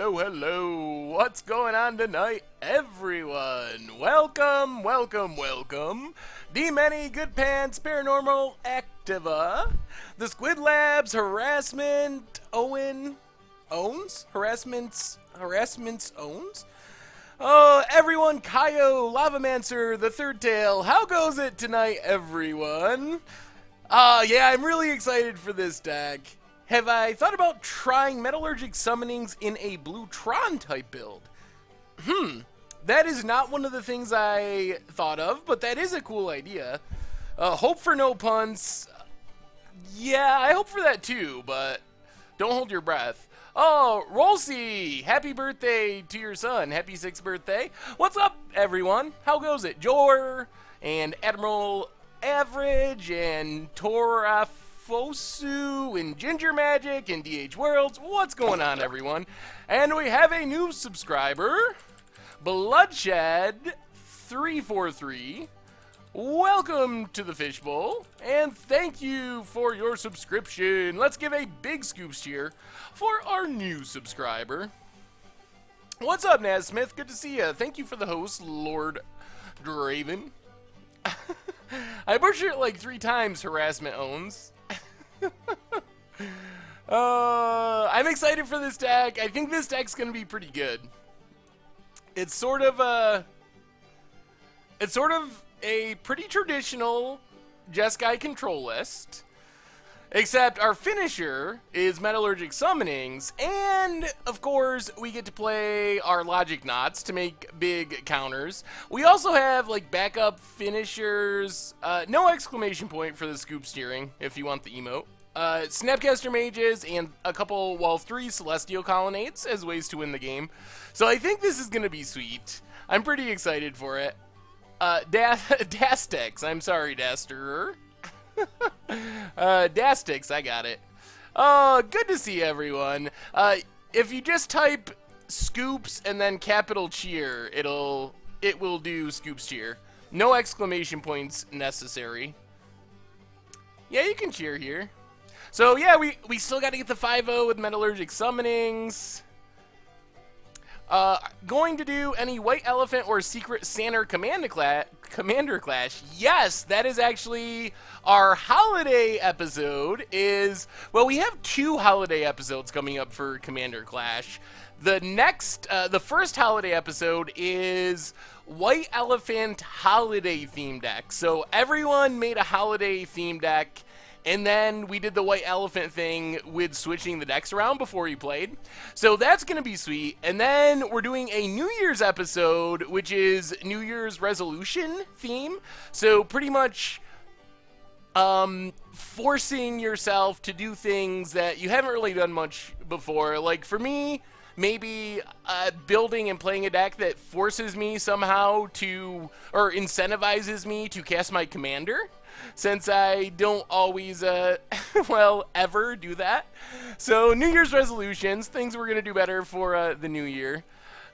hello, hello. What's going on tonight, everyone? Welcome, welcome, welcome. The Many Good Pants Paranormal Activa. The Squid Labs Harassment Owns? Harassments Owns? Oh, everyone, Kaio, Lavamancer, the Third Tail. How goes it tonight, everyone? Yeah, I'm really excited for this deck. Have I thought about trying Metallurgic Summonings in a Blue Tron type build? That is not one of the things I thought of, but that is a cool idea. Hope for no punts. Yeah, I hope for that too, but don't hold your breath. Oh, Rolsey! Happy birthday to your son. Happy 6th birthday. What's up, everyone? How goes it? Jor and Admiral Average and Torafosu and Ginger Magic and DH Worlds. What's going on, everyone? And we have a new subscriber, Bloodshed343. Welcome to the Fishbowl, and thank you for your subscription. Let's give a big scoops cheer for our new subscriber. What's up, Nasmith? Good to see you. Thank you for the host, Lord Draven. I butchered it like 3 times, Harassment Owns. I'm excited for this deck. I think this deck's gonna be pretty good. It's sort of a pretty traditional Jeskai control list, except our finisher is Metallurgic Summonings, and of course we get to play our Logic Knots to make big counters. We also have like backup finishers, no exclamation point for the scoop steering if you want the emote. Snapcaster Mages and a couple, well, 3 Celestial Colonnades as ways to win the game. So I think this is going to be sweet. I'm pretty excited for it. Dastix, I'm sorry, Dasterer. Dastix, I got it. Good to see everyone. If you just type scoops and then capital cheer, it will do scoops cheer. No exclamation points necessary. Yeah, you can cheer here. So yeah, we still got to get the 5-0 with Metallurgic Summonings. Going to do any White Elephant or Secret Santa Commander Clash. Yes, that is actually our holiday episode. Well, we have 2 holiday episodes coming up for Commander Clash. The first holiday episode is White Elephant holiday theme deck. So everyone made a holiday theme deck, and then we did the White Elephant thing with switching the decks around before you played. So that's going to be sweet. And then we're doing a New Year's episode, which is New Year's resolution theme. So pretty much forcing yourself to do things that you haven't really done much before. Like for me, maybe building and playing a deck that forces me somehow to, or incentivizes me to cast my commander, since I don't always, well, ever do that. So, New Year's resolutions, things we're going to do better for the new year.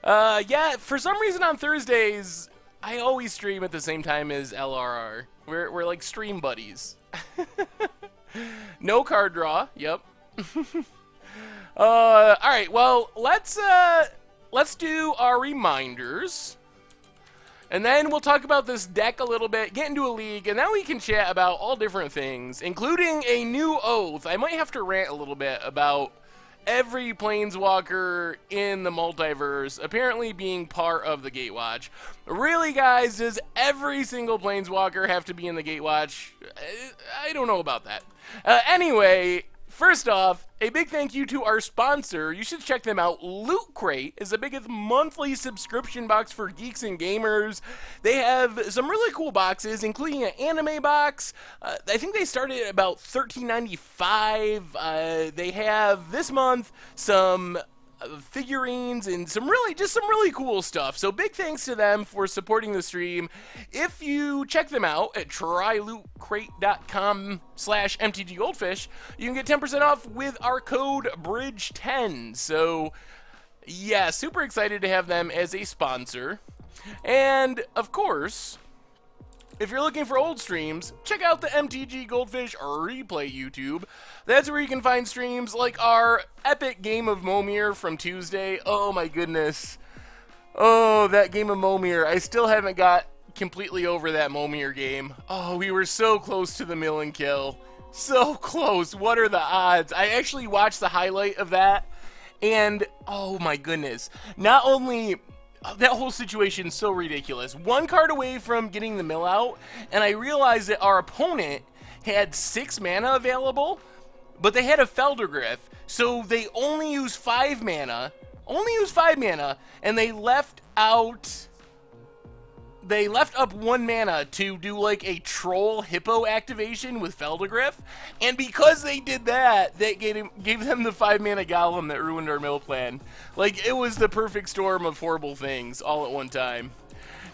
Yeah, for some reason on Thursdays, I always stream at the same time as LRR. We're like stream buddies. No card draw, yep. Alright, well, let's do our reminders. And then we'll talk about this deck a little bit, get into a league, and then we can chat about all different things, including a new oath. I might have to rant a little bit about every Planeswalker in the multiverse apparently being part of the Gatewatch. Really, guys, does every single Planeswalker have to be in the Gatewatch? I don't know about that. Anyway, first off, a big thank you to our sponsor. You should check them out. Loot Crate is the biggest monthly subscription box for geeks and gamers. They have some really cool boxes, including an anime box. I think they started at about $13.95. They have this month some figurines and some really cool stuff. So big thanks to them for supporting the stream. If you check them out at trylootcrate.com/mtggoldfish, you can get 10% off with our code BRIDGE10. So yeah, super excited to have them as a sponsor. And of course, If you're looking for old streams, check out the MTG Goldfish Replay YouTube. That's where you can find streams like our epic game of Momir from Tuesday. Oh my goodness. Oh, that game of Momir. I still haven't got completely over that Momir game. Oh, we were so close to the million kill. So close. What are the odds? I actually watched the highlight of that, and oh my goodness. Not only... that whole situation's so ridiculous. One card away from getting the mill out, and I realized that our opponent had 6 mana available, but they had a Feldergriff, so they only used 5 mana. And they left up 1 mana to do like a troll hippo activation with Feldergriff, and because they did that, they gave them the 5 mana golem that ruined our mill plan. Like, it was the perfect storm of horrible things all at one time.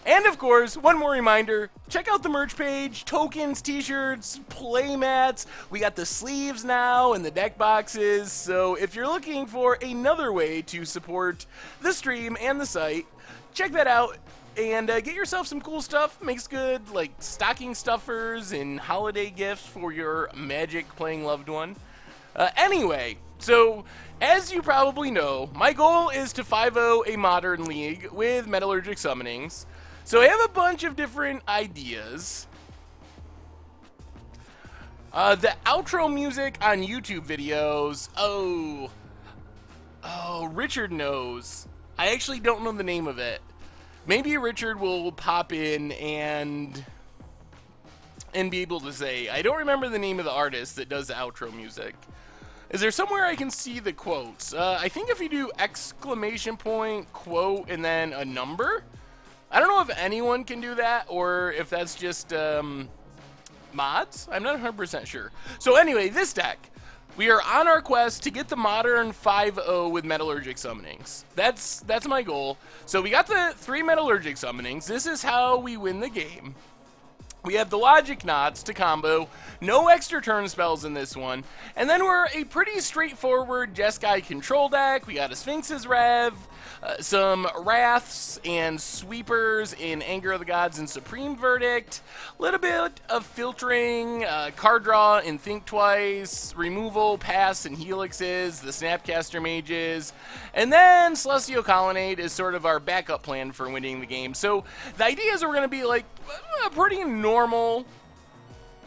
And of course, one more reminder, check out the merch page, tokens, t-shirts, playmats. We got the sleeves now and the deck boxes, so if you're looking for another way to support the stream and the site, check that out. And get yourself some cool stuff. Makes good, like, stocking stuffers and holiday gifts for your Magic playing loved one. Anyway, so, as you probably know, my goal is to 5-0 a Modern League with Metallurgic Summonings. So I have a bunch of different ideas. The outro music on YouTube videos, oh, Richard knows. I actually don't know the name of it. Maybe Richard will pop in and be able to say. I don't remember the name of the artist that does the outro music. Is there somewhere I can see the quotes? I think if you do exclamation point, quote, and then a number. I don't know if anyone can do that or if that's just mods. I'm not 100% sure. So anyway, this deck. We are on our quest to get the modern 5-0 with Metallurgic Summonings. That's my goal. So we got the 3 Metallurgic Summonings. This is how we win the game. We have the Logic Knots to combo. No extra turn spells in this one. And then we're a pretty straightforward Jeskai control deck. We got a Sphinx's Rev, some Wraths and Sweepers in Anger of the Gods and Supreme Verdict. A little bit of filtering, card draw in Think Twice, removal, pass, and helixes, the Snapcaster Mages. And then Celestial Colonnade is sort of our backup plan for winning the game. So the idea is we're going to be like a pretty normal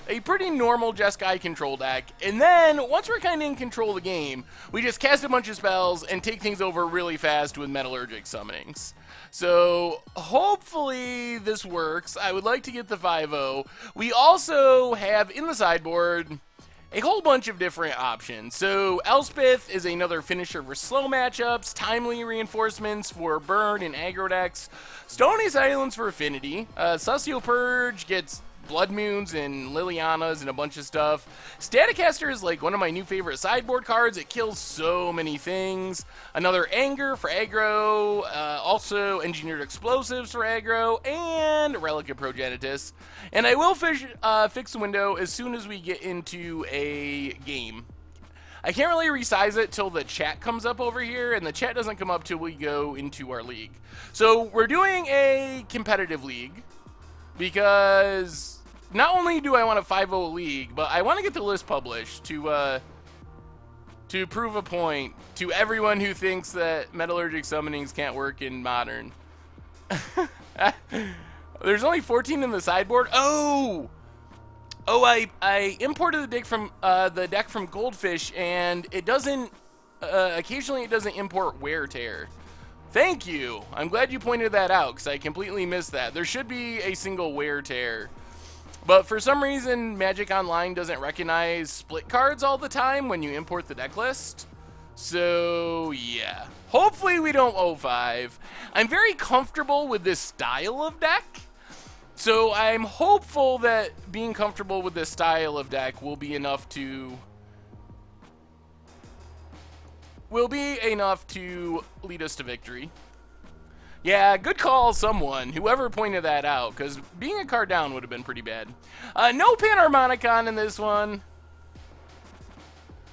Jeskai control deck, and then once we're kind of in control of the game, we just cast a bunch of spells and take things over really fast with Metallurgic Summonings. So hopefully this works. I would like to get the 5-0. We also have in the sideboard a whole bunch of different options. So Elspeth is another finisher for slow matchups, timely reinforcements for burn and aggro decks, Stony Silence for affinity, Celestial Purge gets Blood Moons and Lilianas and a bunch of stuff. Staticaster is like one of my new favorite sideboard cards. It kills so many things. Another Anger for aggro, also Engineered Explosives for aggro, and Relic of Progenitus. And I will fix the window as soon as we get into a game. I can't really resize it till the chat comes up over here, and the chat doesn't come up till we go into our league. So we're doing a competitive league, because not only do I want a 5-0 league, but I want to get the list published to prove a point to everyone who thinks that Metallurgic Summonings can't work in Modern. There's only 14 in the sideboard. Oh, I imported the deck from Goldfish, and it doesn't. Occasionally, it doesn't import Wear Tear. Thank you. I'm glad you pointed that out, because I completely missed that. There should be a single Wear Tear. But for some reason, Magic Online doesn't recognize split cards all the time when you import the deck list. So, yeah. Hopefully we don't 0-5. I'm very comfortable with this style of deck. So I'm hopeful that being comfortable with this style of deck will be enough to lead us to victory. Yeah, good call, someone. Whoever pointed that out, because being a card down would have been pretty bad. No Panharmonicon in this one.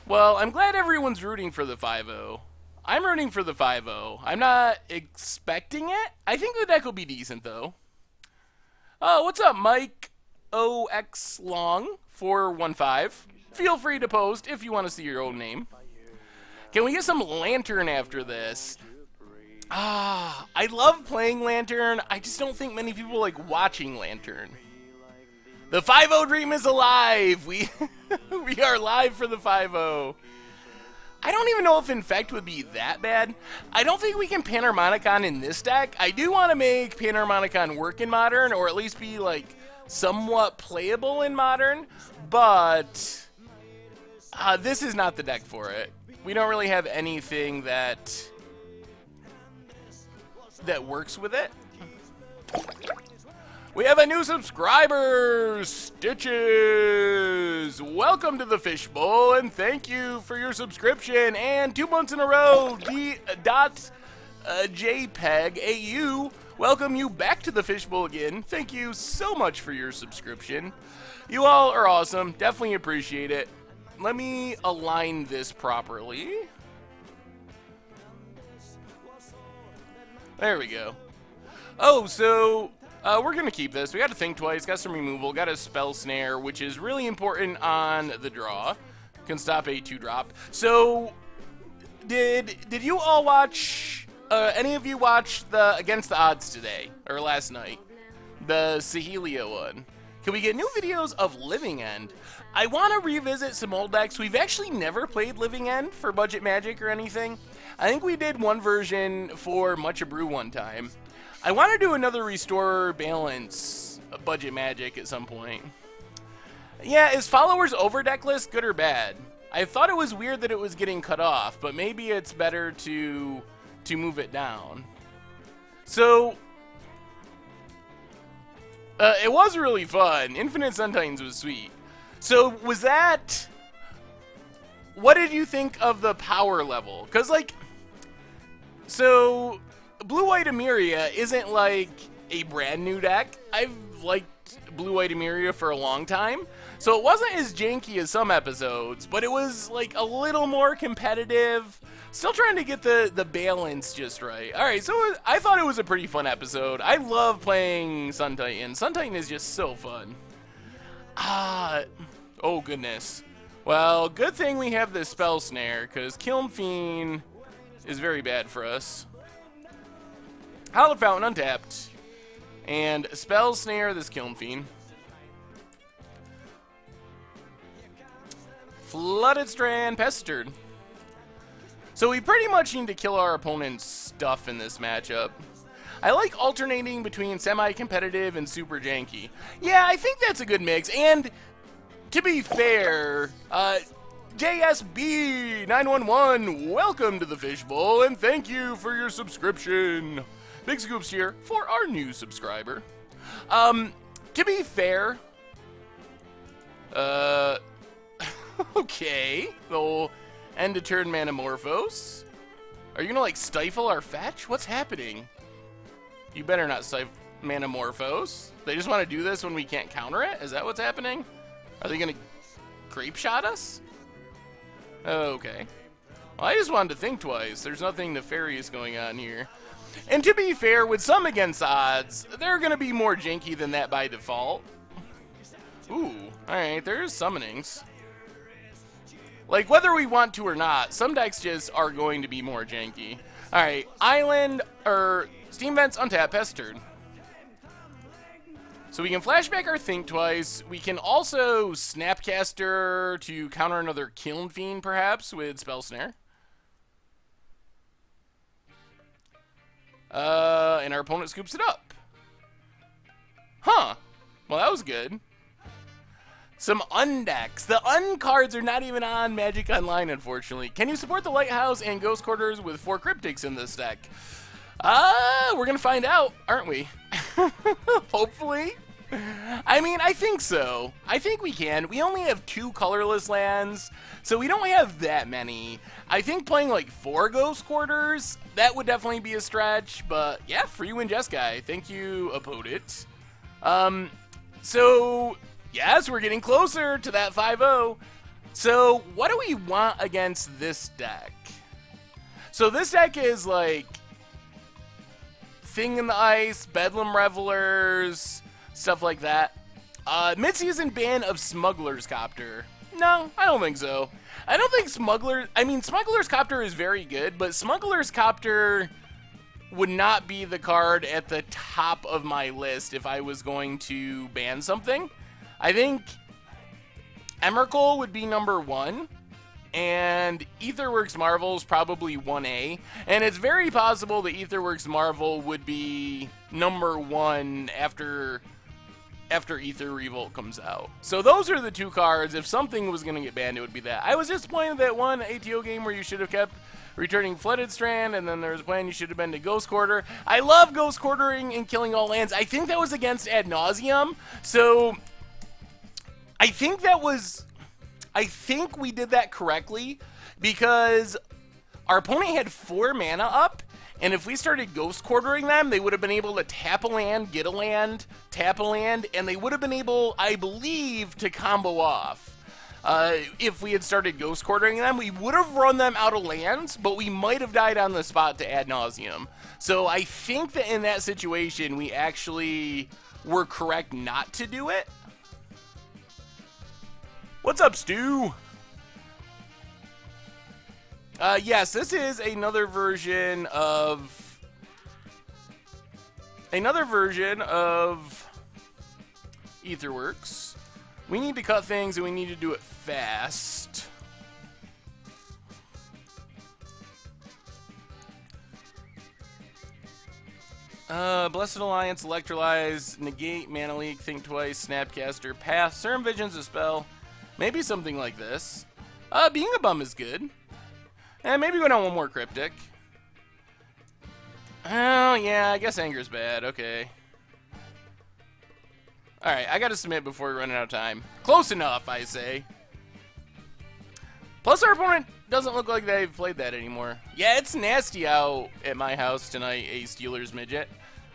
Well, I'm glad everyone's rooting for the 5-0. I'm rooting for the 5-0. I'm not expecting it. I think the deck will be decent, though. Oh, what's up, Mike? XOXLong415. Feel free to post if you want to see your own name. Can we get some Lantern after this? I love playing Lantern. I just don't think many people like watching Lantern. The 5-0 dream is alive. We are live for the 5-0. I don't even know if Infect would be that bad. I don't think we can Panharmonicon in this deck. I do want to make Panharmonicon work in Modern, or at least be like somewhat playable in Modern, but this is not the deck for it. We don't really have anything that works with it. We have a new subscriber, Stitches. Welcome to the Fishbowl, and thank you for your subscription. And 2 months in a row, D.JPEG.AU, welcome you back to the Fishbowl again. Thank you so much for your subscription. You all are awesome. Definitely appreciate it. Let me align this properly. There we go. Oh, so we're going to keep this. We got to think twice, got some removal, got a spell snare, which is really important on the draw. Can stop a 2-drop. So, did you all watch, any of you watch the Against the Odds today, or last night? The Sahelia one. Can we get new videos of Living End? I want to revisit some old decks. We've actually never played Living End for Budget Magic or anything. I think we did one version for Much a Brew one time. I want to do another Restore Balance Budget Magic at some point. Yeah, is Followers over deck list good or bad? I thought it was weird that it was getting cut off, but maybe it's better to move it down. So, it was really fun. Infinite Suntines was sweet. So, was that... What did you think of the power level? Because, like... So... Blue-White Emeria isn't like a brand new deck. I've liked Blue-White Emeria for a long time, so it wasn't as janky as some episodes, but it was like a little more competitive. Still trying to get the balance just right. Alright, so I thought it was a pretty fun episode. I love playing Sun Titan. Sun Titan is just so fun. Oh goodness. Well, good thing we have this Spell Snare, because Kiln Fiend is very bad for us. Hallowed Fountain untapped. And Spell Snare this Kiln Fiend. Flooded Strand pestered. So we pretty much need to kill our opponent's stuff in this matchup. I like alternating between semi-competitive and super janky. Yeah, I think that's a good mix. And to be fair, JSB911, welcome to the Fishbowl, and thank you for your subscription. Big scoops here for our new subscriber. To be fair, okay, the whole end of turn Manamorphose. Are you gonna like stifle our fetch? What's happening? You better not stifle Manamorphose. They just want to do this when we can't counter it? Is that what's happening? Are they gonna creep shot us? Okay. Well, I just wanted to think twice. There's nothing nefarious going on here. And to be fair, with some Against the Odds, they're going to be more janky than that by default. Ooh, alright, there's Summonings. Like, whether we want to or not, some decks just are going to be more janky. Alright, Island, or Steam Vents untapped, pestered. So we can flashback our Think Twice. We can also Snapcaster to counter another Kiln Fiend, perhaps, with Spell Snare. And our opponent scoops it up. Huh. Well, that was good. Some undecks. The uncards are not even on Magic Online, unfortunately. Can you support the Lighthouse and Ghost Quarters with 4 Cryptics in this deck? We're gonna find out, aren't we? Hopefully. I mean, I think so. I think we can. We only have 2 colorless lands, so we don't have that many. I think playing like 4 Ghost Quarters, that would definitely be a stretch, but yeah, free win Jeskai. Thank you, opponent. So, yes, we're getting closer to that 5-0. So, what do we want against this deck? So this deck is like Thing in the Ice, Bedlam Revelers, stuff like that. Mid-season ban of Smuggler's Copter. No, I don't think so. I don't think Smuggler's Copter is very good, but Smuggler's Copter would not be the card at the top of my list if I was going to ban something. I think Emrakul would be number 1, and Aetherworks Marvel is probably 1A, and it's very possible that Aetherworks Marvel would be number 1 after Aether Revolt comes out. So those are the 2 cards. If something was going to get banned, it would be that. I was disappointed that one ATO game where you should have kept returning Flooded Strand, and then there was a plan you should have been to Ghost Quarter. I love Ghost Quartering and killing all lands. I think that was against Ad Nauseam, so I think we did that correctly because our opponent had 4 mana up, and if we started Ghost Quartering them, they would have been able to tap a land, get a land, tap a land, and they would have been able, I believe, to combo off. If we had started Ghost Quartering them, we would have run them out of lands, but we might have died on the spot to Ad Nauseam. So I think that in that situation, we actually were correct not to do it. What's up, Stu? Yes, this is another version of Aetherworks. We need to cut things, and we need to do it fast. Blessed Alliance, Electrolyze, Negate, Mana Leak, Think Twice, Snapcaster, Path, Serum Vision's a spell. Maybe something like this. Being a Bum is good. And maybe go down one more Cryptic. Oh, yeah, I guess Anger's bad. Okay. Alright, I gotta submit before we run out of time. Close enough, I say. Plus, our opponent doesn't look like they've played that anymore. Yeah, it's nasty out at my house tonight, a Steelers midget.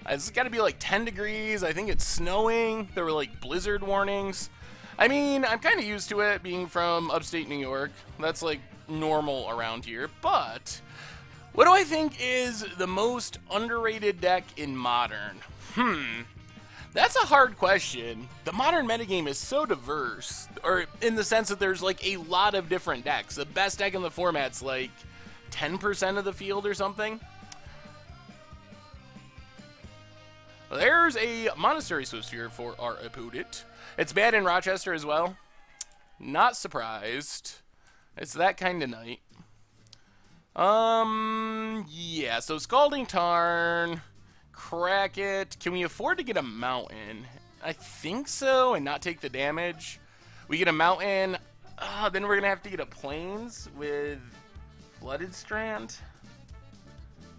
It's gotta be like 10 degrees. I think it's snowing. There were like blizzard warnings. I mean, I'm kind of used to it being from upstate New York. That's like normal around here. But what do I think is the most underrated deck in Modern? That's a hard question. The Modern metagame is so diverse, or in the sense that there's like a lot of different decks. The best deck in the format's like 10% of the field or something. There's a Monastery Swiftspear for our opponent. It's bad in Rochester as well. Not surprised. It's that kind of night. Yeah, so Scalding Tarn, crack it. Can we afford to get a Mountain? I think so, and not take the damage. We get a Mountain, then we're going to have to get a Plains with Flooded Strand.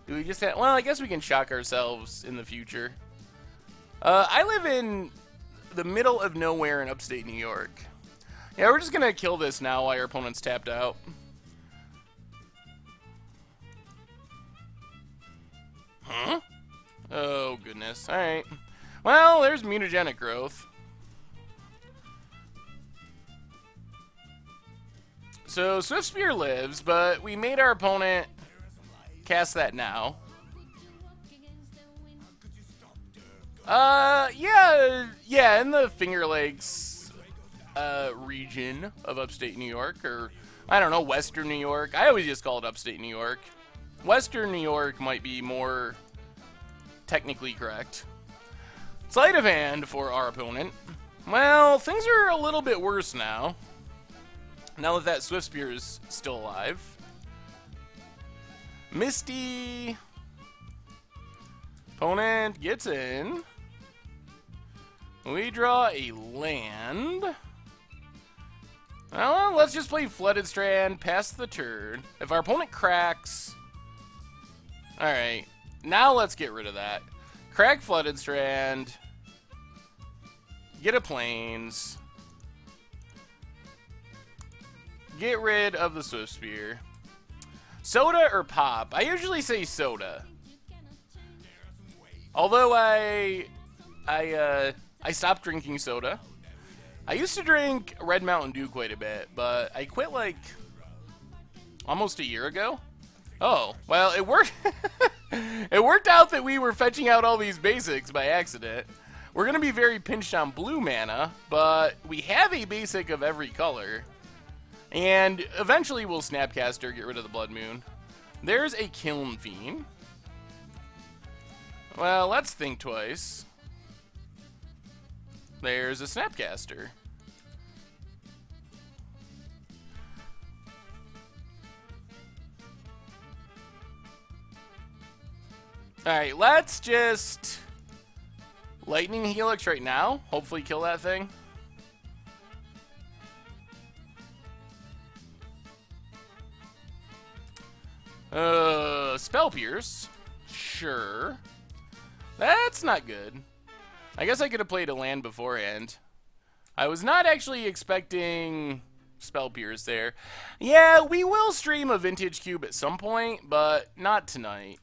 Do we just have, well, I guess we can shock ourselves in the future. I live in the middle of nowhere in upstate New York. Yeah, we're just going to kill this now while our opponent's tapped out. Huh? Oh, goodness. Alright. Well, there's mutagenic growth. So, Swiftspear lives, but we made our opponent cast that now. Yeah, in the Finger Lakes region of upstate New York, or, I don't know, Western New York. I always just call it upstate New York. Western New York might be more technically correct. Sleight of hand for our opponent. Well, things are a little bit worse now. Now that Swiftspear is still alive. Misty. Opponent gets in. We draw a land. Well, let's just play Flooded Strand, pass the turn. If our opponent cracks... Alright, now let's get rid of that. Crack Flooded Strand. Get a Plains. Get rid of the Swiftspear. Soda or pop? I usually say soda. Although I stopped drinking soda. I used to drink Red Mountain Dew quite a bit, but I quit like almost a year ago. Oh, well, it worked. It worked out that we were fetching out all these basics by accident. We're going to be very pinched on blue mana, but we have a basic of every color. And eventually we'll Snapcaster, get rid of the Blood Moon. There's a Kiln Fiend. Well, let's think twice. There's a Snapcaster. Alright, let's just Lightning Helix right now. Hopefully kill that thing. Spell Pierce. Sure. That's not good. I guess I could have played a land beforehand. I was not actually expecting Spell Pierce there. Yeah, we will stream a Vintage Cube at some point, but not tonight.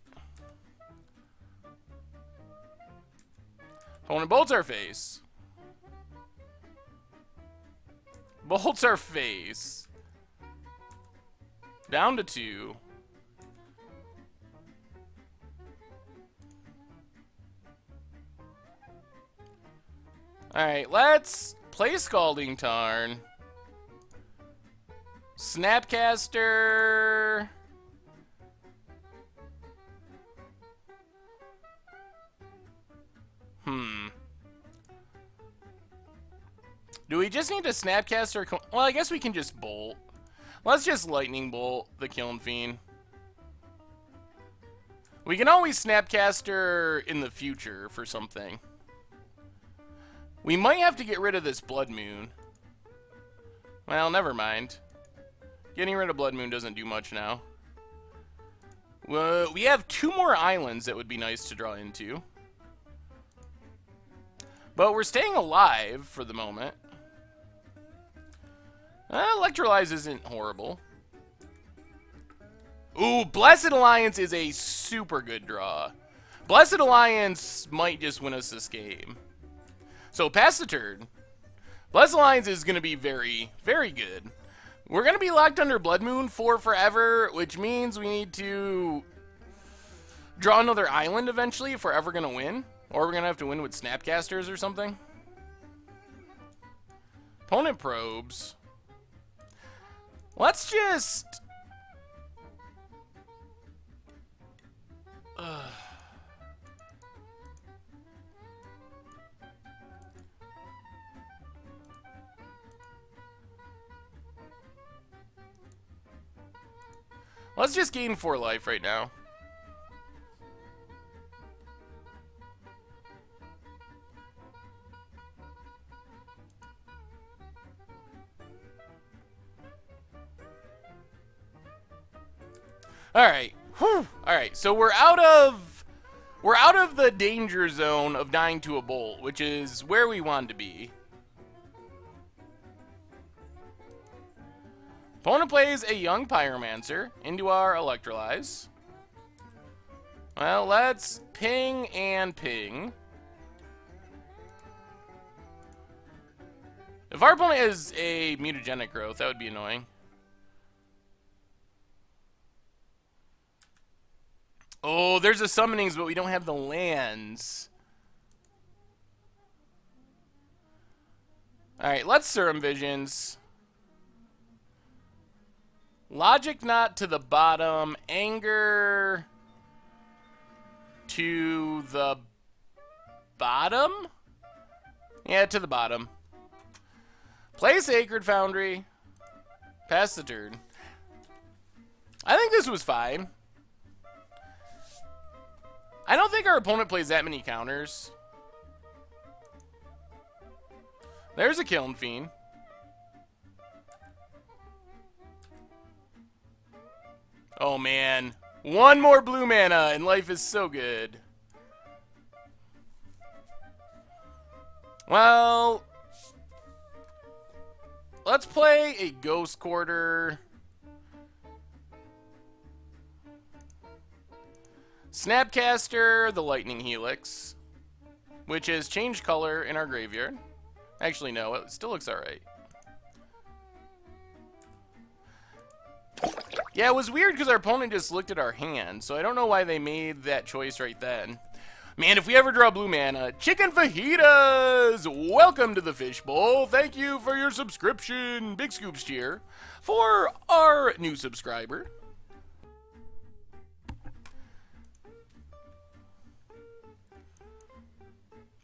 Opponent bolts our face. Bolts our face. Down to 2. Alright, let's play Scalding Tarn. Snapcaster. Do we just need to Snapcaster? Well, I guess we can just Bolt. Let's just Lightning Bolt the Kiln Fiend. We can always Snapcaster in the future for something. We might have to get rid of this Blood Moon. Well, never mind. Getting rid of Blood Moon doesn't do much now. We have 2 more islands that would be nice to draw into. But we're staying alive for the moment. Electrolyze isn't horrible. Ooh, Blessed Alliance is a super good draw. Blessed Alliance might just win us this game. So, pass the turn. Blessed Alliance is going to be very, very good. We're going to be locked under Blood Moon for forever, which means we need to draw another island eventually if we're ever going to win. Or we're going to have to win with Snapcasters or something. Opponent probes. Let's just... Let's just gain 4 life right now. Alright. Alright, so we're out of the danger zone of dying to a bolt, which is where we want to be. Opponent plays a young Pyromancer into our Electrolyze. Well, let's ping and ping. If our opponent has a mutagenic growth, that would be annoying. Oh, there's a Summonings, but we don't have the lands. Alright, let's Serum Visions. Logic Knot to the bottom. Anger to the bottom? Yeah, to the bottom. Play Sacred Foundry. Pass the turn. I think this was fine. I don't think our opponent plays that many counters. There's a Kiln Fiend. Oh man. 1 more blue mana and life is so good. Well, let's play a Ghost Quarter. Snapcaster, the Lightning Helix, which has changed color in our graveyard. Actually, no, it still looks alright. Yeah, it was weird because our opponent just looked at our hand, so I don't know why they made that choice right then. Man, if we ever draw blue mana, chicken fajitas! Welcome to the fishbowl. Thank you for your subscription. Big scoops cheer for our new subscriber.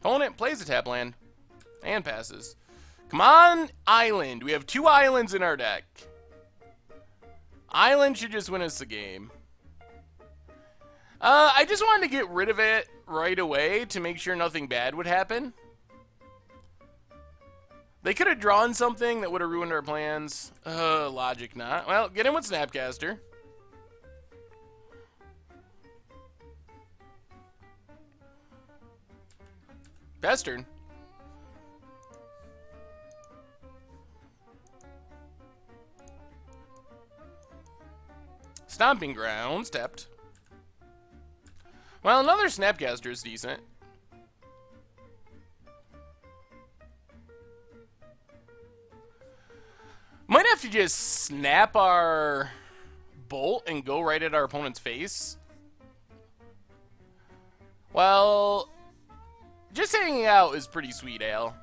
Opponent plays a tap land and passes. Come on, Island. We have 2 islands in our deck. Island should just win us the game. I just wanted to get rid of it right away to make sure nothing bad would happen. They could have drawn something that would have ruined our plans. Logic not. Well, get in with Snapcaster. Pass turn. Stomping Grounds, tapped. Well, another Snapcaster is decent. Might have to just snap our bolt and go right at our opponent's face. Well, just hanging out is pretty sweet, Al.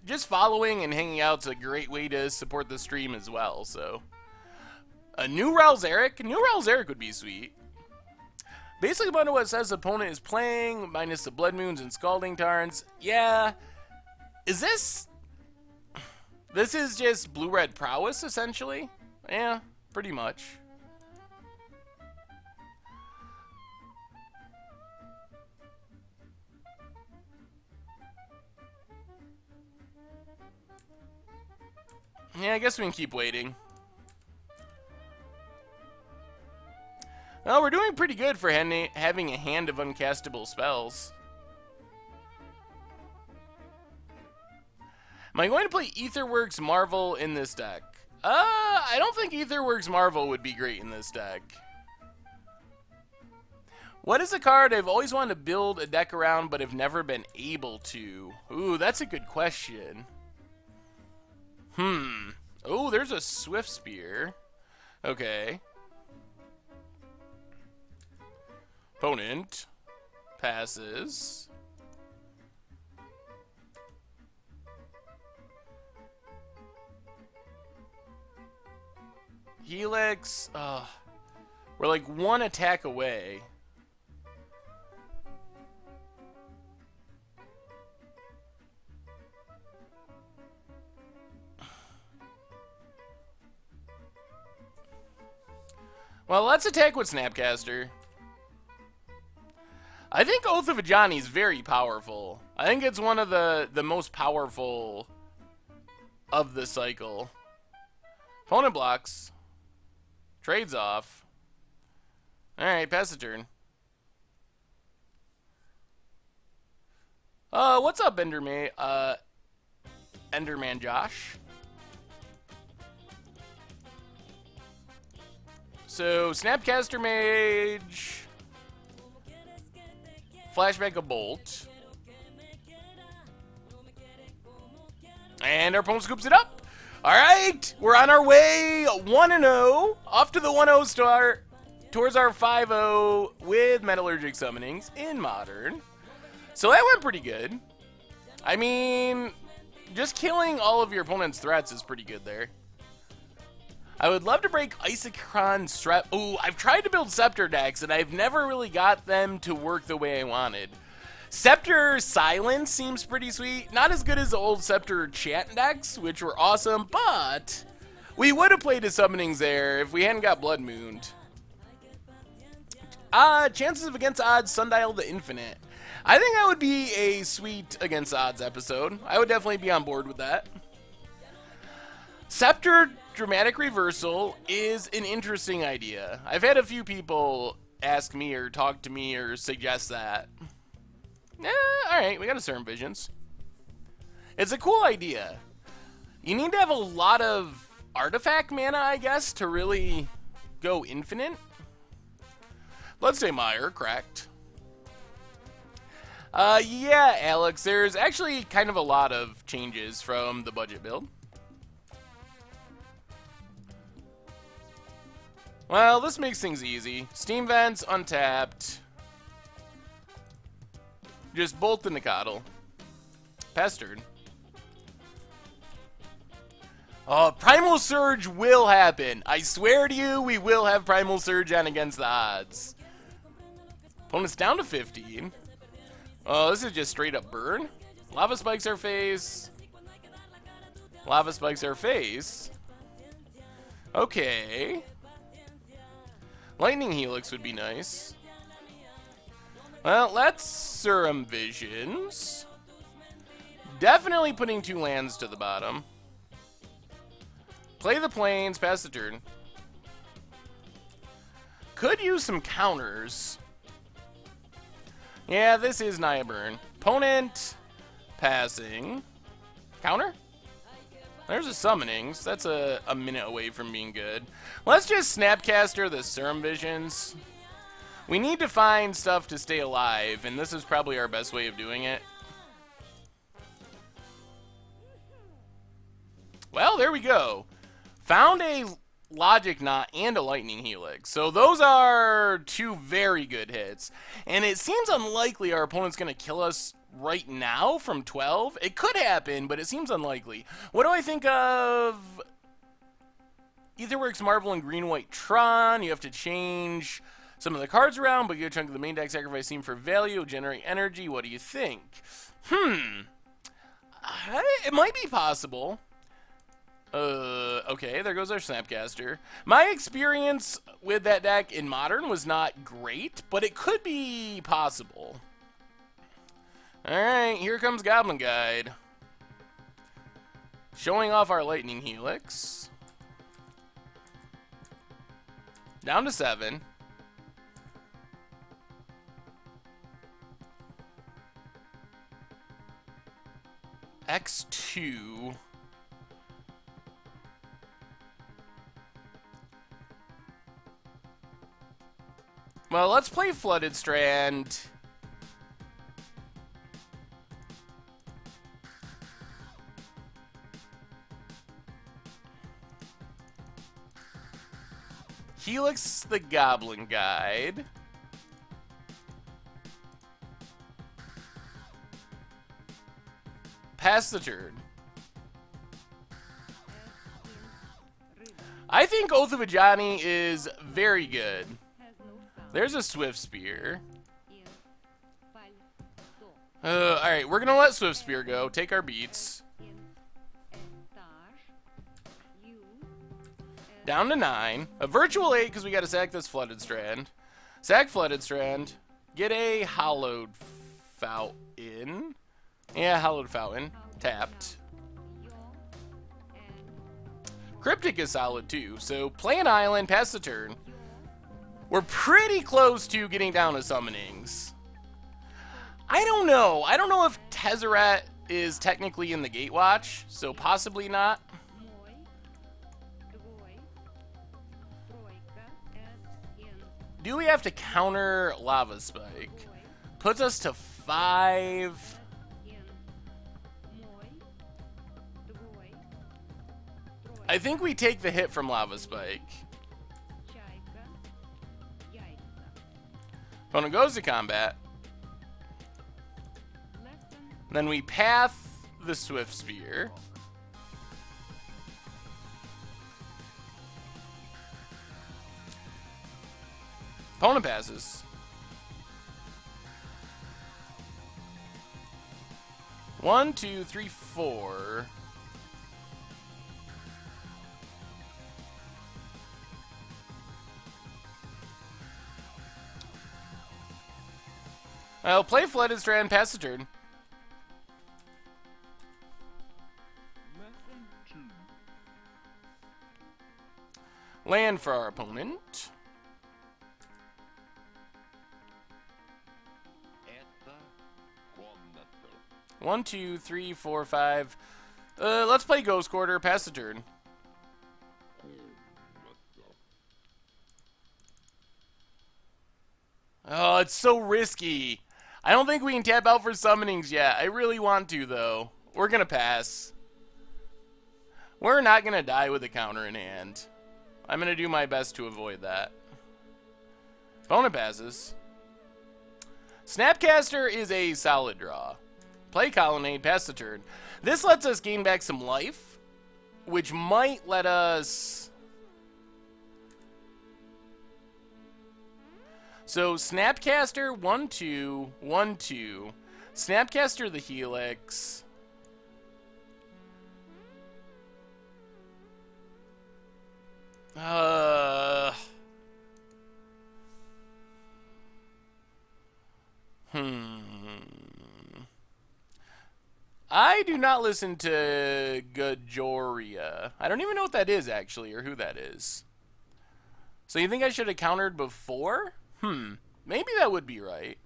Just following and hanging out's a great way to support the stream as well, so. A new Ralzeric? New Ralzeric would be sweet. Basically, about what it says, opponent is playing, minus the Blood Moons and Scalding Tarns. Yeah. Is this... This is just blue-red prowess, essentially? Yeah, pretty much. Yeah, I guess we can keep waiting. Well, we're doing pretty good for having a hand of uncastable spells. Am I going to play Aetherworks Marvel in this deck? I don't think Aetherworks Marvel would be great in this deck. What is a card I've always wanted to build a deck around but have never been able to? Ooh, that's a good question. Oh, there's a Swift Spear. Okay. Opponent passes. Helix. We're like 1 attack away. Well, let's attack with Snapcaster. I think Oath of Ajani is very powerful. I think it's one of the most powerful of the cycle. Opponent blocks. Trades off. Alright, pass the turn. What's up, Enderman? Enderman Josh. So, Snapcaster Mage. Flashback a Bolt. And our opponent scoops it up. Alright, we're on our way. 1-0. Off to the 1-0 start. Towards our 5-0 with Metallurgic Summonings in Modern. So that went pretty good. I mean, just killing all of your opponent's threats is pretty good there. I would love to break Isochron Strep. Ooh, I've tried to build Scepter decks, and I've never really got them to work the way I wanted. Scepter Silence seems pretty sweet. Not as good as the old Scepter Chant decks, which were awesome, but we would have played a Summonings there if we hadn't got Blood Mooned. Chances of Against Odds, Sundial the Infinite. I think that would be a sweet Against Odds episode. I would definitely be on board with that. Scepter Dramatic Reversal is an interesting idea. I've had a few people ask me or talk to me or suggest that. Alright, we got a Serum Visions. It's a cool idea. You need to have a lot of artifact mana, I guess, to really go infinite. Bloodstained Mire, cracked. Yeah, Alex, there's actually kind of a lot of changes from the budget build. Well, this makes things easy. Steam Vents, untapped. Just bolt the Nikotl. Pass turn. Oh, Primal Surge will happen. I swear to you, we will have Primal Surge on against the odds. Opponent's down to 15. Oh, this is just straight up burn. Lava Spikes our face. Lava Spikes our face. Okay. Lightning Helix would be nice. Well, let's Serum Visions. Definitely putting 2 lands to the bottom. Play the Plains, pass the turn. Could use some counters. Yeah, this is Naya Burn. Opponent passing. Counter? There's a Summonings. That's a minute away from being good. Let's just Snapcaster the Serum Visions. We need to find stuff to stay alive, and this is probably our best way of doing it. Well, there we go. Found a Logic Knot and a Lightning Helix. So those are 2 very good hits. And it seems unlikely our opponent's going to kill us right now from 12. It could happen, but it seems unlikely. What do I think of Etherworks, Marvel, and Green-White Tron? You have to change some of the cards around, but you get a chunk of the main deck, sacrifice theme for value, generate energy. What do you think? It might be possible. Okay, there goes our Snapcaster. My experience with that deck in Modern was not great, but it could be possible. Alright, here comes Goblin Guide. Showing off our Lightning Helix. Down to 7. X2. Well, let's play Flooded Strand. Helix the Goblin Guide. Pass the turn. I think Oath of Ajani is very good. There's a Swift Spear. Alright, we're gonna let Swift Spear go. Take our beats. Down to 9. A virtual 8 because we gotta sack this Flooded Strand. Sack Flooded Strand. Get a Hallowed Fountain. Yeah, Hallowed Fountain. Tapped. Cryptic is solid too, so play an island, pass the turn. We're pretty close to getting down to Summonings. I don't know. I don't know if Tezzeret is technically in the Gatewatch, so possibly not. Do we have to counter Lava Spike? Puts us to 5. I think we take the hit from Lava Spike. Opponent goes to combat. Then we path the Swift Spear. Opponent passes. 1, 2, 3, 4. I'll play Flooded Strand, pass the turn. Land for our opponent. One, two, three, four, 5. Let's play Ghost Quarter, pass the turn. Oh, it's so risky. I don't think we can tap out for Summonings yet. I really want to, though. We're going to pass. We're not going to die with a counter in hand. I'm going to do my best to avoid that. Opponent passes. Snapcaster is a solid draw. Play Colonnade, pass the turn. This lets us gain back some life, which might let us... So, Snapcaster, 1-2, 1-2. Snapcaster the Helix. I do not listen to Gajoria. I don't even know what that is, actually, or who that is. So you think I should have countered before? Maybe that would be right.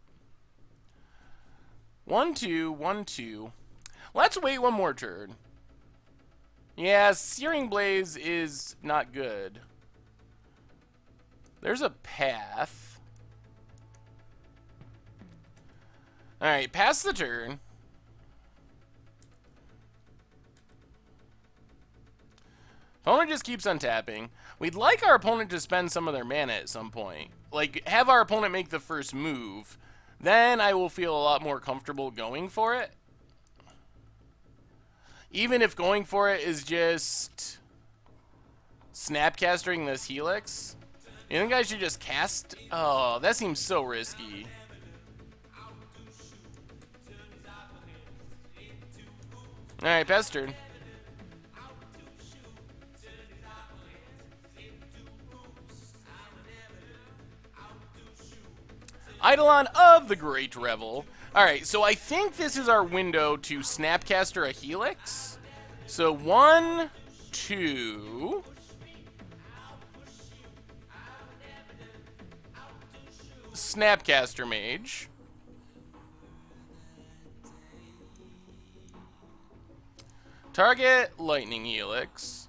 1-2, 1-2. Let's wait one more turn. Yeah, Searing Blaze is not good. There's a path. Alright, pass the turn. Opponent just keeps untapping. We'd like our opponent to spend some of their mana at some point. Like, have our opponent make the first move. Then I will feel a lot more comfortable going for it. Even if going for it is just Snapcastering this Helix. You think I should just cast? Oh, that seems so risky. Alright, pass turn. Eidolon of the Great Revel. Alright, so I think this is our window to Snapcaster a Helix. So 1, 2. Snapcaster Mage. Target Lightning Helix.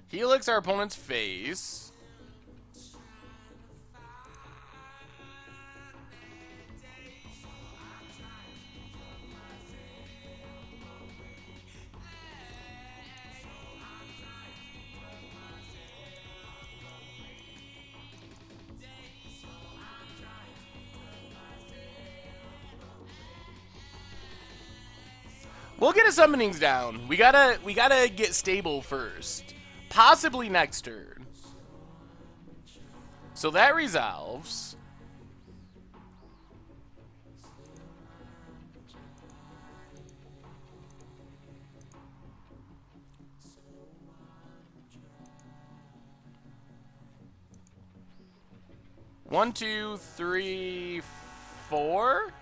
Helix our opponent's face. We'll get a Summonings down. We gotta get stable first. Possibly next turn. So that resolves. One, two, three, four.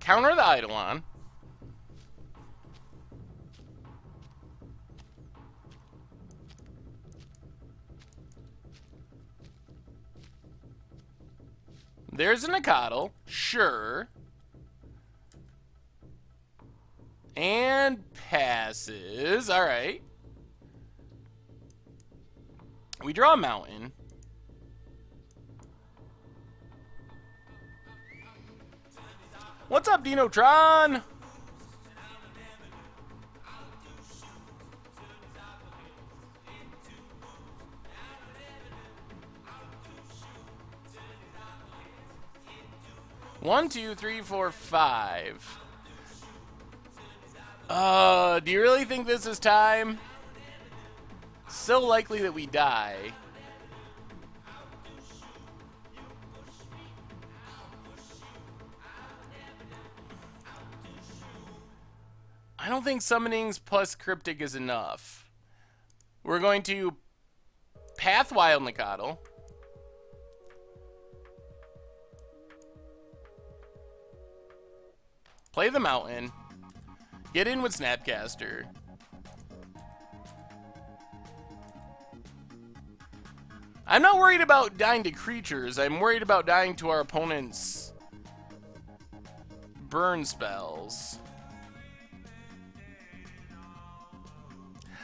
Counter the Eidolon. There's a Nicodle, sure. And passes, alright. We draw a mountain. What's up, Dinotron? One, two, three, four, five. Do you really think this is time? So likely that we die. I don't think Summonings plus Cryptic is enough. We're going to Path Wild Nicodle. Play the Mountain. Get in with Snapcaster. I'm not worried about dying to creatures. I'm worried about dying to our opponent's burn spells.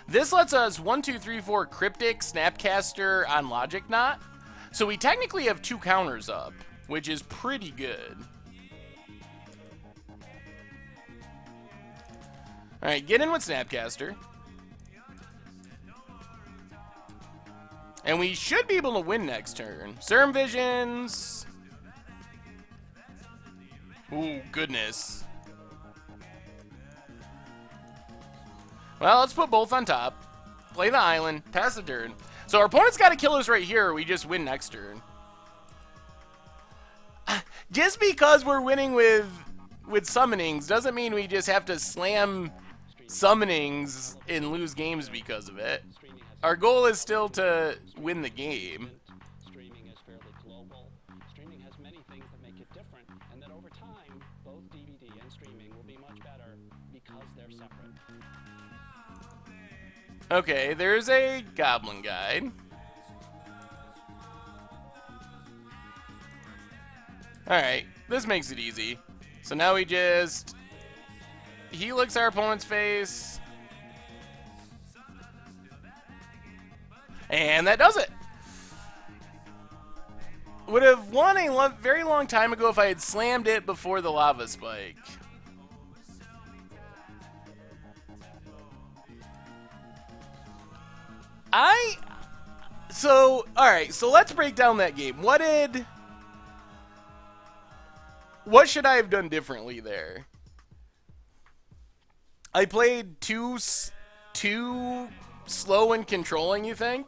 This lets us 1, 2, 3, 4 Cryptic, Snapcaster on Logic Knot. So we technically have 2 counters up, which is pretty good. Alright, get in with Snapcaster. And we should be able to win next turn. Serum Visions. Ooh, goodness. Well, let's put both on top. Play the island. Pass the turn. So our opponent's got to kill us right here, or we just win next turn. Just because we're winning with summonings doesn't mean we just have to slam summonings and lose games because of it. Our goal is still to win the game. Streaming is fairly global. Streaming has many things that make it different, and that over time, both DVD and streaming will be much better because they're separate. Okay, there's a goblin guide. Alright, this makes it easy. So now we just... He licks our opponent's face. And that does it. Would have won a very long time ago if I had slammed it before the lava spike. Alright, so let's break down that game. What should I have done differently there? I played too slow and controlling, you think?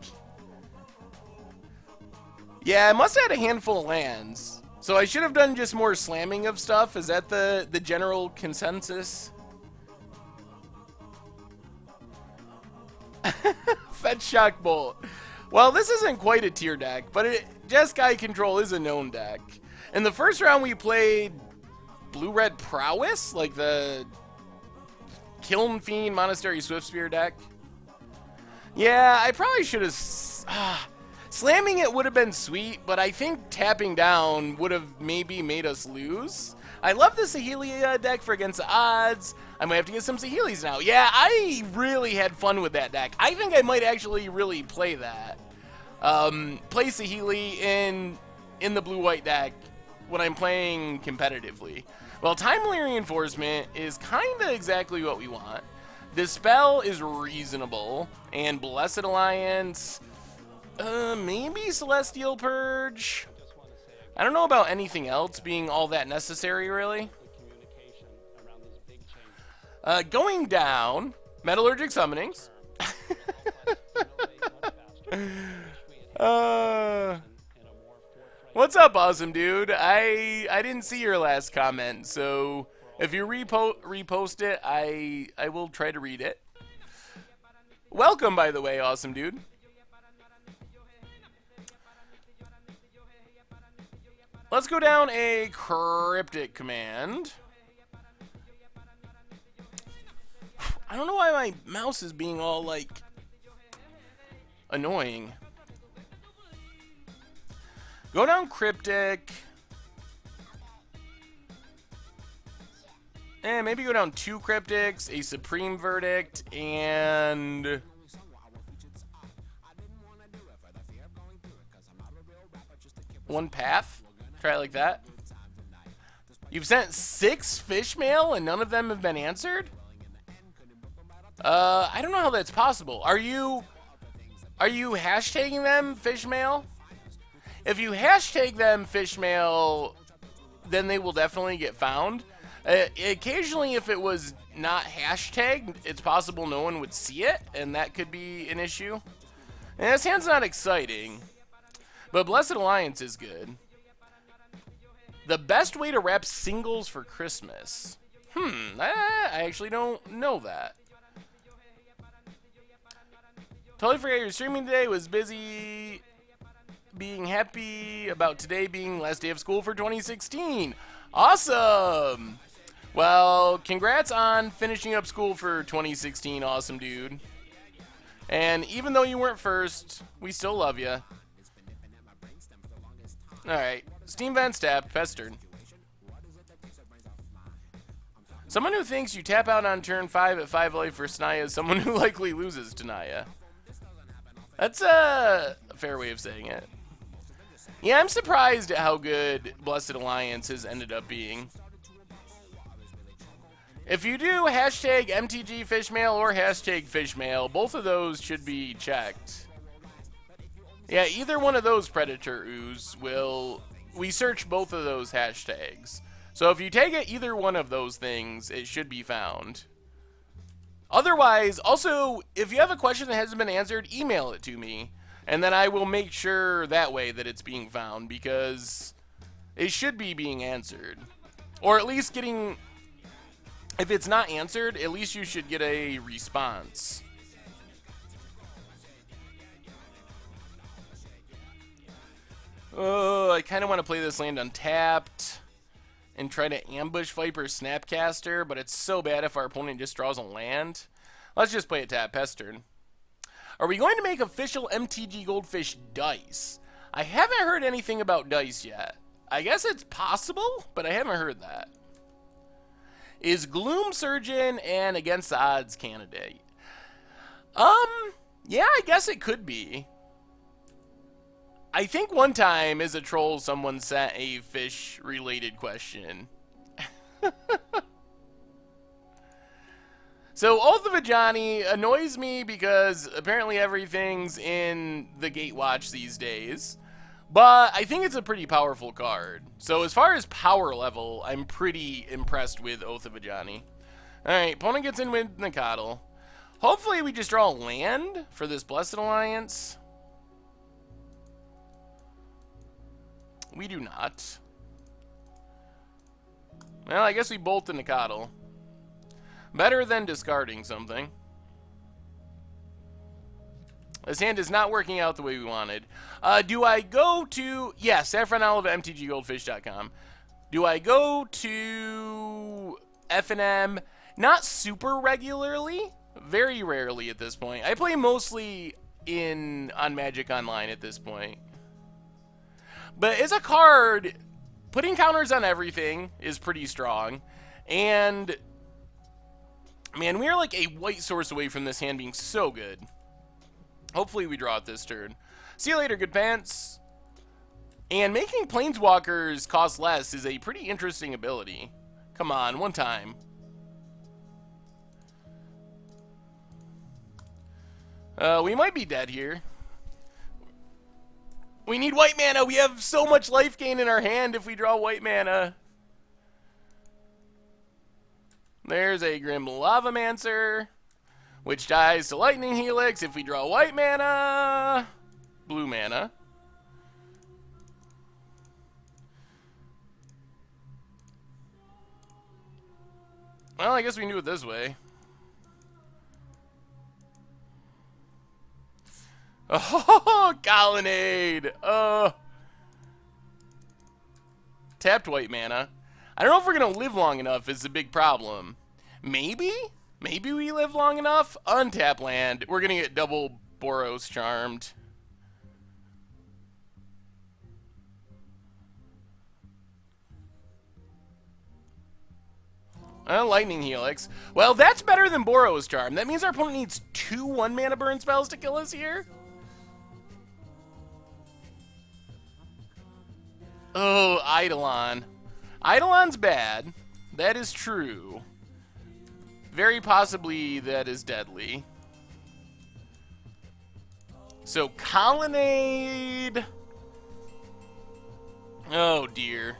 Yeah, I must have had a handful of lands. So I should have done just more slamming of stuff. Is that the general consensus? Fetch Shock Bolt. Well, this isn't quite a tier deck, but Jeskai Control is a known deck. In the first round, we played Blue-Red Prowess, like the Kiln Fiend Monastery Swiftspear deck. Yeah, I probably should have... slamming it would have been sweet, but I think tapping down would have maybe made us lose. I love the Saheeli deck for Against the Odds. I might have to get some Saheelis now. Yeah, I really had fun with that deck. I think I might actually really play that. Play Saheeli in the blue-white deck when I'm playing competitively. Well, Timely Reinforcement is kind of exactly what we want. Dispel is reasonable, and Blessed Alliance, maybe Celestial Purge. I don't know about anything else being all that necessary, really. Going down, Metallurgic Summonings. What's up, awesome dude? I didn't see your last comment, so if you repost it, I will try to read it. Welcome, by the way, awesome dude. Let's go down a Cryptic command. I don't know why my mouse is being all, like, annoying. Go down Cryptic. And maybe go down 2 Cryptics, a Supreme Verdict, and... one Path. Try it like that. You've sent 6 fish mail and none of them have been answered? I don't know how that's possible. Are you hashtagging them fish mail? If you hashtag them fish mail, then they will definitely get found. Occasionally, if it was not hashtagged, it's possible no one would see it, and that could be an issue. And this hand's not exciting, but Blessed Alliance is good. The best way to wrap singles for Christmas. I actually don't know that. Totally forgot you're streaming today. Was busy being happy about today being last day of school for 2016. Awesome. Well, congrats on finishing up school for 2016, awesome dude. And even though you weren't first, we still love you. Alright, Steam Vents tapped, pestered. Someone who thinks you tap out on turn 5 at 5 life for Snaya is someone who likely loses to Naya. That's a fair way of saying it. Yeah, I'm surprised at how good Blessed Alliance has ended up being. If you do hashtag MTG Fishmail or hashtag Fishmail, both of those should be checked. Yeah, either one of those Predator Ooze will... We search both of those hashtags. So if you tag it either one of those things, it should be found. Otherwise, also, if you have a question that hasn't been answered, email it to me. And then I will make sure that way that it's being found, because it should be being answered. Or at least getting... If it's not answered, at least you should get a response. Oh, I kind of want to play this land untapped and try to ambush Viper Snapcaster, but it's so bad if our opponent just draws a land. Let's just play it tap, Pest turn. Are we going to make official MTG Goldfish dice? I haven't heard anything about dice yet. I guess it's possible, but I haven't heard that. Is Gloom Surgeon an against the odds candidate? Yeah, I guess it could be. I think one time as a troll someone sent a fish-related question. So, Oath of Ajani annoys me because apparently everything's in the Gatewatch these days. But I think it's a pretty powerful card. So as far as power level, I'm pretty impressed with Oath of Ajani. Alright, opponent gets in with Nakatl. Hopefully we just draw a land for this Blessed Alliance. We do not. Well, I guess we bolt the Nakatl. Better than discarding something. This hand is not working out the way we wanted. Do I go to... Yeah, Saffron Olive at mtggoldfish.com. Do I go to F&M? Not super regularly. Very rarely at this point. I play mostly on Magic Online at this point. But as a card, putting counters on everything is pretty strong. And, man, we are like a white source away from this hand being so good. Hopefully we draw it this turn. See you later, good pants. And making Planeswalkers cost less is a pretty interesting ability. Come on, one time. We might be dead here. We need white mana. We have so much life gain in our hand if we draw white mana. There's a Grim Lavamancer, which dies to Lightning Helix if we draw white mana. Blue mana. Well, I guess we can do it this way. Oh, Colonnade! Tapped white mana. I don't know if we're going to live long enough is the big problem. Maybe? Maybe we live long enough? Untap land. We're going to get double Boros Charmed. Lightning Helix. Well, that's better than Boros Charm. That means our opponent needs 2 1-mana burn spells to kill us here? Oh, Eidolon. Eidolon's bad. That is true. Very possibly that is deadly. So, Colonnade. Oh, dear.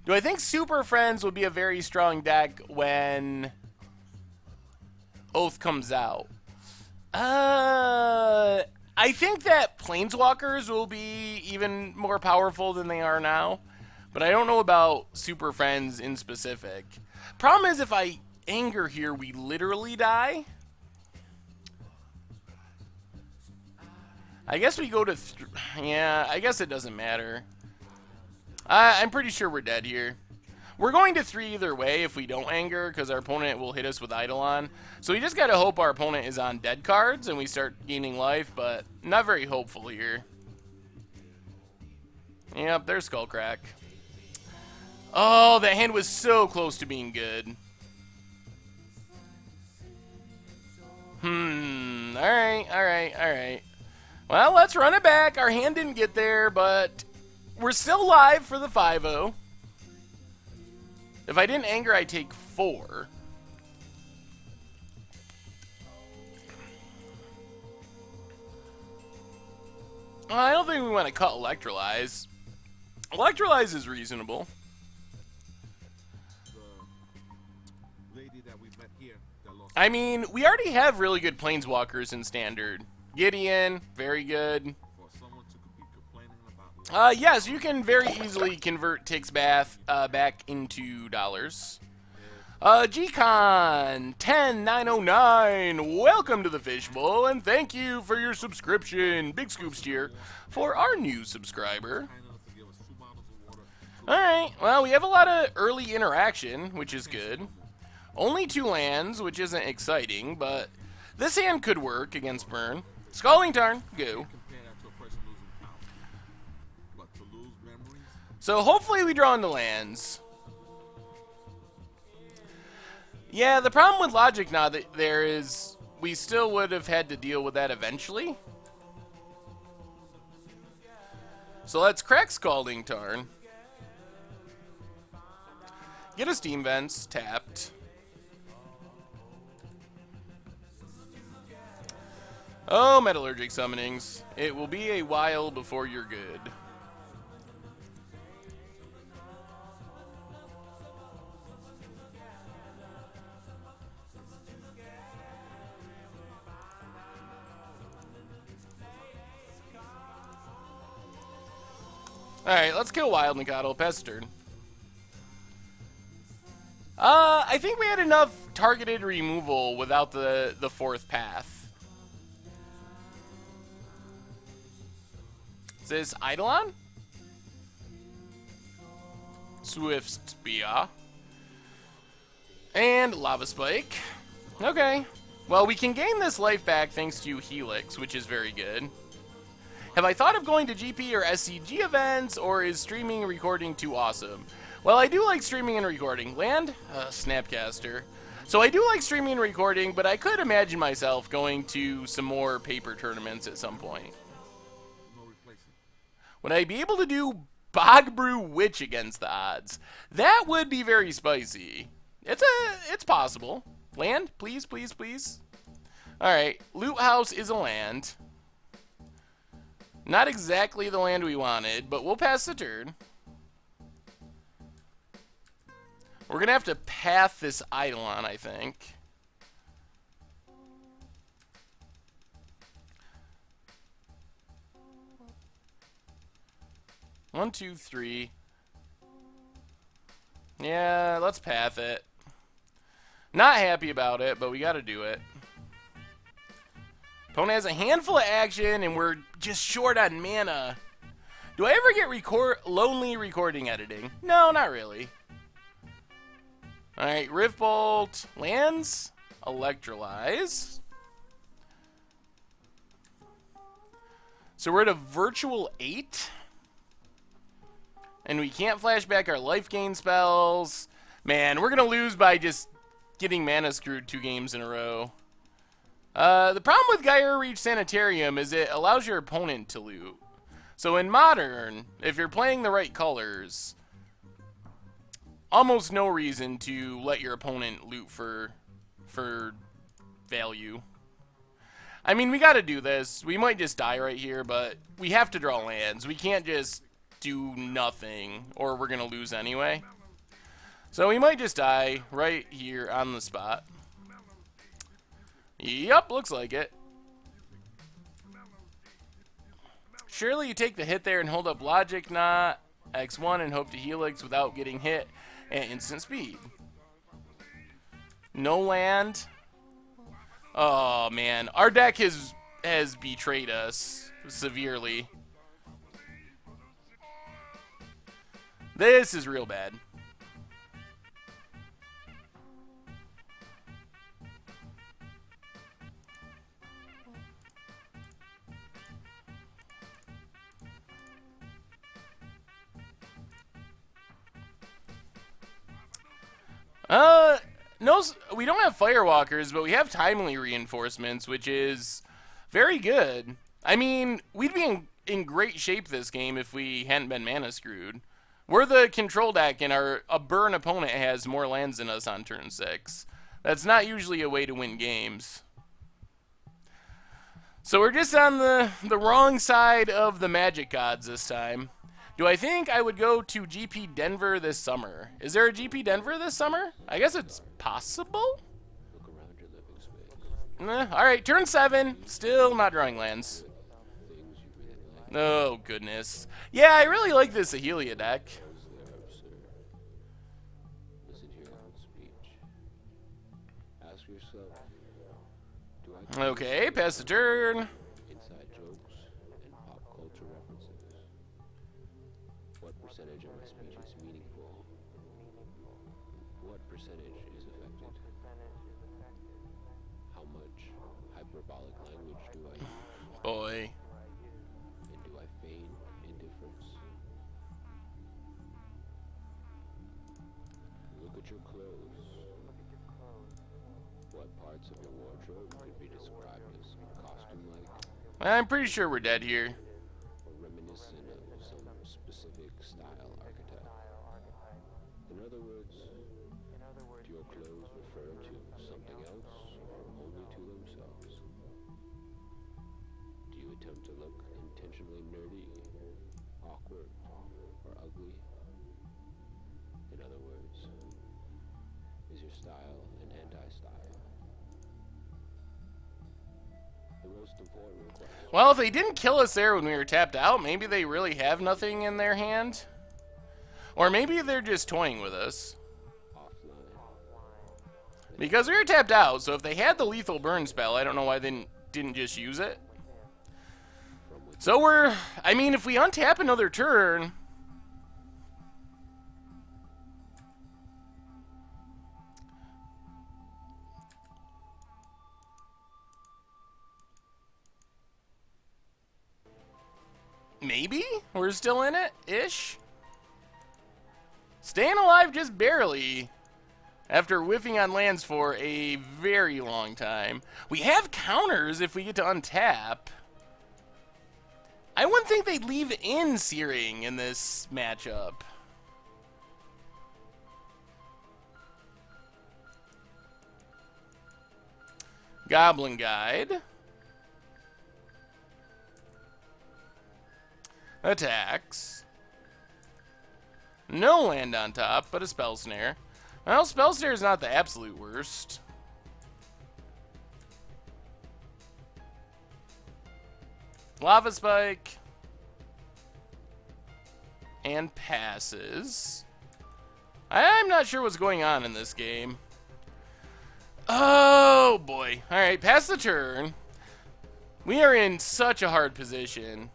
Do I think Super Friends will be a very strong deck when Oath comes out? I think that Planeswalkers will be even more powerful than they are now, but I don't know about Super Friends in specific. Problem is, if I anger here, we literally die. I guess we go to... yeah, I guess it doesn't matter. I'm pretty sure we're dead here. We're going to 3 either way if we don't anger, because our opponent will hit us with Eidolon. So we just got to hope our opponent is on dead cards and we start gaining life, but not very hopeful here. Yep, there's Skullcrack. Oh, that hand was so close to being good. Alright, alright, alright. Well, let's run it back. Our hand didn't get there, but we're still live for the 5-0. If I didn't anger, I take 4. I don't think we want to cut Electrolyze. Electrolyze is reasonable. I mean, we already have really good Planeswalkers in Standard. Gideon, very good. Yes, you can very easily convert Tick's Bath back into dollars. Gcon 10909, welcome to the Fishbowl, and thank you for your subscription. Big scoops here for our new subscriber. Alright, well, we have a lot of early interaction, which is good. Only 2 lands, which isn't exciting, but this hand could work against Burn. Scalding Tarn, go. So hopefully we draw into lands. Yeah, the problem with Logic Knot there is we still would have had to deal with that eventually. So let's crack Scalding Tarn. Get a Steam Vents, tapped. Oh, Metallurgic Summonings. It will be a while before you're good. Alright, let's kill Wild Nikado. Pass turn. I think we had enough targeted removal without the 4th path. Is this Eidolon? Swift Spear. And Lava Spike. Okay. Well, we can gain this life back thanks to Helix, which is very good. Have I thought of going to GP or SCG events, or is streaming and recording too awesome? Well, I do like streaming and recording. Land? Snapcaster. So I do like streaming and recording, but I could imagine myself going to some more paper tournaments at some point. Would I be able to do Bog Brew Witch against the odds? That would be very spicy. It's possible. Land? Please, please, please. Alright, Loot House is a land. Not exactly the land we wanted, but we'll pass the turn. We're going to have to path this Eidolon, I think. One, two, three. Yeah, let's path it. Not happy about it, but we got to do it. Opponent has a handful of action, and we're just short on mana. Do I ever get lonely recording editing? No, not really. Alright, Rift Bolt lands. Electrolyze. So we're at a virtual 8. And we can't flash back our life gain spells. Man, we're going to lose by just getting mana screwed 2 games in a row. The problem with Gyre Reach Sanitarium is it allows your opponent to loot. So in Modern, if you're playing the right colors, almost no reason to let your opponent loot for value. I mean, we got to do this. We might just die right here, but we have to draw lands. We can't just do nothing, or we're going to lose anyway. So we might just die right here on the spot. Yup, looks like it. Surely you take the hit there and hold up Logic Knot, X1, and hope to Helix without getting hit at instant speed. No land. Oh, man. Our deck has betrayed us severely. This is real bad. no, we don't have firewalkers, but we have timely reinforcements, which is very good. I mean, we'd be in great shape this game if we hadn't been mana screwed. We're the control deck, and a burn opponent has more lands than us on turn 6. That's not usually a way to win games. So we're just on the wrong side of the magic gods this time. Do I think I would go to GP Denver this summer? Is there a GP Denver this summer? I guess it's possible? Alright, turn 7. Still not drawing lands. Oh, goodness. Yeah, I really like this Ahelia deck. Okay, pass the turn. Inside jokes and pop culture references. What percentage of my speech is meaningful? What percentage is affected? How much hyperbolic language do I use? Boy. And do I feign indifference? Look at your clothes. What parts of your wardrobe could be described as costume-like? I'm pretty sure we're dead here. Or reminiscent of some specific style archetype? In other words, do your clothes refer to something else or only to themselves? Do you attempt to look intentionally nerdy, awkward, or ugly? In other words, is your style an anti-style? The most important question. Well, if they didn't kill us there when we were tapped out, maybe they really have nothing in their hand. Or maybe they're just toying with us. Because we were tapped out, so if they had the lethal burn spell, I don't know why they didn't just use it. So I mean, if we untap another turn... Maybe? We're still in it? Ish? Staying alive just barely. After whiffing on lands for a very long time. We have counters if we get to untap. I wouldn't think they'd leave in Searing in this matchup. Goblin Guide. Attacks. No land on top, but a Spell Snare. Well, Spell Snare is not the absolute worst. Lava Spike. And passes. I'm not sure what's going on in this game. Oh, boy. Alright, pass the turn. We are in such a hard position.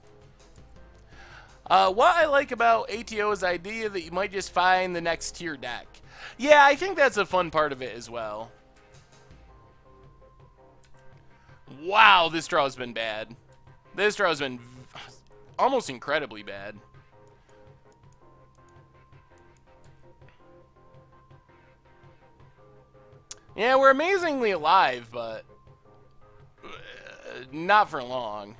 What I like about ATO's idea that you might just find the next tier deck. Yeah, I think that's a fun part of it as well. Wow, this draw has been bad. This draw has been almost incredibly bad. Yeah, we're amazingly alive, but not for long.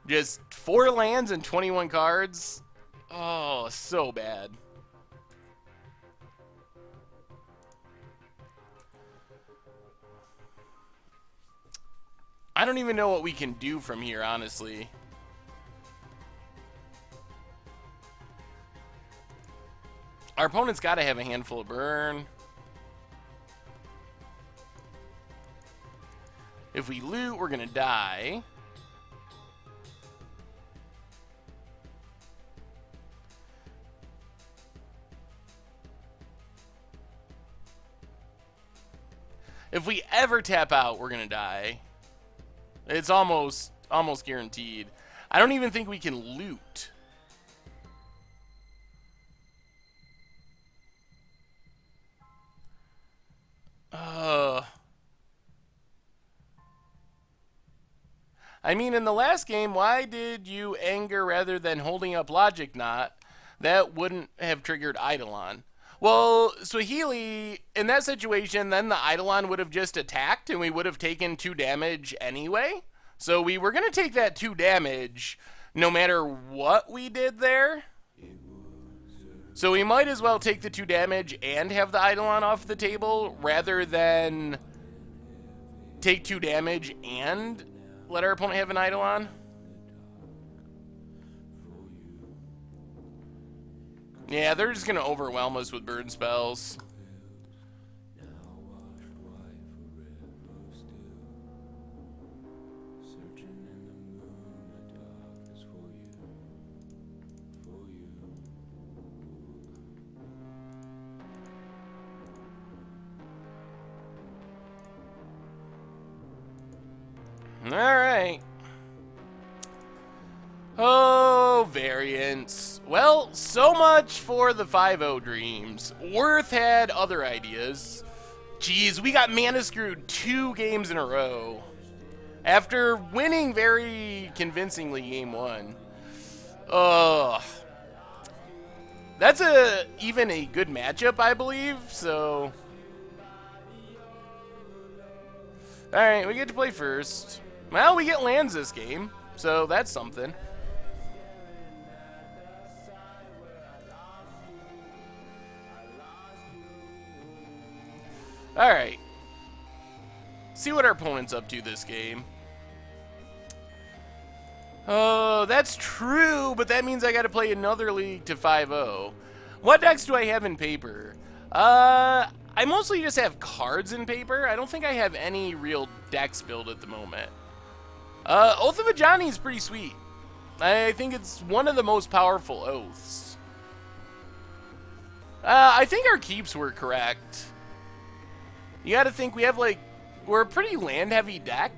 Just 4 lands and 21 cards. Oh, so bad. I don't even know what we can do from here, honestly. Our opponent's got to have a handful of burn. If we loot, we're going to die. If we ever tap out, we're going to die. It's almost guaranteed. I don't even think we can loot. I mean, in the last game, why did you anger rather than holding up Logic Knot? That wouldn't have triggered Eidolon. Well, Swahili, in that situation, then the Eidolon would have just attacked and we would have taken 2 damage anyway. So we were going to take that 2 damage no matter what we did there. So we might as well take the 2 damage and have the Eidolon off the table rather than take 2 damage and let our opponent have an Eidolon. Yeah, they're just going to overwhelm us with burn spells. Alright. Oh, variants. Well, so much for the 5-0 dreams. Worth had other ideas. Jeez, we got mana screwed 2 games in a row. After winning very convincingly game 1. Ugh. That's even a good matchup, I believe, so... Alright, we get to play first. Well, we get lands this game, so that's something. Alright. See what our opponent's up to this game. Oh, that's true, but that means I gotta play another league to 5-0. What decks do I have in paper? I mostly just have cards in paper. I don't think I have any real decks built at the moment. Oath of Ajani is pretty sweet. I think it's one of the most powerful oaths. I think our keeps were correct. You gotta think we have we're a pretty land heavy deck.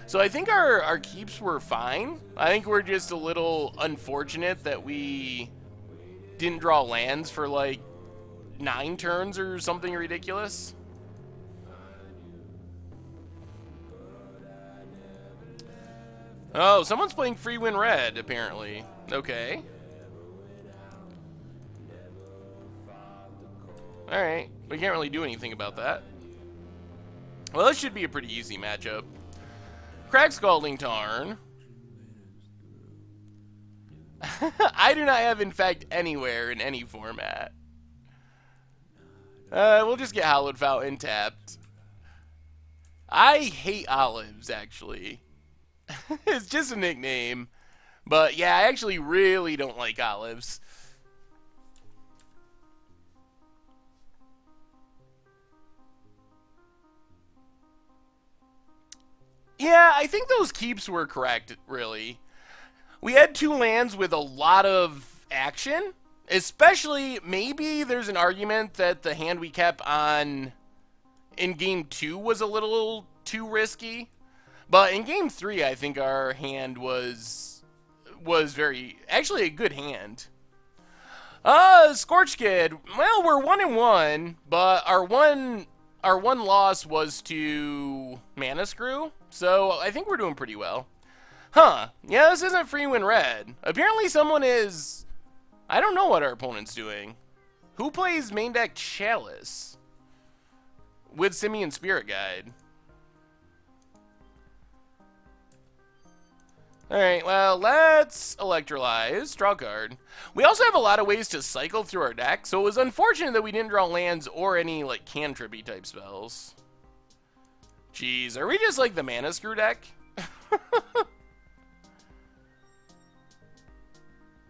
So I think our keeps were fine. I think we're just a little unfortunate that we didn't draw lands for 9 turns or something ridiculous. Oh, someone's playing free win red, apparently. Okay. Alright, we can't really do anything about that. Well, this should be a pretty easy matchup. Crack Scalding Tarn. I do not have Infect anywhere in any format. We'll just get Hallowed Fountain tapped. I hate olives, actually. It's just a nickname. But yeah, I actually really don't like olives. Yeah, I think those keeps were correct, really. We had 2 lands with a lot of action. Especially, maybe there's an argument that the hand we kept on in game 2 was a little too risky. But in game 3, I think our hand was actually a good hand. Scorch Kid. Well, we're 1-1, but our one loss was to Mana Screw. So I think we're doing pretty well. Huh. Yeah, this isn't free win red. Apparently someone is... I don't know what our opponent's doing. Who plays main deck Chalice? With Simian Spirit Guide. Alright, well, let's Electrolyze. Draw card. We also have a lot of ways to cycle through our deck, so it was unfortunate that we didn't draw lands or any, cantrip-y type spells. Jeez, are we just like the Mana Screw deck?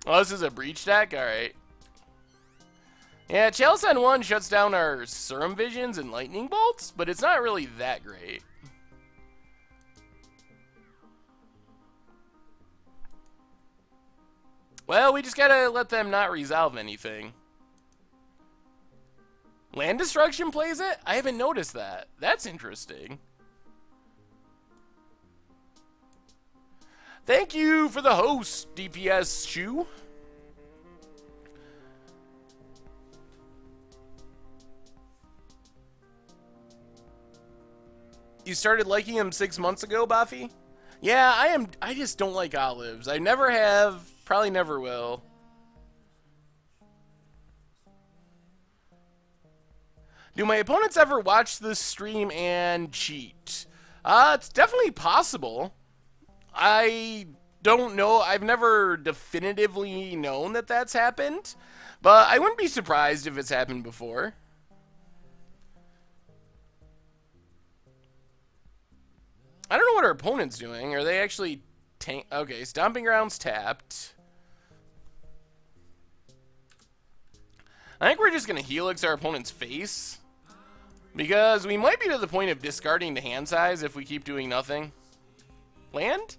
Oh, this is a Breach deck? Alright. Yeah, Chalice on 1 shuts down our Serum Visions and Lightning Bolts, but it's not really that great. Well, we just gotta let them not resolve anything. Land Destruction plays it? I haven't noticed that. That's interesting. Thank you for the host, DPS Shoe. You started liking him 6 months ago, Buffy? Yeah, I just don't like olives. I never have, probably never will. Do my opponents ever watch this stream and cheat? It's definitely possible. I don't know. I've never definitively known that that's happened, but I wouldn't be surprised if it's happened before. I don't know what our opponent's doing. Are they actually okay, Stomping Grounds tapped. I think we're just going to Helix our opponent's face, because we might be to the point of discarding the hand size if we keep doing nothing. Land?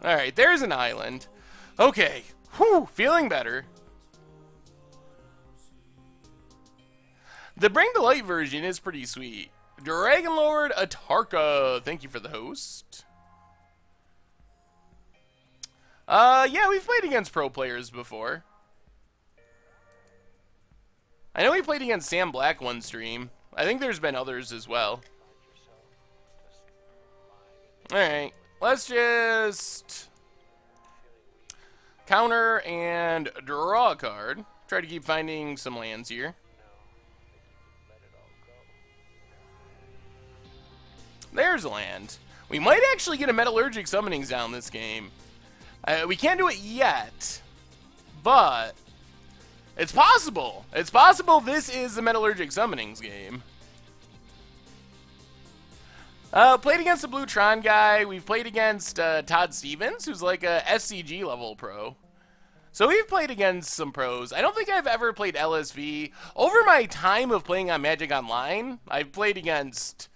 Alright, there's an island. Okay, whew, feeling better. The Bring to Light version is pretty sweet. Dragon Lord Atarka, thank you for the host. Yeah, we've played against pro players before. I know we played against Sam Black one stream. I think there's been others as well. Alright, let's just counter and draw a card. Try to keep finding some lands here. There's a land. We might actually get a Metallurgic Summonings down this game. We can't do it yet, but it's possible. It's possible this is the Metallurgic Summonings game. Played against the Blue Tron guy. We've played against Todd Stevens, who's like a SCG level pro. So we've played against some pros. I don't think I've ever played LSV. Over my time of playing on Magic Online, I've played against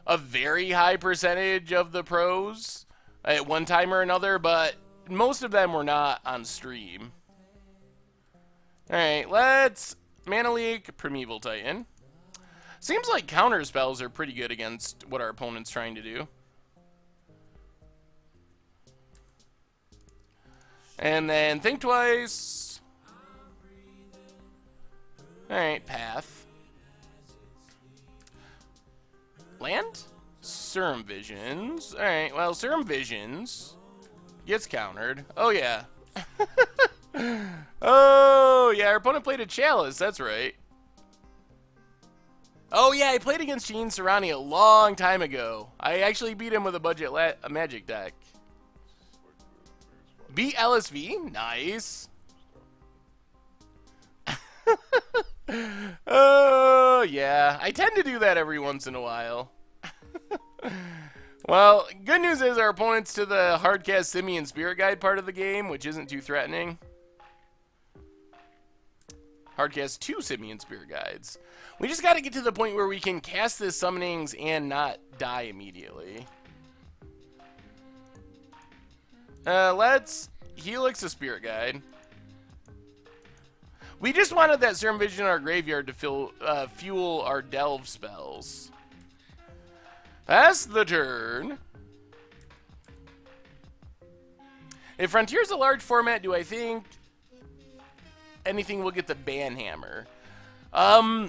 a very high percentage of the pros at one time or another, but most of them were not on stream. Alright, let's Mana Leak, Primeval Titan. Seems like counter spells are pretty good against what our opponent's trying to do. And then Think Twice. Alright, Path. Land? Serum Visions. Alright, well, Serum Visions gets countered. Oh, yeah. Oh, yeah, our opponent played a Chalice, that's right. Oh, yeah, I played against Gene Serrani a long time ago. I actually beat him with a budget Magic deck. Beat LSV? Nice. Oh, yeah. I tend to do that every once in a while. Well, good news is our opponent's to the hardcast Simian Spirit Guide part of the game, which isn't too threatening. Hardcast 2 Simian Spirit Guides. We just got to get to the point where we can cast this Summonings and not die immediately. Let's Helix a Spirit Guide. We just wanted that Serum Vision in our graveyard to fuel our Delve spells. Pass the turn. If Frontier's a large format, do I think anything will get the Banhammer? I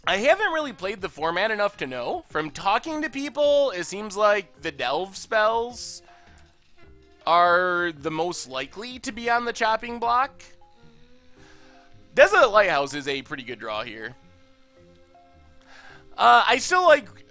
haven't really played the format enough to know. From talking to people, it seems like the Delve spells are the most likely to be on the chopping block. Desolate Lighthouse is a pretty good draw here.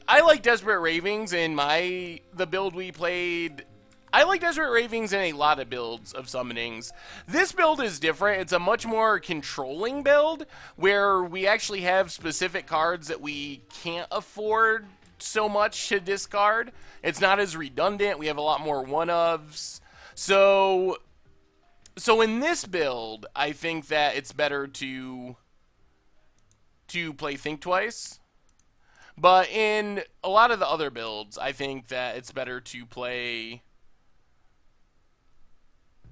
I like Desperate Ravings in the build we played. I like Desperate Ravings in a lot of builds of Summonings. This build is different. It's a much more controlling build where we actually have specific cards that we can't afford so much to discard. It's not as redundant. We have a lot more one-ofs. So in this build, I think that it's better to play Think Twice. But in a lot of the other builds, I think that it's better to play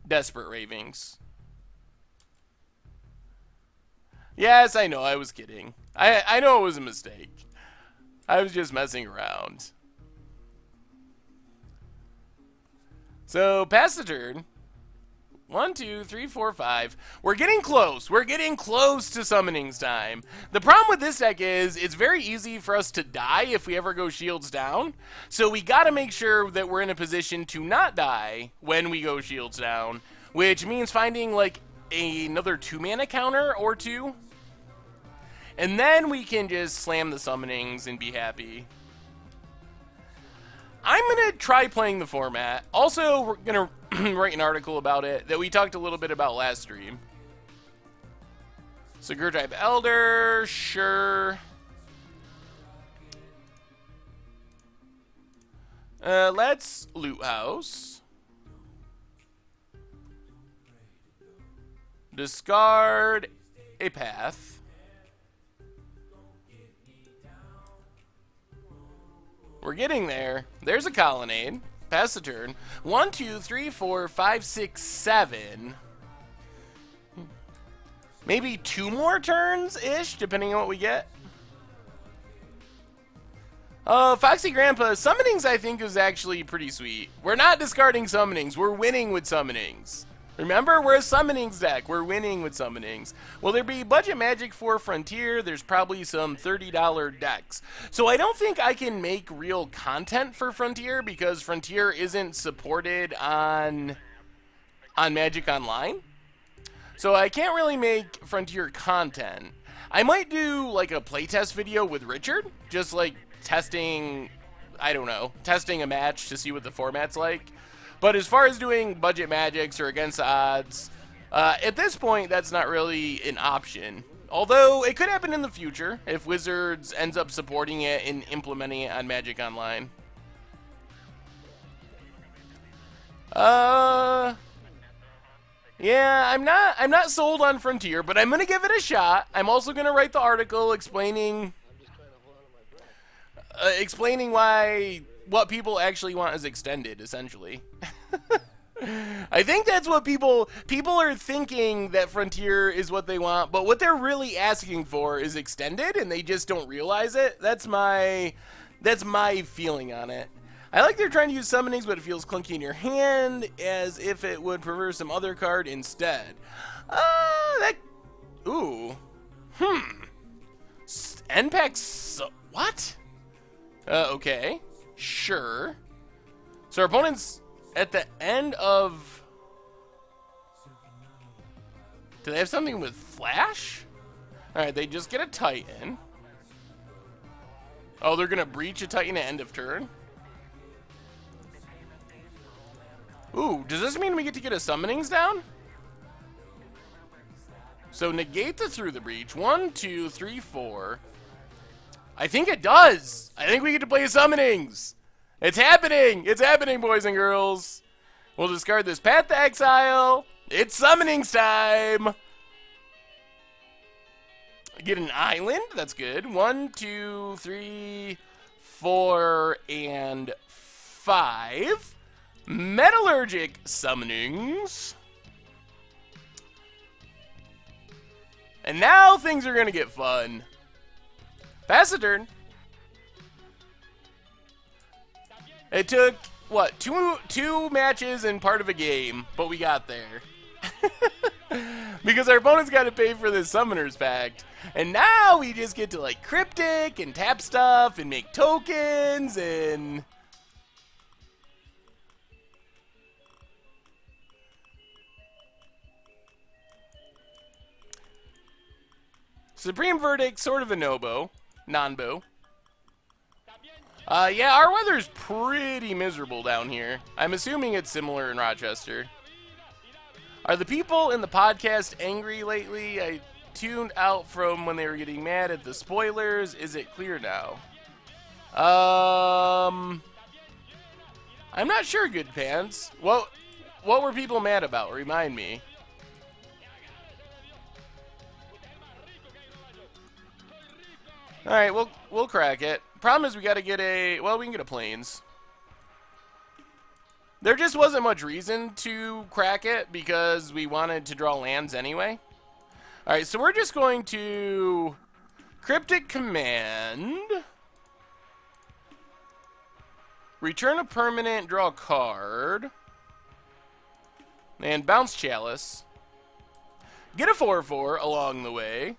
Desperate Ravings. Yes, I know, I was kidding. I know it was a mistake. I was just messing around. So, pass the turn. 1, 2, 3, 4, 5. We're getting close. We're getting close to Summonings time. The problem with this deck is it's very easy for us to die if we ever go shields down. So we got to make sure that we're in a position to not die when we go shields down, which means finding like another 2-mana counter or 2. And then we can just slam the summonings and be happy. I'm going to try playing the format. Also, we're going to write an article about it that we talked a little bit about last stream. So, Gurtype Elder, sure. Let's Loot House. Discard a path. We're getting there. There's a colonnade. Pass the turn. 1, 2, 3, 4, 5, 6, 7. Maybe 2 more turns-ish, depending on what we get. Foxy Grandpa, Summonings I think is actually pretty sweet. We're not discarding Summonings. We're winning with Summonings. Remember, we're a Summonings deck. We're winning with Summonings. Will there be budget magic for Frontier? There's probably some $30 decks. So I don't think I can make real content for Frontier because Frontier isn't supported on Magic Online. So I can't really make Frontier content. I might do like a playtest video with Richard, just like testing, I don't know, testing a match to see what the format's like. But as far as doing budget magics or against the odds, at this point, that's not really an option. Although, it could happen in the future if Wizards ends up supporting it and implementing it on Magic Online. Yeah, I'm not sold on Frontier, but I'm gonna give it a shot. I'm also gonna write the article explaining why what people actually want is extended, essentially. I think that's what people are thinking, that Frontier is what they want, but what they're really asking for is extended, and they just don't realize it. That's my feeling on it. I like they're trying to use Summonings, but it feels clunky in your hand, as if it would prefer some other card instead. Ooh. NPEX, what? Okay. Sure. So our opponent's at the end of... Do they have something with Flash? Alright, they just get a Titan. Oh, they're gonna breach a Titan at end of turn? Ooh, does this mean we get to get a Summonings down? So negate the Through the Breach. 1, 2, 3, 4. I think it does. I think we get to play Summonings. It's happening. It's happening, boys and girls. We'll discard this Path to Exile. It's Summonings time. Get an island. That's good. 1, 2, 3, 4, and 5. Metallurgic Summonings. And now things are going to get fun. Pass the turn. It took, what, two matches and part of a game, but we got there. Because our opponent's got to pay for this Summoner's Pact. And now we just get to, like, Cryptic and tap stuff and make tokens and... Supreme Verdict, sort of a no-bo. Non-bo. Yeah, our weather's pretty miserable down here. I'm assuming it's similar in Rochester. Are the people in the podcast angry lately? I tuned out from when they were getting mad at the spoilers. Is it clear now? I'm not sure, Good Pants. What were people mad about? Remind me. Alright, we'll crack it. Problem is we gotta get a... Well, we can get a Plains. There just wasn't much reason to crack it because we wanted to draw lands anyway. Alright, so we're just going to... Cryptic Command. Return a permanent, draw a card. And bounce Chalice. Get a 4/4 along the way.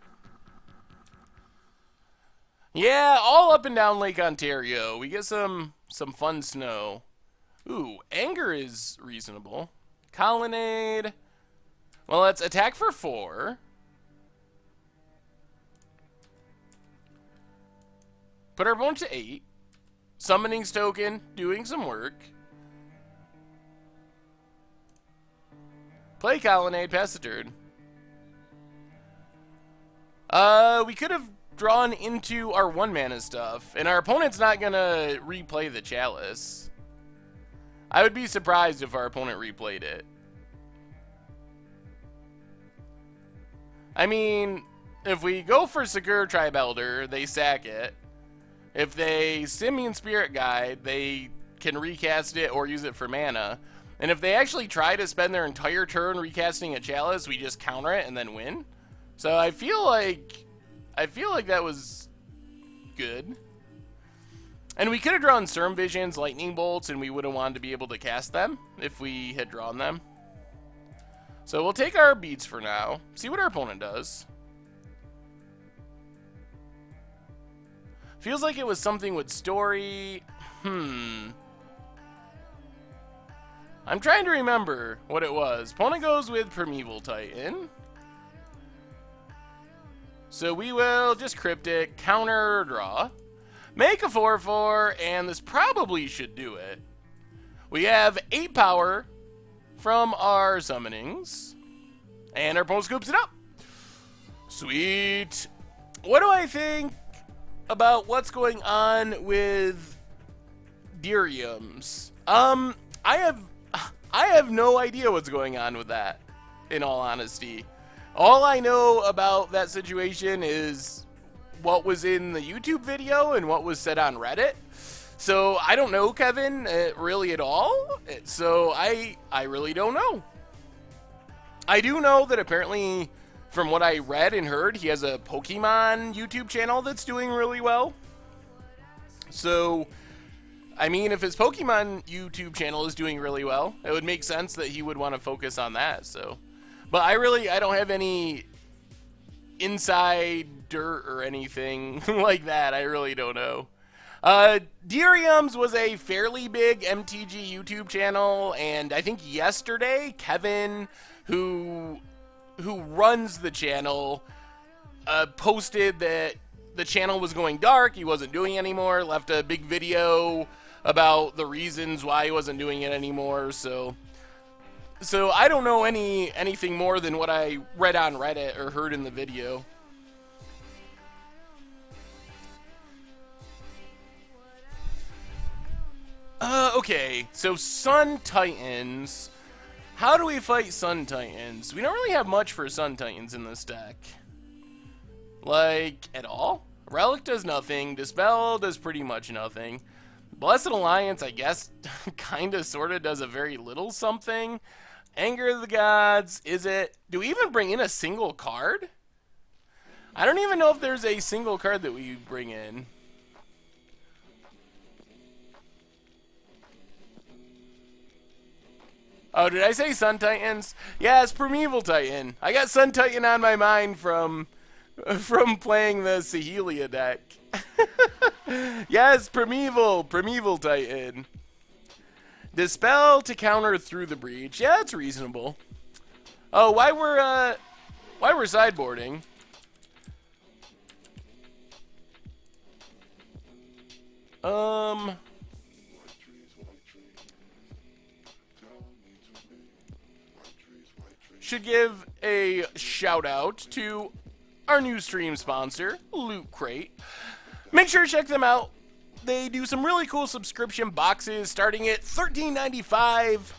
Yeah, all up and down Lake Ontario. We get some fun snow. Ooh, Anger is reasonable. Colonnade. Well, let's attack for 4. Put our opponent to 8. Summonings token, doing some work. Play Colonnade, pass the turn. We could have drawn into our 1-mana stuff, and our opponent's not gonna replay the Chalice. I would be surprised if our opponent replayed it. I mean, if we go for Secure Tribe Elder, they sack it. If they Simian Spirit Guide, they can recast it or use it for mana. And if they actually try to spend their entire turn recasting a Chalice, we just counter it and then win. So I feel like that was good. And we could have drawn Serm Visions, Lightning Bolts, and we would have wanted to be able to cast them if we had drawn them. So we'll take our beats for now. See what our opponent does. Feels like it was something with story. I'm trying to remember what it was. Opponent goes with Primeval Titan. So we will just Cryptic, counter, draw. Make a 4/4, and this probably should do it. We have 8 power from our Summonings. And our opponent scoops it up. Sweet. What do I think about what's going on with Diriums? I have no idea what's going on with that, in all honesty. All I know about that situation is what was in the YouTube video and what was said on Reddit. So I don't know Kevin really at all. So I really don't know. I do know that apparently, from what I read and heard, he has a Pokemon YouTube channel that's doing really well. So, I mean, if his Pokemon YouTube channel is doing really well, it would make sense that he would want to focus on that. So, but I don't have any inside dirt or anything like that. I really don't know. Diriums was a fairly big MTG YouTube channel, and I think yesterday, Kevin, who runs the channel, posted that the channel was going dark, he wasn't doing it anymore, left a big video about the reasons why he wasn't doing it anymore. So I don't know anything more than what I read on Reddit or heard in the video. Okay, so Sun Titans. How do we fight Sun Titans? We don't really have much for Sun Titans in this deck. Like, at all? Relic does nothing. Dispel does pretty much nothing. Blessed Alliance, I guess, kinda sorta does a very little something. Anger of the Gods, is it? Do we even bring in a single card? I don't even know if there's a single card that we bring in. Oh, did I say Sun Titans? Yeah, it's Primeval Titan. I got Sun Titan on my mind from playing the Sahelia deck. Yes, Primeval Titan. Dispel to counter through the breach. Yeah, that's reasonable. Oh, why we're sideboarding? Should give a shout out to our new stream sponsor, Loot Crate. Make sure to check them out. They do some really cool subscription boxes starting at $13.95.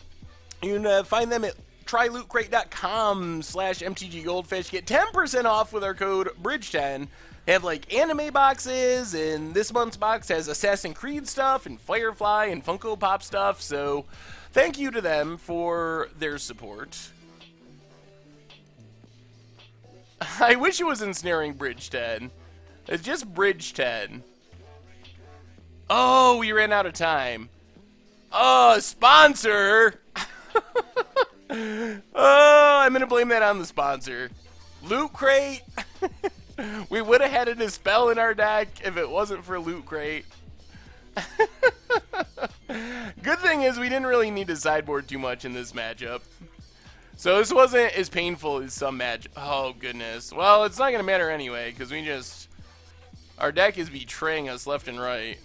You can find them at trylootcrate.com/mtggoldfish. Get 10% off with our code BRIDGE10. They have like anime boxes, and this month's box has Assassin's Creed stuff and Firefly and Funko Pop stuff. So thank you to them for their support. I wish it was Ensnaring Bridge 10. It's just Bridge 10. Oh, we ran out of time. Oh, sponsor! Oh, I'm gonna blame that on the sponsor. Loot Crate. We would have had a Dispel in our deck if it wasn't for Loot Crate. Good thing is we didn't really need to sideboard too much in this matchup. So this wasn't as painful as some match. Oh, goodness. Well, it's not going to matter anyway, because we just Our deck is betraying us left and right.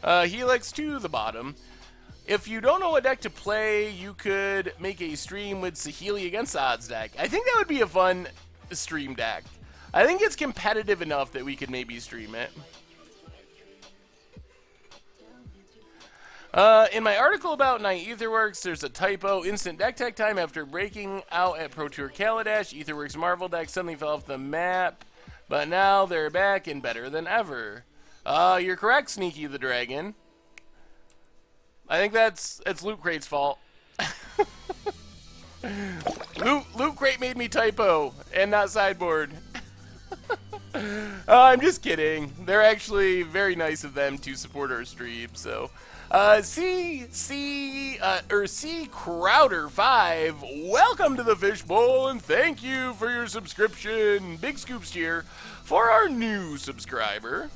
Helix to the bottom. If you don't know what deck to play, you could make a stream with Saheeli against the odds deck. I think that would be a fun stream deck. I think it's competitive enough that we could maybe stream it. In my article about Night Etherworks, there's a typo. Instant deck tech time after breaking out at Pro Tour Kaladesh. Etherworks Marvel deck suddenly fell off the map, but now they're back and better than ever. You're correct, Sneaky the Dragon. I think it's Loot Crate's fault. Loot Crate made me typo and not sideboard. I'm just kidding. They're actually very nice of them to support our stream. So, C Crowder 5, welcome to the Fishbowl and thank you for your subscription. Big scoops here for our new subscriber.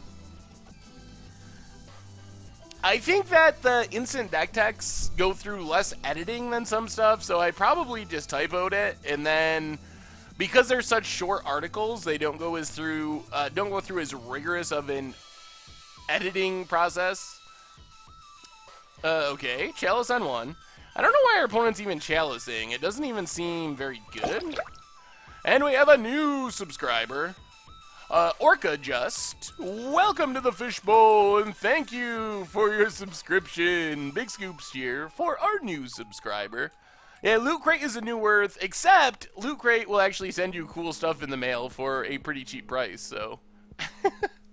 I think that the instant deck techs go through less editing than some stuff, so I probably just typoed it, and then because they're such short articles, they don't go through as rigorous of an editing process. Okay, Chalice on 1. I don't know why our opponent's even chalicing. It doesn't even seem very good. And we have a new subscriber. Orca Just, welcome to the Fishbowl and thank you for your subscription. Big scoops here for our new subscriber. Yeah, Loot Crate is a new worth, except Loot Crate will actually send you cool stuff in the mail for a pretty cheap price, so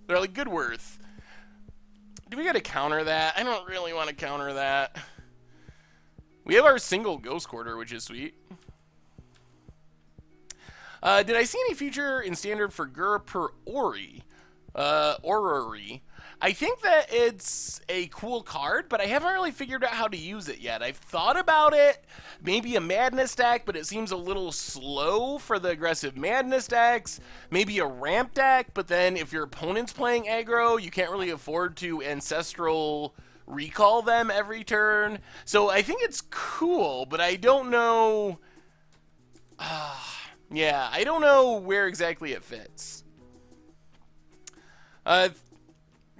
they're like good worth. Do we gotta counter that? I don't really want to counter that. We have our single Ghost Quarter, which is sweet. Did I see any feature in Standard for Gur per Ori? Orrery. I think that it's a cool card, but I haven't really figured out how to use it yet. I've thought about it, maybe a Madness deck, but it seems a little slow for the aggressive Madness decks. Maybe a Ramp deck, but then if your opponent's playing aggro, you can't really afford to Ancestral Recall them every turn. So I think it's cool, but I don't know... yeah, I don't know where exactly it fits.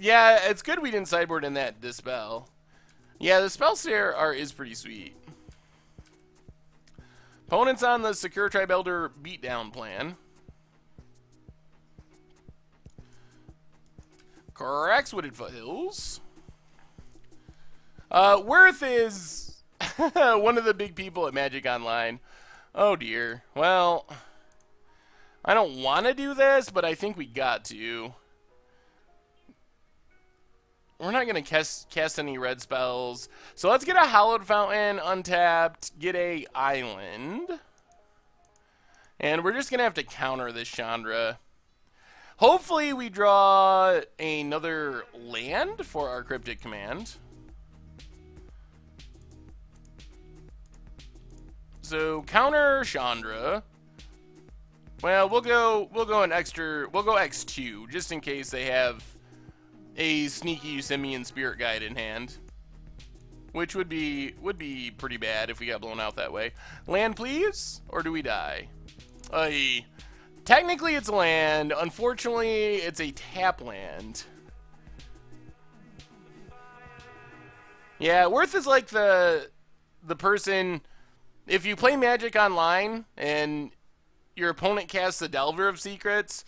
Yeah, it's good we didn't sideboard in that Dispel. Yeah, the Spellseer is pretty sweet. Opponents on the Secure Tribe Elder beatdown plan. Corrects Wooded Foothills. Worth is one of the big people at Magic Online. Oh dear. Well, I don't want to do this, but I think we got to. We're not going to cast any red spells. So let's get a Hallowed Fountain untapped, get a Island. And we're just going to have to counter this Chandra. Hopefully we draw another land for our Cryptic Command. So counter Chandra. Well, we'll go X2 just in case they have a sneaky Simian Spirit Guide in hand, which would be pretty bad if we got blown out that way. Land, please, or do we die? Technically, it's land. Unfortunately, it's a tap land. Yeah, Worth is like the person. If you play Magic Online and your opponent casts the Delver of Secrets,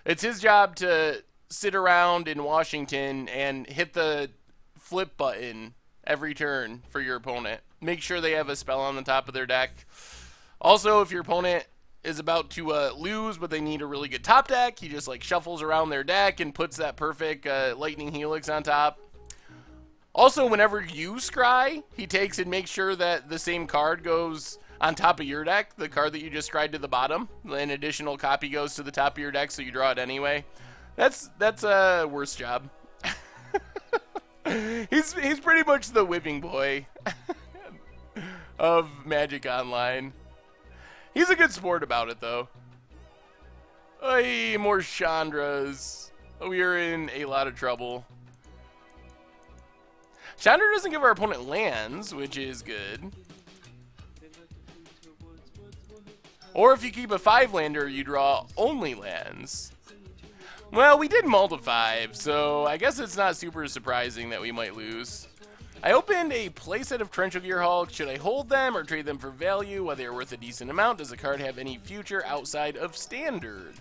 it's his job to sit around in Washington and hit the flip button every turn for your opponent. Make sure they have a spell on the top of their deck. Also, if your opponent is about to lose, but they need a really good top deck, he just like shuffles around their deck and puts that perfect Lightning Helix on top. Also, whenever you scry, he takes and makes sure that the same card goes on top of your deck, the card that you just scried to the bottom. An additional copy goes to the top of your deck, so you draw it anyway. That's a worse job. He's pretty much the whipping boy of Magic Online. He's a good sport about it, though. Hey, more Chandras. We are in a lot of trouble. Chandra doesn't give our opponent lands, which is good. Or if you keep a 5-lander, you draw only lands. Well, we did mull to 5, so I guess it's not super surprising that we might lose. I opened a playset of Torrential Gear Hulk. Should I hold them or trade them for value? While they are worth a decent amount, does the card have any future outside of Standard?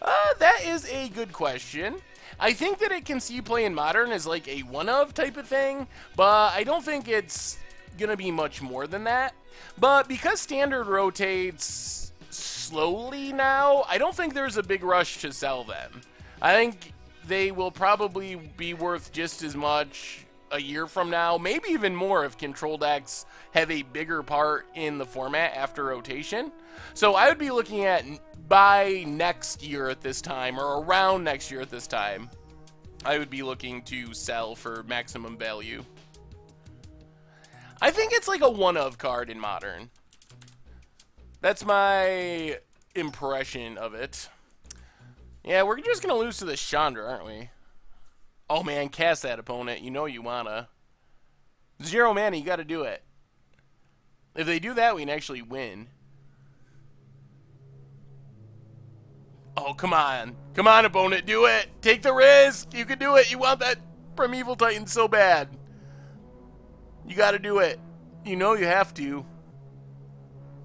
That is a good question. I think that it can see play in Modern as like a one-of type of thing, but I don't think it's gonna be much more than that. But because Standard rotates slowly now, I don't think there's a big rush to sell them. I think they will probably be worth just as much a year from now, maybe even more if control decks have a bigger part in the format after rotation. So I would be looking at by next year at this time, or around next year at this time, I would be looking to sell for maximum value. I think it's like a one-of card in Modern. That's my impression of it. Yeah, we're just going to lose to the Chandra, aren't we? Oh, man, cast that, opponent. You know you wanna. 0 mana, you got to do it. If they do that, we can actually win. Oh, come on. Come on, opponent, do it. Take the risk. You can do it. You want that Primeval Titan so bad. You got to do it. You know you have to.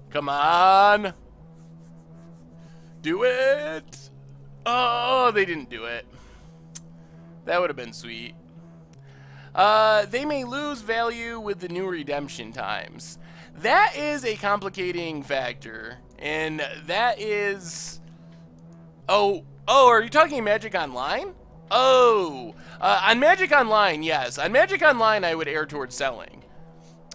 Come on. Do it. Oh, they didn't do it. That would have been sweet. They may lose value with the new redemption times. That is a complicating factor. And that is... Oh, are you talking Magic Online? Oh, on Magic Online, yes. On Magic Online, I would err towards selling.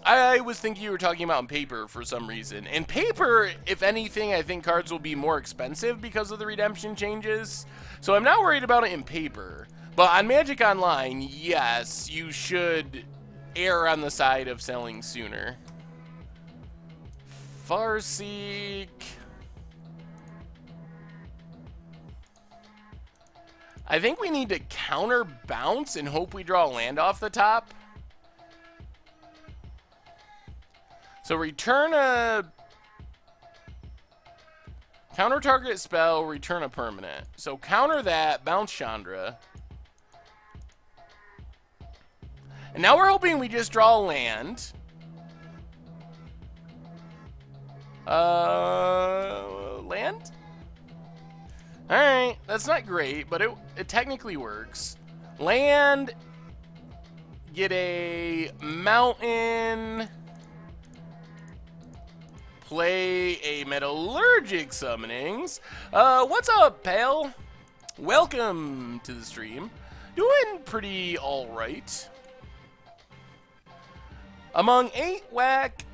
I was thinking you were talking about in Paper for some reason. In Paper, if anything, I think cards will be more expensive because of the redemption changes. So I'm not worried about it in Paper. But on Magic Online, yes, you should err on the side of selling sooner. Farseek... I think we need to counter bounce and hope we draw land off the top. So return a counter target spell, return a permanent. So counter that, bounce Chandra. And now we're hoping we just draw land. Land? Alright, that's not great, but it technically works. Land, get a mountain, play a Metallurgic Summonings. What's up, pal? Welcome to the stream. Doing pretty alright. Among 8 whack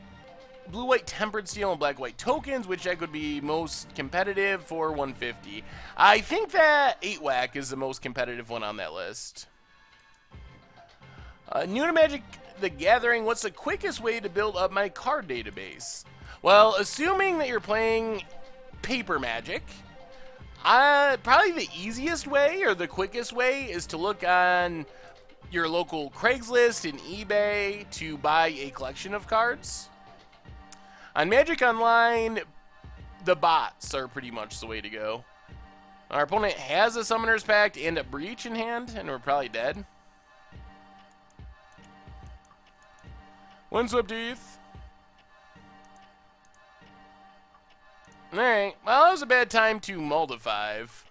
blue-white tempered steel and black-white tokens, which deck would be most competitive for 150? I think that 8 whack is the most competitive one on that list. New to Magic the Gathering, what's the quickest way to build up my card database? Well, assuming that you're playing Paper Magic, probably the easiest way or the quickest way is to look on your local Craigslist and eBay to buy a collection of cards. On Magic Online, the bots are pretty much the way to go. Our opponent has a Summoner's Pact and a Breach in hand, and we're probably dead. Windswept Teeth. Alright, well, that was a bad time to mull to 5.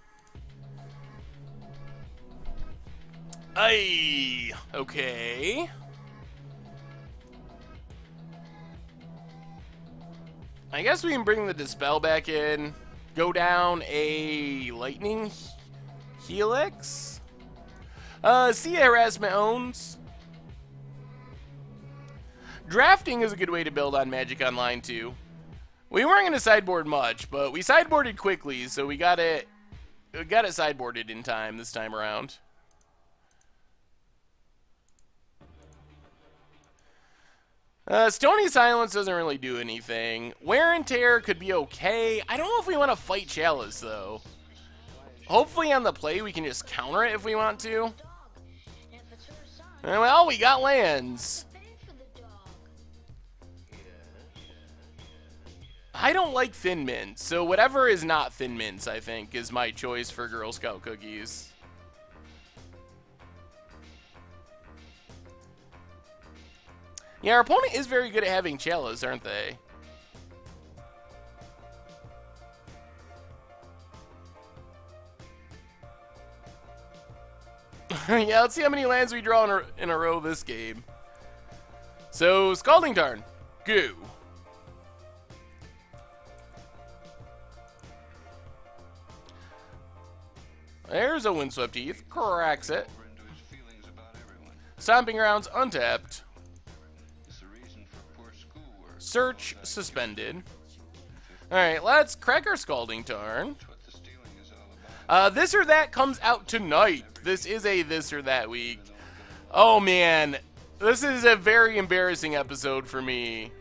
Aye, okay. I guess we can bring the Dispel back in. Go down a Lightning Helix. See Harassment owns. Drafting is a good way to build on Magic Online too. We weren't going to sideboard much, but we sideboarded quickly, so we got it sideboarded in time this time around. Stony Silence doesn't really do anything. Wear and Tear could be okay. I don't know if we want to fight Chalice, though. Hopefully on the play we can just counter it if we want to. Well, we got lands. I don't like Thin Mints, so whatever is not Thin Mints, I think, is my choice for Girl Scout cookies. Yeah, our opponent is very good at having chalice, aren't they? Yeah, let's see how many lands we draw in a row this game. So, Scalding Tarn. Go. There's a Windswept Heath. Cracks it. Stomping Grounds untapped. Search suspended. Alright, let's crack our Scalding Tarn. This or That comes out tonight. This is a This or That week. Oh man, this is a very embarrassing episode for me.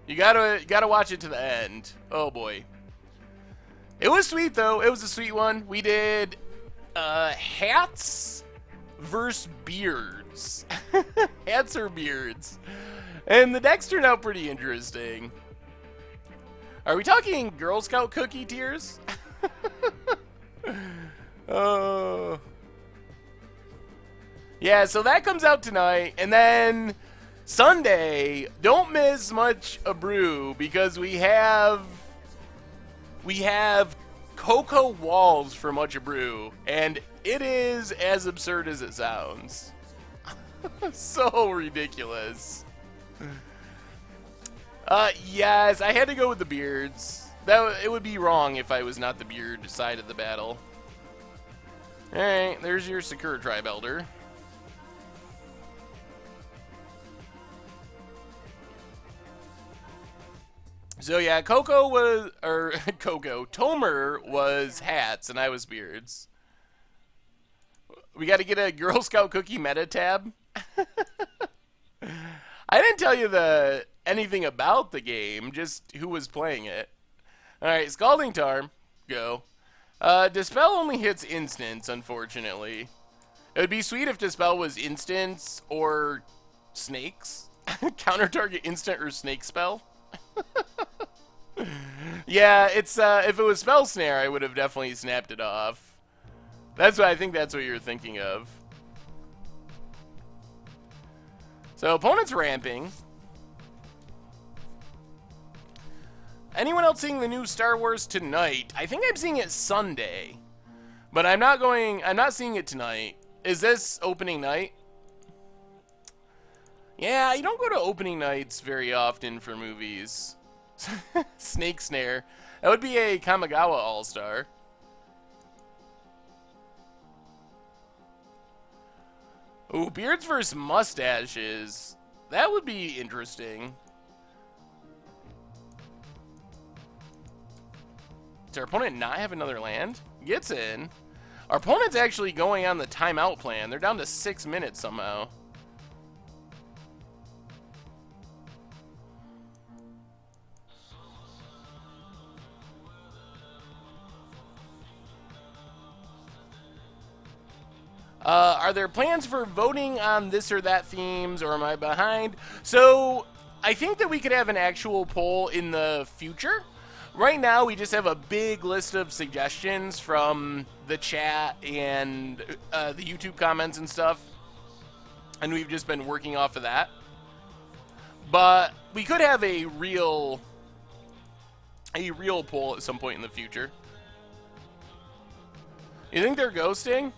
You gotta watch it to the end. Oh boy. It was sweet though. It was a sweet one. We did hats versus beards. Hats or beards. And the decks turned out pretty interesting. Are we talking Girl Scout cookie tiers? Oh. Yeah, so that comes out tonight, and then Sunday, don't miss much a brew because we have Cocoa Walls for Much a Brew, and it is as absurd as it sounds. So ridiculous. Yes, I had to go with the beards. It would be wrong if I was not the beard side of the battle. Alright, there's your Secure Tribe Elder. So yeah, Tomer was hats and I was beards. We got to get a Girl Scout cookie meta tab. I didn't tell you anything about the game, just who was playing it. Alright, Scalding Tarn, go. Dispel only hits instants, unfortunately. It would be sweet if Dispel was instants or snakes. Counter target instant or snake spell. Yeah, it's if it was Spell Snare, I would have definitely snapped it off. I think that's what you're thinking of. So opponent's ramping. Anyone else seeing the new Star Wars tonight? I think I'm seeing it Sunday, but I'm not seeing it tonight. Is this opening night? Yeah, you don't go to opening nights very often for movies. Snake Snare. That would be a Kamigawa All-Star. Ooh, beards versus mustaches. That would be interesting. Does our opponent not have another land? Gets in. Our opponent's actually going on the timeout plan. They're down to 6 minutes somehow. Are there plans for voting on this or that themes, or am I behind? So, I think that we could have an actual poll in the future. Right now, we just have a big list of suggestions from the chat and the YouTube comments and stuff, and we've just been working off of that. But we could have a real poll at some point in the future. You think they're ghosting?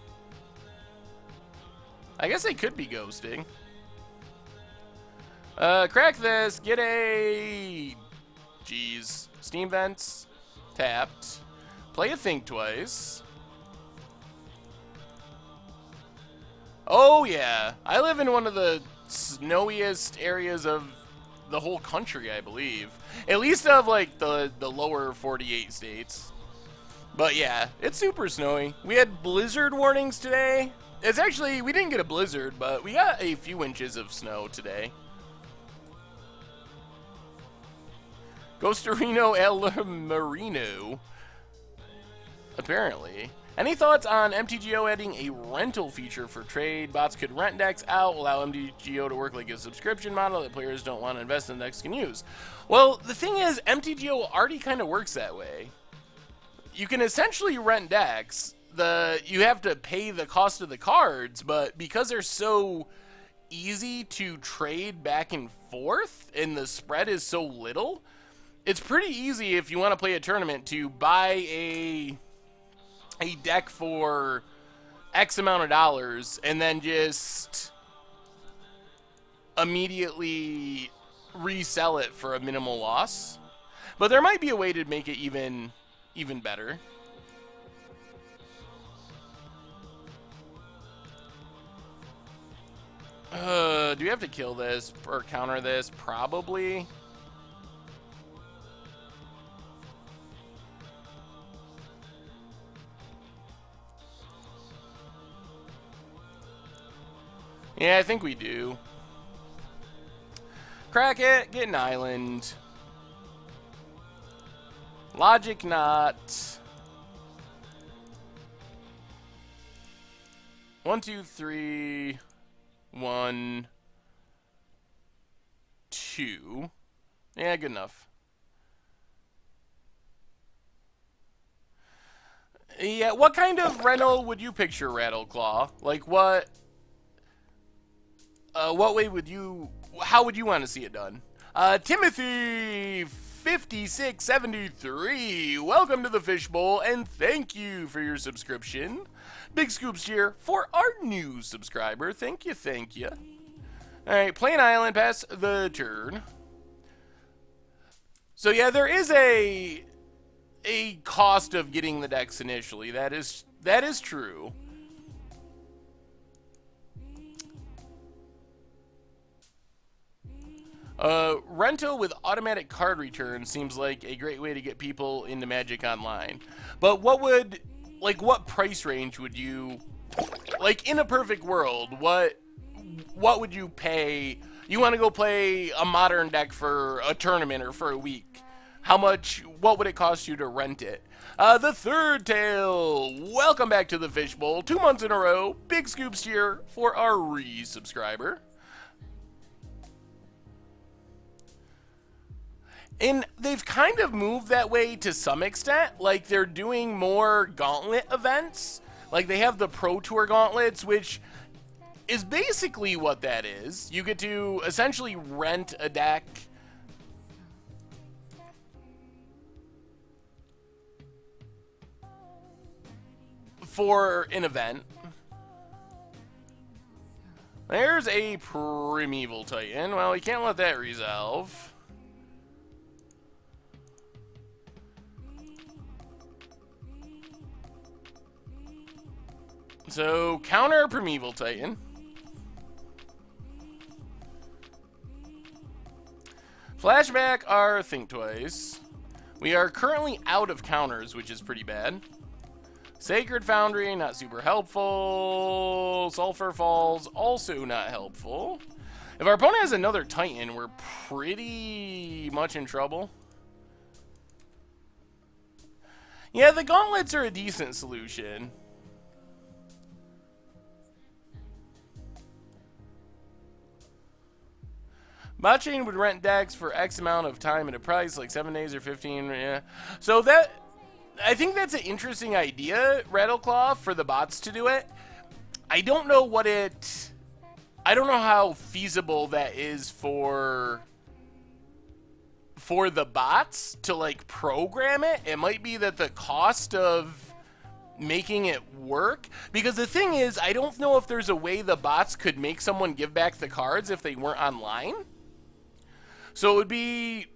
I guess they could be ghosting. Crack this. Get a... Jeez. Steam Vents. Tapped. Play a Think Twice. Oh, yeah. I live in one of the snowiest areas of the whole country, I believe. At least of, like, the lower 48 states. But, yeah. It's super snowy. We had blizzard warnings today. It's actually, we didn't get a blizzard, but we got a few inches of snow today. Ghostarino El Marino. Apparently. Any thoughts on MTGO adding a rental feature for trade? Bots could rent decks out, allow MTGO to work like a subscription model that players don't want to invest in decks can use. Well, the thing is, MTGO already kind of works that way. You can essentially rent decks. You have to pay the cost of the cards, but because they're so easy to trade back and forth and the spread is so little, it's pretty easy if you want to play a tournament to buy a deck for X amount of dollars and then just immediately resell it for a minimal loss. But there might be a way to make it even better. Do we have to kill this or counter this? Probably. Yeah, I think we do. Crack it, get an island. Logic not. 1, 2, 3. 1, 2. Yeah, good enough. Yeah, what kind of rental would you picture, Rattleclaw? Like, what way would you, how would you want to see it done? Timothy 5673, welcome to the Fishbowl, and thank you for your subscription. Big scoops here for our new subscriber. Thank you, thank you. Alright, play an island, pass the turn. So yeah, there is a cost of getting the decks initially. That is true. Rental with automatic card return seems like a great way to get people into Magic Online. But what price range would you, like, in a perfect world, what would you pay? You want to go play a modern deck for a tournament or for a week. What would it cost you to rent it? The Third Tail, welcome back to the Fishbowl. 2 months in a row, big scoops here for our re-subscriber. And they've kind of moved that way to some extent. Like, they're doing more gauntlet events. Like, they have the Pro Tour gauntlets, which is basically what that is. You get to essentially rent a deck for an event. There's a Primeval Titan. Well, we can't let that resolve. So, counter Primeval Titan. Flashback our Think Twice. We are currently out of counters, which is pretty bad. Sacred Foundry, not super helpful. Sulfur Falls, also not helpful. If our opponent has another Titan, we're pretty much in trouble. Yeah, the gauntlets are a decent solution. Botchain would rent decks for X amount of time at a price, like 7 days or 15. Yeah. So I think that's an interesting idea, Rattleclaw, for the bots to do it. I don't know how feasible that is for the bots to, like, program it. It might be that the cost of making it work, because the thing is, I don't know if there's a way the bots could make someone give back the cards if they weren't online. So it would be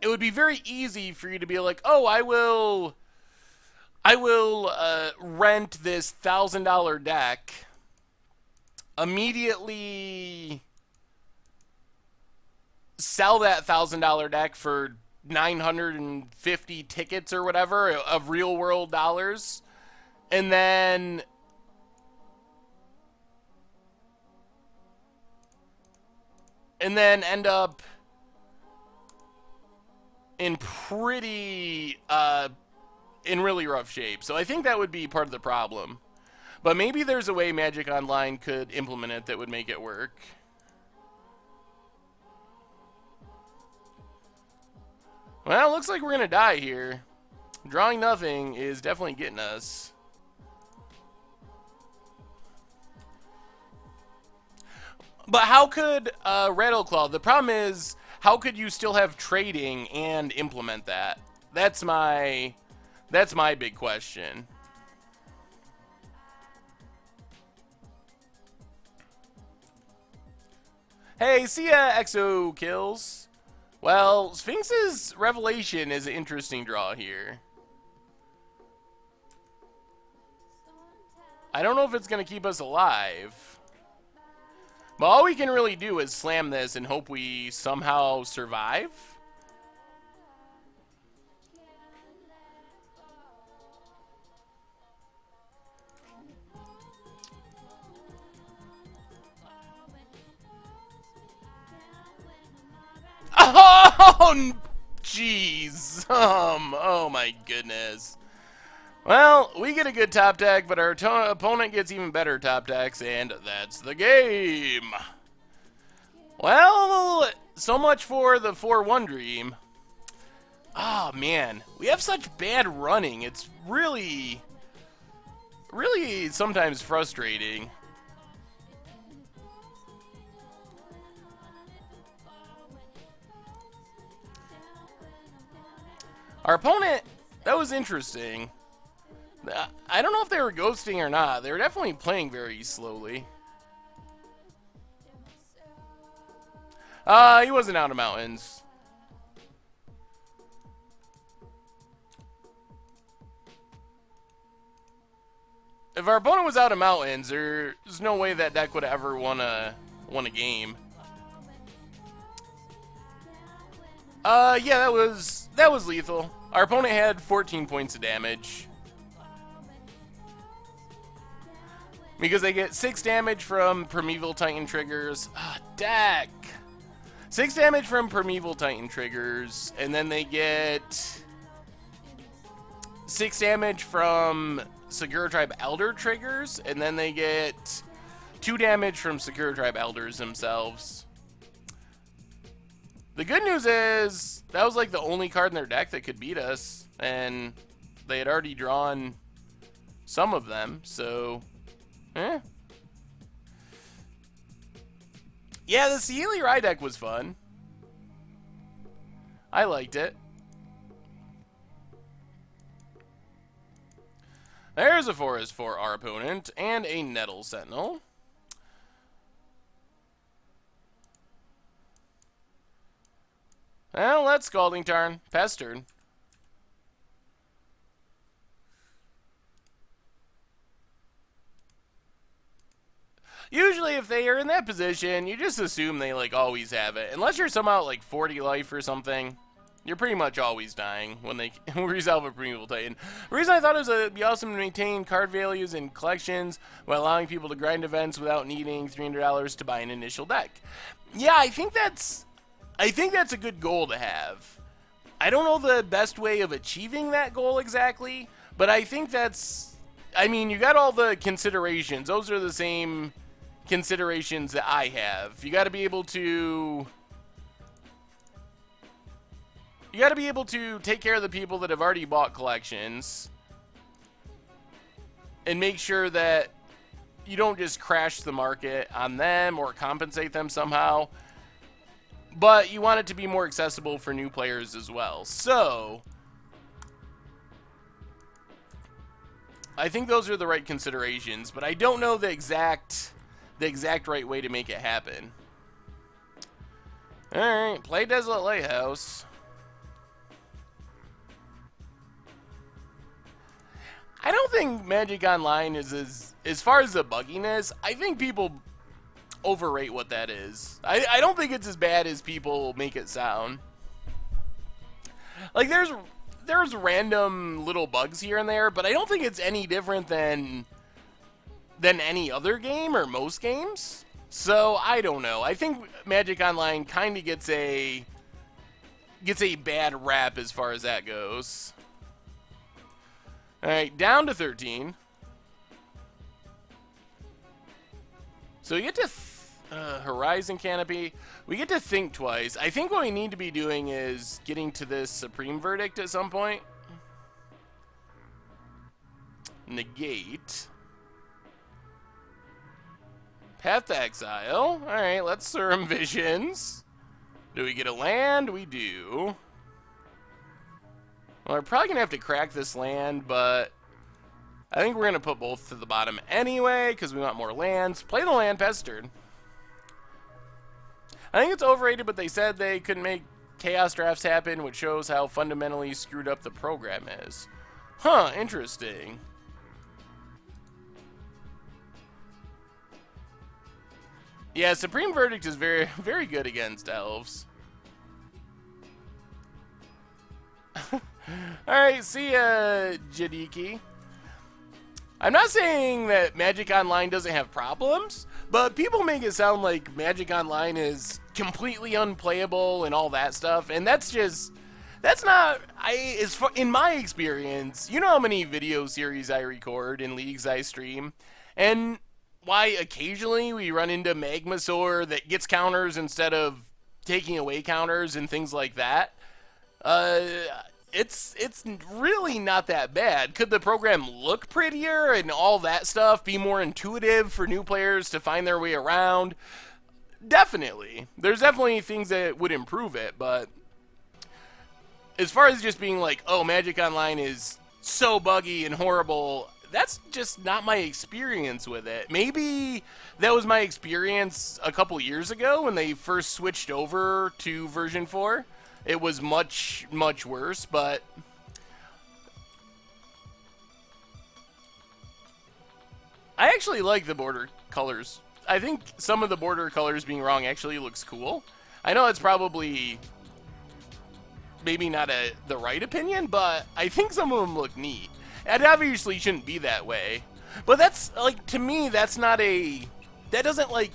very easy for you to be like, oh, I will rent this $1,000 deck, immediately sell that $1,000 deck for 950 tickets or whatever of real world dollars, and then end up in pretty in really rough shape. So I think that would be part of the problem. But maybe there's a way Magic Online could implement it that would make it work. Well, looks like we're going to die here. Drawing nothing is definitely getting us. But how could Rattleclaw... The problem is, how could you still have trading and implement that? That's my big question. Hey, see ya, Exo Kills. Well, Sphinx's Revelation is an interesting draw here. I don't know if it's going to keep us alive. But all we can really do is slam this and hope we somehow survive. Oh, jeez. Oh my goodness. Well, we get a good top deck, but our opponent gets even better top decks, and that's the game. Well, so much for the 4-1 dream. Oh, man. We have such bad running. It's really sometimes frustrating. Our opponent, that was interesting. I don't know if they were ghosting or not. They were definitely playing very slowly. He wasn't out of mountains. If our opponent was out of mountains, there's no way that deck would have ever won a game. Yeah, that was lethal. Our opponent had 14 points of damage. Because they get 6 damage from Primeval Titan triggers. Deck! 6 damage from Primeval Titan triggers, and then they get 6 damage from Sakura Tribe Elder triggers, and then they get 2 damage from Sakura Tribe Elders themselves. The good news is, that was like the only card in their deck that could beat us, and they had already drawn some of them, so... Yeah, the Saheeli Rai deck was fun. I liked it. There's a forest for our opponent, and a Nettle Sentinel. Well, that's Scalding Tarn. Pest turn. Usually, if they are in that position, you just assume they, like, always have it. Unless you're somehow, like, 40 life or something, you're pretty much always dying when they resolve a Primeval Titan. The reason I thought it would be awesome to maintain card values in collections while allowing people to grind events without needing $300 to buy an initial deck. Yeah, I think that's a good goal to have. I don't know the best way of achieving that goal exactly, but I think that's... I mean, you got all the considerations. Those are the same... considerations that I have. You got to be able to take care of the people that have already bought collections and make sure that you don't just crash the market on them or compensate them somehow, but you want it to be more accessible for new players as well. So I think those are the right considerations, but I don't know the exact right way to make it happen. Alright, play Desolate Lighthouse. I don't think Magic Online is as far as the bugginess, I think people overrate what that is. I don't think it's as bad as people make it sound. Like, there's random little bugs here and there, but I don't think it's any different than any other game or most games. So I don't know. I think Magic Online kind of gets a bad rap as far as that goes. Alright, down to 13. So we get to Horizon Canopy. We get to think twice. I think what we need to be doing is getting to this Supreme Verdict at some point. Negate. Path to Exile. Alright, let's Serum Visions. Do we get a land? We do. Well, we're probably going to have to crack this land, but I think we're going to put both to the bottom anyway, because we want more lands. Play the land, pass turn. I think it's overrated, but they said they couldn't make chaos drafts happen, which shows how fundamentally screwed up the program is. Huh, interesting. Yeah, Supreme Verdict is very, very good against elves. Alright, see ya, Jadiki. I'm not saying that Magic Online doesn't have problems, but people make it sound like Magic Online is completely unplayable and all that stuff, and that's not, in my experience, you know how many video series I record and leagues I stream, and why occasionally we run into Magmasaur that gets counters instead of taking away counters and things like that. It's really not that bad. Could the program look prettier and all that stuff, be more intuitive for new players to find their way around? Definitely. There's definitely things that would improve it, but as far as just being like, oh, Magic Online is so buggy and horrible, that's just not my experience with it. Maybe that was my experience a couple years ago when they first switched over to version 4. It was much, much worse, but I actually like the border colors. I think some of the border colors being wrong actually looks cool. I know it's probably maybe not the right opinion, but I think some of them look neat. It obviously shouldn't be that way. But that's, like, to me, that's not a... That doesn't, like,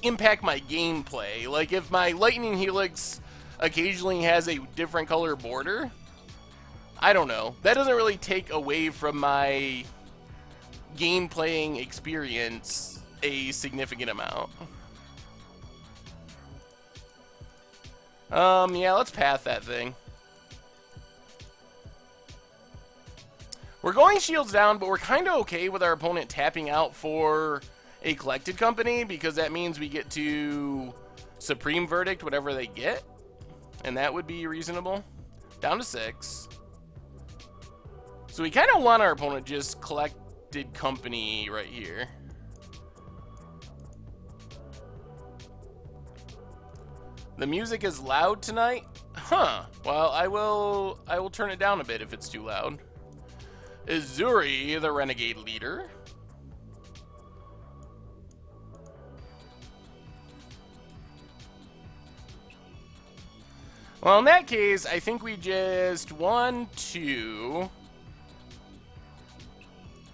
impact my gameplay. Like, if my Lightning Helix occasionally has a different color border, I don't know. That doesn't really take away from my game playing experience a significant amount. Yeah, let's path that thing. We're going shields down, but we're kind of okay with our opponent tapping out for a collected company, because that means we get to Supreme Verdict whatever they get, and that would be reasonable. Down to 6. So we kind of want our opponent just collected company right here. The music is loud tonight? Huh. Well, I will turn it down a bit if it's too loud. Izuri, the Renegade leader. Well, in that case, I think we just 1, 2...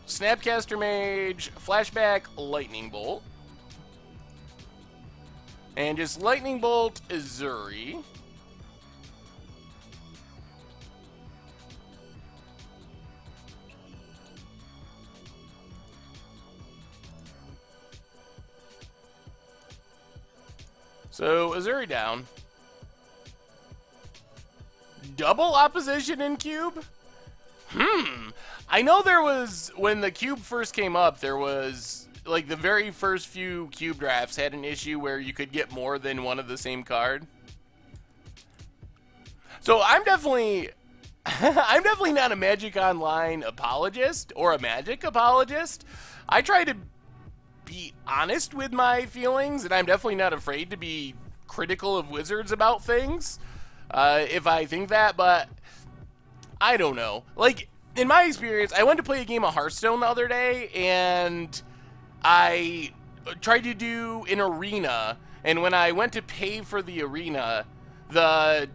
Snapcaster Mage, Flashback, Lightning Bolt. And just Lightning Bolt Izuri. So, Izuri down. Double opposition in cube? I know there was, when the cube first came up, there was, like, the very first few cube drafts had an issue where you could get more than one of the same card. So I'm definitely not a Magic Online apologist or a Magic apologist. I try to be honest with my feelings, and I'm definitely not afraid to be critical of Wizards about things if I think that, but I don't know. Like, in my experience, I went to play a game of Hearthstone the other day, and I tried to do an arena, and when I went to pay for the arena, the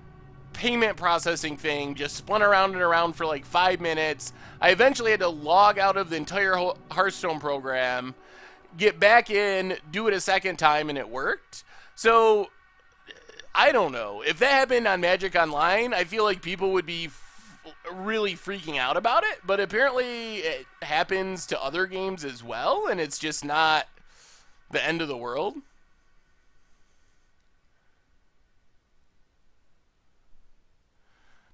payment processing thing just spun around and around for like 5 minutes. I eventually had to log out of the entire Hearthstone program, get back in, do it a second time, and it worked. So, I don't know. If that happened on Magic Online, I feel like people would be really freaking out about it, but apparently it happens to other games as well, and it's just not the end of the world.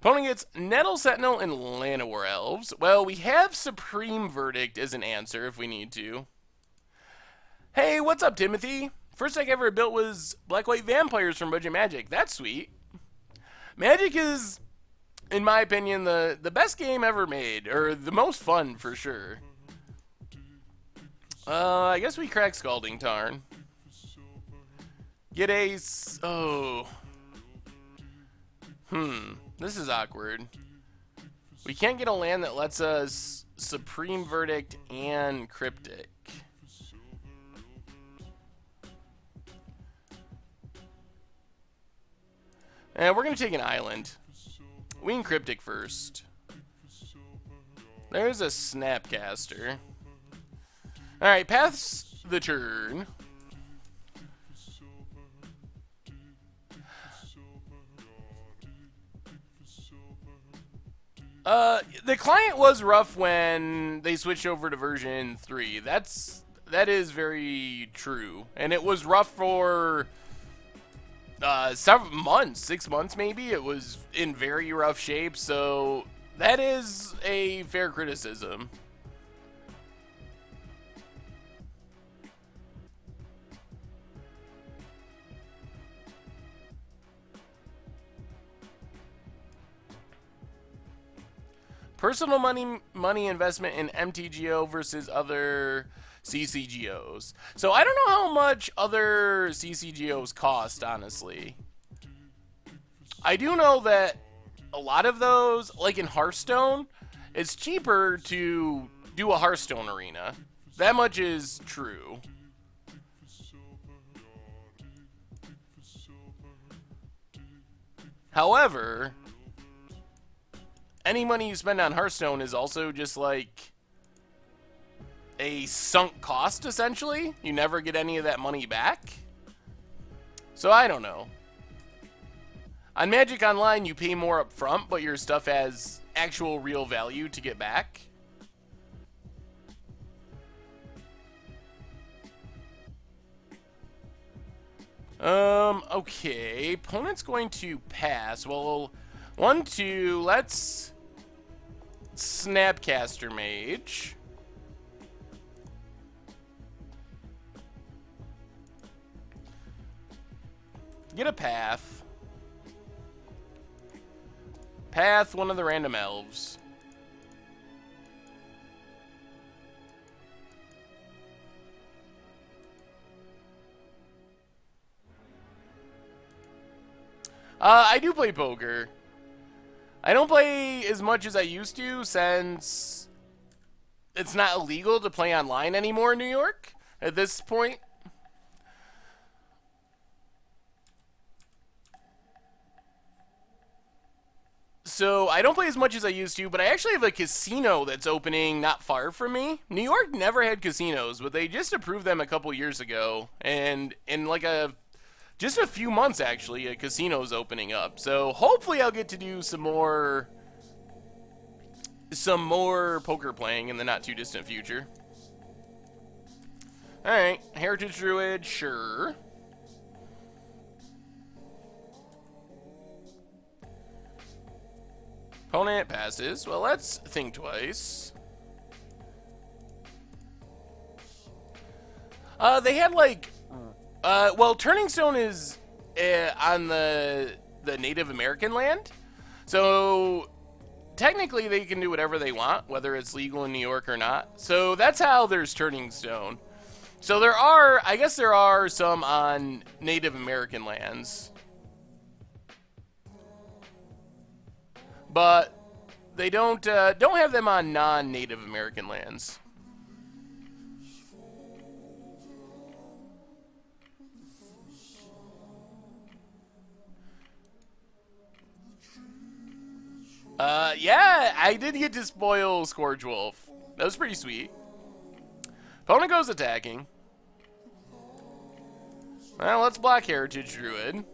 Opponent gets Nettle Sentinel and Llanowar Elves. Well, we have Supreme Verdict as an answer if we need to. Hey, what's up, Timothy? First deck I ever built was Black-White Vampires from Budget Magic. That's sweet. Magic is, in my opinion, the best game ever made, or the most fun for sure. I guess we crack Scalding Tarn. Get Ace. Oh. This is awkward. We can't get a land that lets us Supreme Verdict and Cryptic. And we're going to take an island. We can Cryptic first. There's a Snapcaster. Alright, pass the turn. The client was rough when they switched over to version 3. That is very true. And it was rough for several months, 6 months maybe. It was in very rough shape, so that is a fair criticism. Personal money investment in MTGO versus other CCGOs. So I don't know how much other CCGOs cost, honestly. I do know that a lot of those, like in Hearthstone, it's cheaper to do a Hearthstone arena. That much is true. However, any money you spend on Hearthstone is also just like a sunk cost, essentially. You never get any of that money back. So I don't know. On Magic Online, you pay more up front, but your stuff has actual real value to get back. Okay. Opponent's going to pass. Well, 1, 2, let's Snapcaster Mage. Get a path. Path one of the random elves. I do play poker. I don't play as much as I used to since it's not illegal to play online anymore in New York at this point. So I don't play as much as I used to, but I actually have a casino that's opening not far from me. New York never had casinos, but they just approved them a couple years ago. And in like just a few months, actually, a casino's opening up. So hopefully I'll get to do some more poker playing in the not too distant future. Alright, Heritage Druid, sure. Opponent passes. Well, let's think twice. They had like, well, Turning Stone is on the Native American land, so technically they can do whatever they want, whether it's legal in New York or not. So that's how there's Turning Stone. So I guess there are some on Native American lands. But they don't have them on non-Native American lands. Yeah, I did get to spoil Scourge Wolf. That was pretty sweet. Opponent goes attacking. Well, let's block Heritage Druid.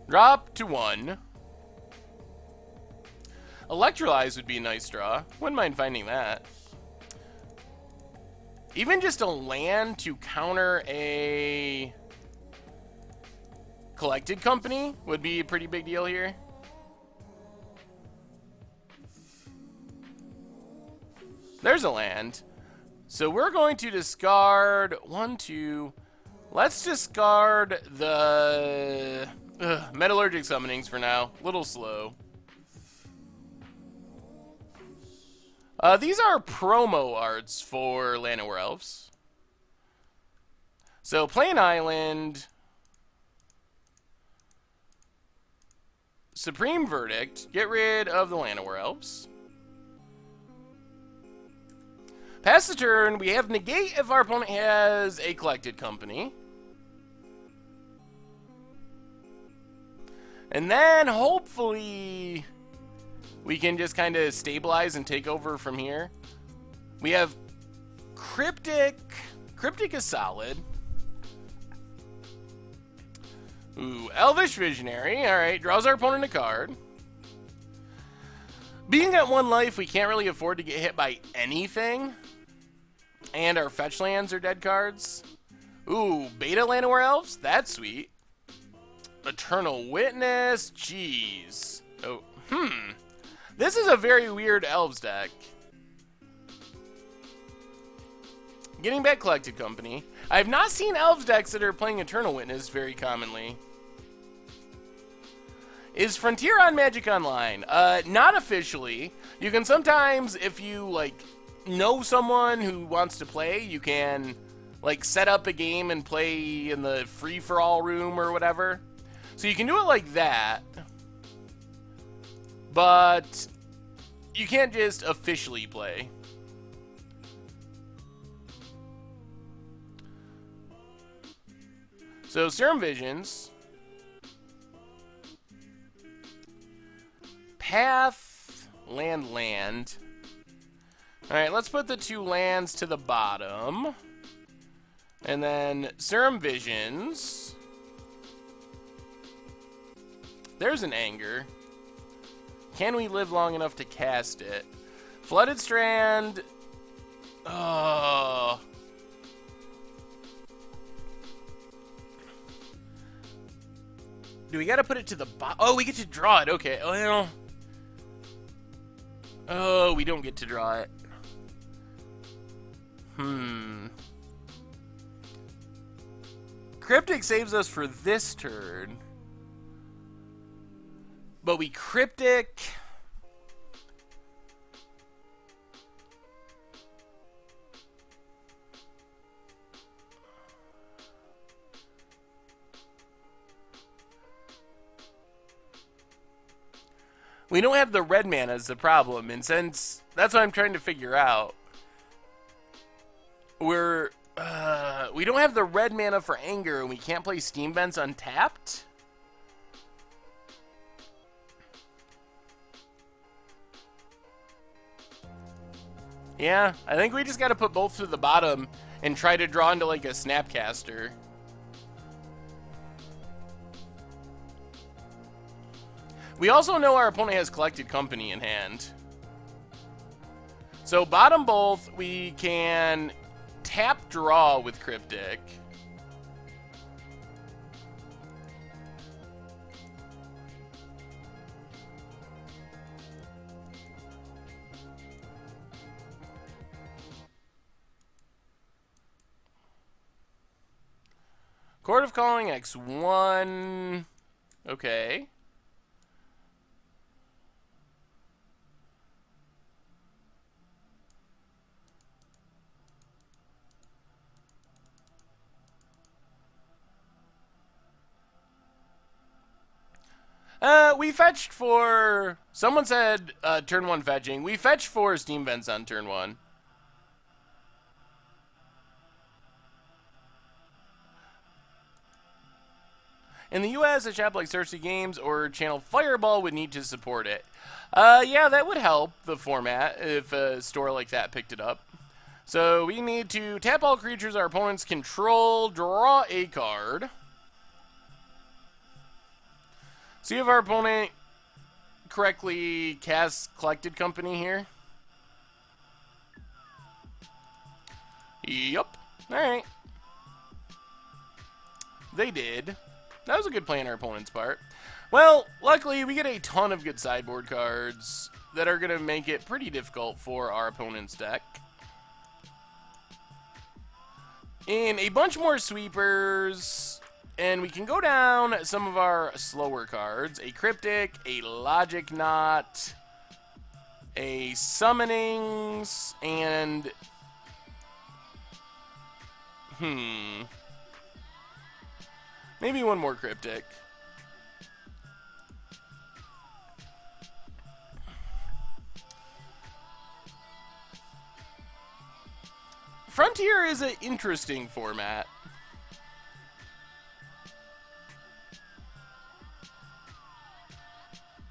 Drop to 1. Electrolyze would be a nice draw. Wouldn't mind finding that. Even just a land to counter a collected company would be a pretty big deal here. There's a land. So we're going to discard 1, 2. Let's discard the metallurgic summonings for now. A little slow. These are promo arts for Llanowar Elves. So Plain Island, Supreme Verdict, get rid of the Llanowar Elves. Pass the turn, we have negate if our opponent has a collected company. And then hopefully we can just kind of stabilize and take over from here. We have Cryptic. Cryptic is solid. Ooh, Elvish Visionary. Alright, draws our opponent a card. Being at 1 life, we can't really afford to get hit by anything. And our fetch lands are dead cards. Ooh, Beta Llanowar Elves? That's sweet. Eternal Witness? Jeez. Oh, This is a very weird Elves deck. Getting back Collected Company. I have not seen Elves decks that are playing Eternal Witness very commonly. Is Frontier on Magic Online? Not officially. You can sometimes, if you, like, know someone who wants to play, you can, like, set up a game and play in the free-for-all room or whatever. So you can do it like that. But you can't just officially play. So Serum Visions. Path, land. Alright, let's put the 2 lands to the bottom. And then Serum Visions. There's an Anger. Can we live long enough to cast it? Flooded Strand. Oh. Do we gotta put it to the bottom? Oh, we get to draw it. Okay. Well. Oh, we don't get to draw it. Cryptic saves us for this turn. But we Cryptic. We don't have the red mana is the problem, and since that's what I'm trying to figure out, we don't have the red mana for Anger, and we can't play Steam Vents untapped. Yeah, I think we just got to put both to the bottom and try to draw into like a Snapcaster. We also know our opponent has Collected Company in hand. So bottom both, we can tap draw with Cryptic. Court of Calling X1. Okay. We fetched for... Someone said turn 1 fetching. We fetched for Steam Vents on turn 1. In the US, a shop like Cersei Games or Channel Fireball would need to support it. Yeah, that would help the format if a store like that picked it up. So we need to tap all creatures our opponents control, draw a card. See if our opponent correctly casts Collected Company here. Yup. Alright. They did. That was a good play on our opponent's part. Well, luckily, we get a ton of good sideboard cards that are going to make it pretty difficult for our opponent's deck. And a bunch more sweepers, and we can go down some of our slower cards. A Cryptic, a Logic Knot, a Summonings, and... maybe one more Cryptic. Frontier is an interesting format.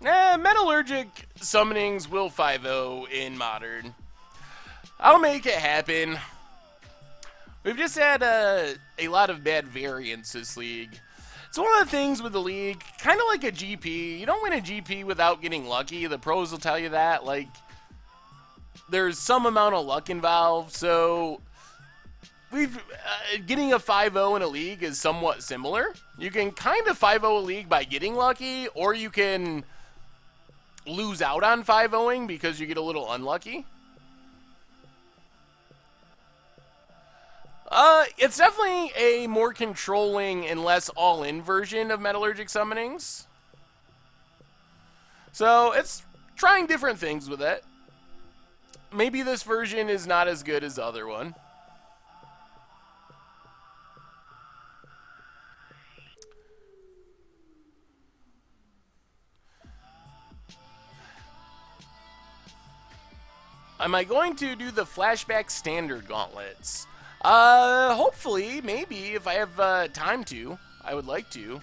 Metallurgic Summonings will 5-0 in Modern. I'll make it happen. We've just had a lot of bad variants this league. It's one of the things with the league, kind of like a GP. You don't win a GP without getting lucky. The pros will tell you that. Like, there's some amount of luck involved, so... getting a 5-0 in a league is somewhat similar. You can kind of 5-0 a league by getting lucky, or you can lose out on 5-0ing because you get a little unlucky. It's definitely a more controlling and less all-in version of Metallurgic Summonings. So, it's trying different things with it. Maybe this version is not as good as the other one. Am I going to do the Flashback Standard Gauntlets? Hopefully, maybe, if I have time to. I would like to.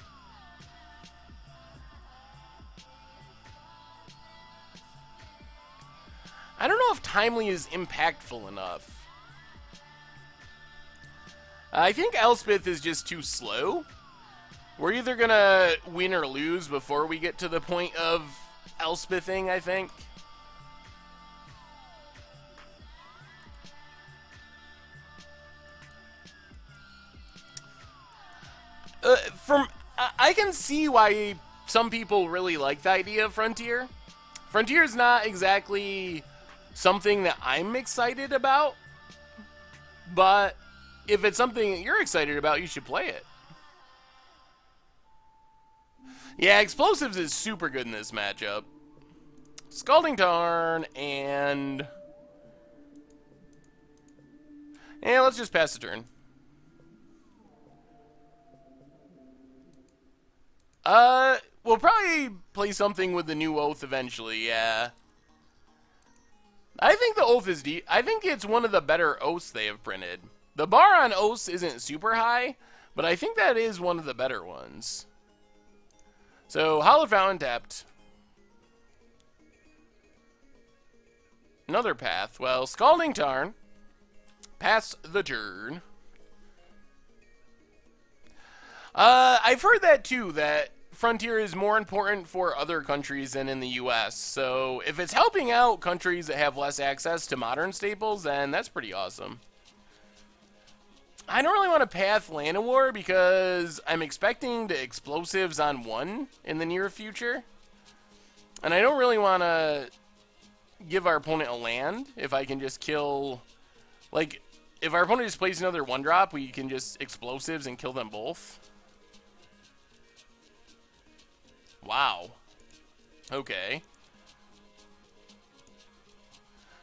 I don't know if Timely is impactful enough. I think Elspeth is just too slow. We're either gonna win or lose before we get to the point of Elspething, I think. I can see why some people really like the idea of Frontier. Frontier is not exactly something that I'm excited about, but if it's something that you're excited about, you should play it. Yeah, Explosives is super good in this matchup. Scalding Tarn and... yeah, let's just pass the turn. We'll probably play something with the new Oath eventually, yeah. I think the Oath is deep. I think it's one of the better Oaths they have printed. The bar on Oaths isn't super high, but I think that is one of the better ones. So, Hallowed Fountain tapped. Another path. Well, Scalding Tarn. Pass the turn. I've heard that too, that Frontier is more important for other countries than in the US. So if it's helping out countries that have less access to modern staples, then that's pretty awesome. I don't really want to path Llanowar because I'm expecting the Explosives on 1 in the near future. And I don't really want to give our opponent a land if I can just kill... like, if our opponent just plays another 1-drop, we can just Explosives and kill them both. Wow. Okay.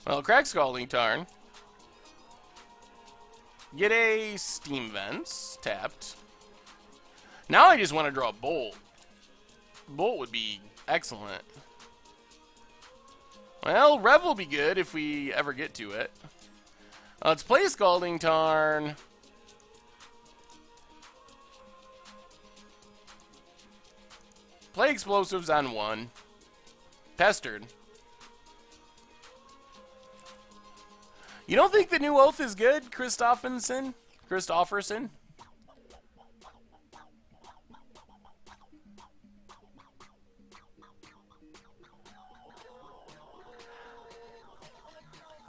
Well, crack Scalding Tarn. Get a Steam Vents. Tapped. Now I just want to draw a Bolt. Bolt would be excellent. Well, Rev will be good if we ever get to it. Let's play Scalding Tarn. Play Explosives on 1. Pestered. You don't think the new Oath is good, Christofferson?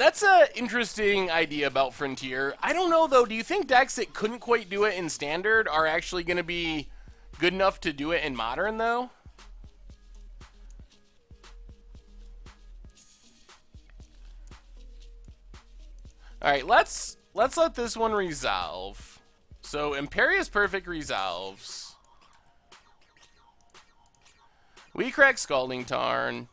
That's a interesting idea about Frontier. I don't know, though. Do you think decks that couldn't quite do it in Standard are actually going to be good enough to do it in Modern, though? Alright, let's let this one resolve. So, Imperious Perfect resolves. We crack Scalding Tarn.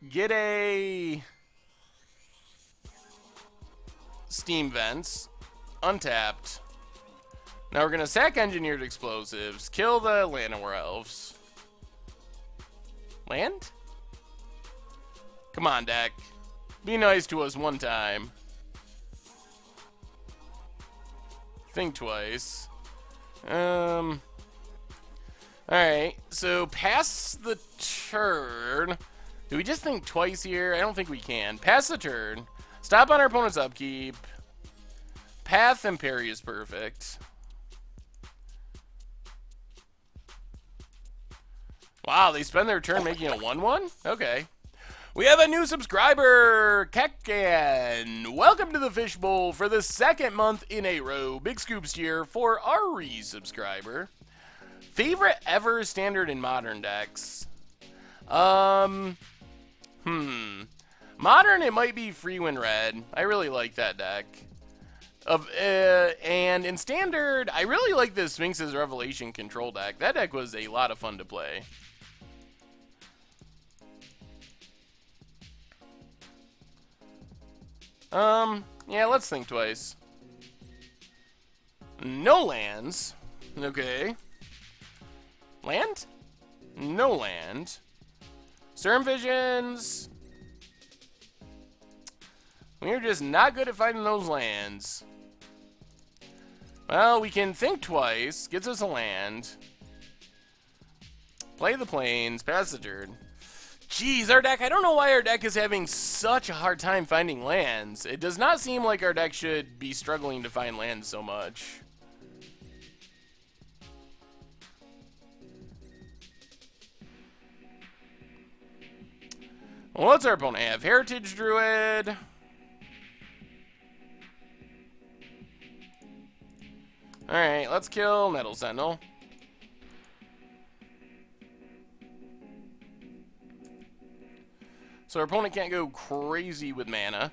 Get a Steam Vents. Untapped. Now we're going to sack Engineered Explosives. Kill the Llanowar Elves. Land? Come on, deck. Be nice to us one time. Think twice. Alright, so pass the turn. Do we just think twice here? I don't think we can. Pass the turn. Stop on our opponent's upkeep. Path Imperious Perfect. Wow, they spend their turn making a 1-1? Okay. We have a new subscriber, Kekan. Welcome to the Fishbowl for the second month in a row. Big scoops here for our re-subscriber. Favorite ever Standard and Modern decks? Modern, it might be Freewind Red. I really like that deck. And in Standard, I really like the Sphinx's Revelation control deck. That deck was a lot of fun to play. Yeah, let's think twice. No lands. Okay. Land? No land. Serum Visions. We're just not good at finding those lands. Well, we can think twice. Gets us a land. Play the plains. Pass the turn. Jeez, our deck, I don't know why our deck is having such a hard time finding lands. It does not seem like our deck should be struggling to find lands so much. Well, what's our opponent have? Heritage Druid. Alright, let's kill Nettle Sentinel. So our opponent can't go crazy with mana.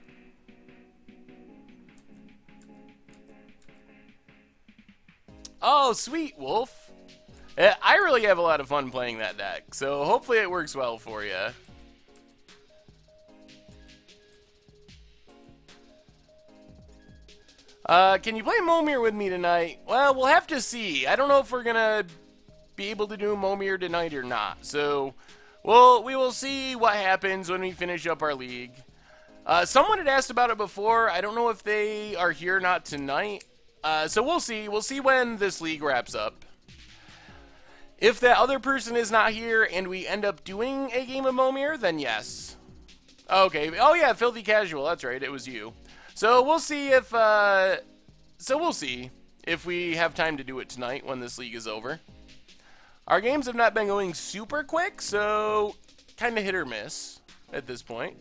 Oh, sweet, Wolf. I really have a lot of fun playing that deck, so hopefully it works well for you. Can you play Momir with me tonight? Well, we'll have to see. I don't know if we're gonna be able to do Momir tonight or not. So, we will see what happens when we finish up our league. Someone had asked about it before. I don't know if they are here or not tonight. So we'll see. We'll see when this league wraps up. If that other person is not here and we end up doing a game of Momir, then yes. Okay. Oh yeah, Filthy Casual. That's right. It was you. So we'll see if we have time to do it tonight when this league is over. Our games have not been going super quick, so kind of hit or miss at this point.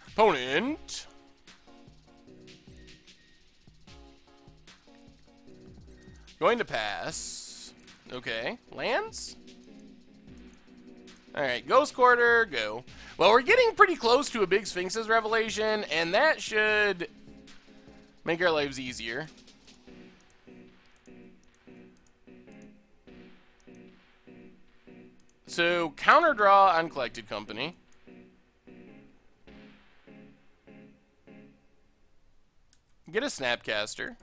Opponent. Going to pass. Okay. Lands? Alright, Ghost Quarter, go. Well, we're getting pretty close to a big Sphinx's Revelation, and that should make our lives easier. So, counter draw on Collected Company. Get a Snapcaster.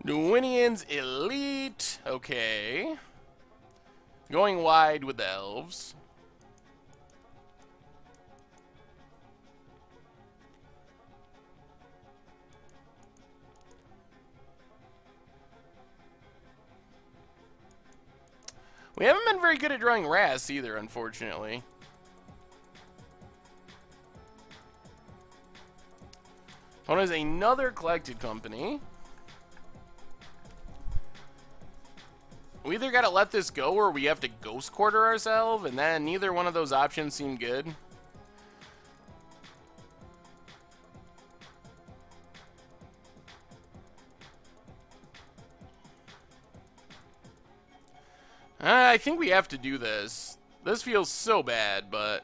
Nuinian's Elite. Okay. Going wide with the elves. We haven't been very good at drawing Ras either, unfortunately. Opponent has another collected company. We either gotta let this go or we have to ghost quarter ourselves, and then neither one of those options seem good. I think we have to do this. This feels so bad, but...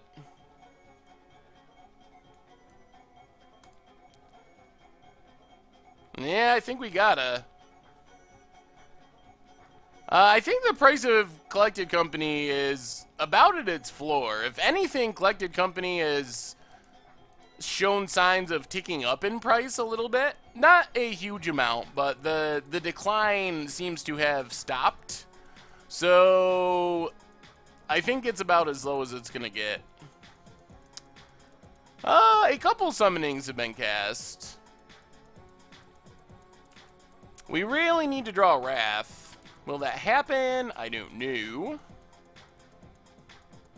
yeah, I think we gotta. I think the price of Collected Company is about at its floor. If anything, Collected Company has shown signs of ticking up in price a little bit. Not a huge amount, but the decline seems to have stopped. So I think it's about as low as it's going to get. A couple summonings have been cast. We really need to draw Wrath. Will that happen? I don't know.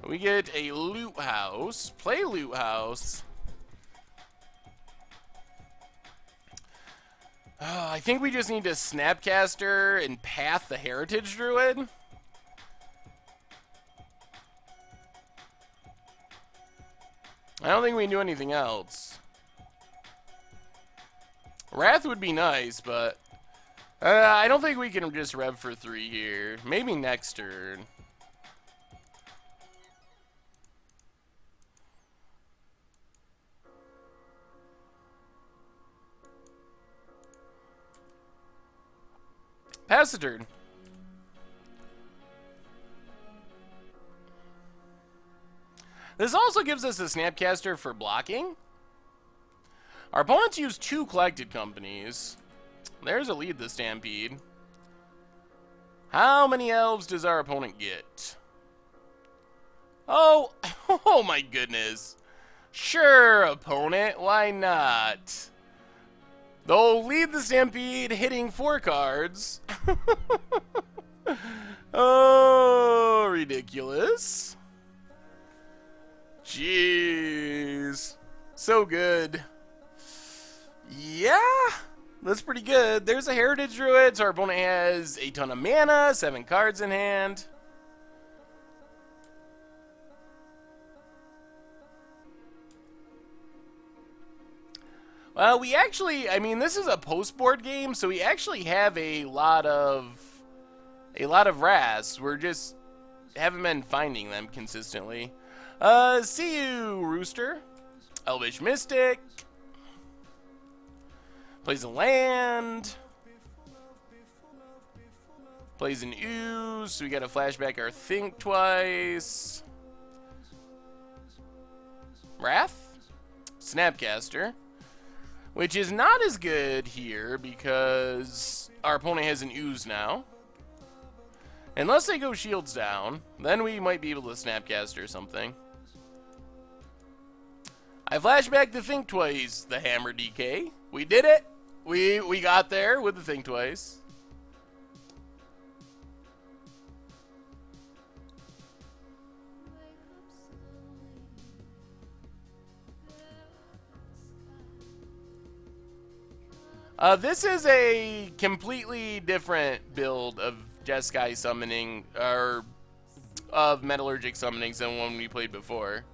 We get a Loot House. Play Loot House. I think we just need to Snapcaster and Path the Heritage Druid. I don't think we can do anything else. Wrath would be nice, but I don't think we can just rev for 3 here. Maybe next turn. Pass the turn. This also gives us a Snapcaster for blocking. Our opponents use 2 collected companies. There's a lead, the Stampede. How many elves does our opponent get? Oh, oh my goodness. Sure, opponent, why not? They'll lead the Stampede hitting 4 cards. Oh, ridiculous. Jeez. So good. Yeah, that's pretty good. There's a Heritage Druid, so our opponent has a ton of mana, 7 cards in hand. Well, we actually, I mean, this is a post-board game, so we actually have a lot of Wraths. We're just haven't been finding them consistently. See you, Rooster. Elvish Mystic. Plays a land. Plays an Ooze, so we gotta flashback our Think Twice. Wrath. Snapcaster. Which is not as good here because our opponent has an Ooze now. Unless they go shields down, then we might be able to Snapcast or something. I flashback the Think Twice, the Hammer DK. We did it. We got there with the Think Twice. This is a completely different build of Jeskai summoning, or of Metallurgic summonings than one we played before.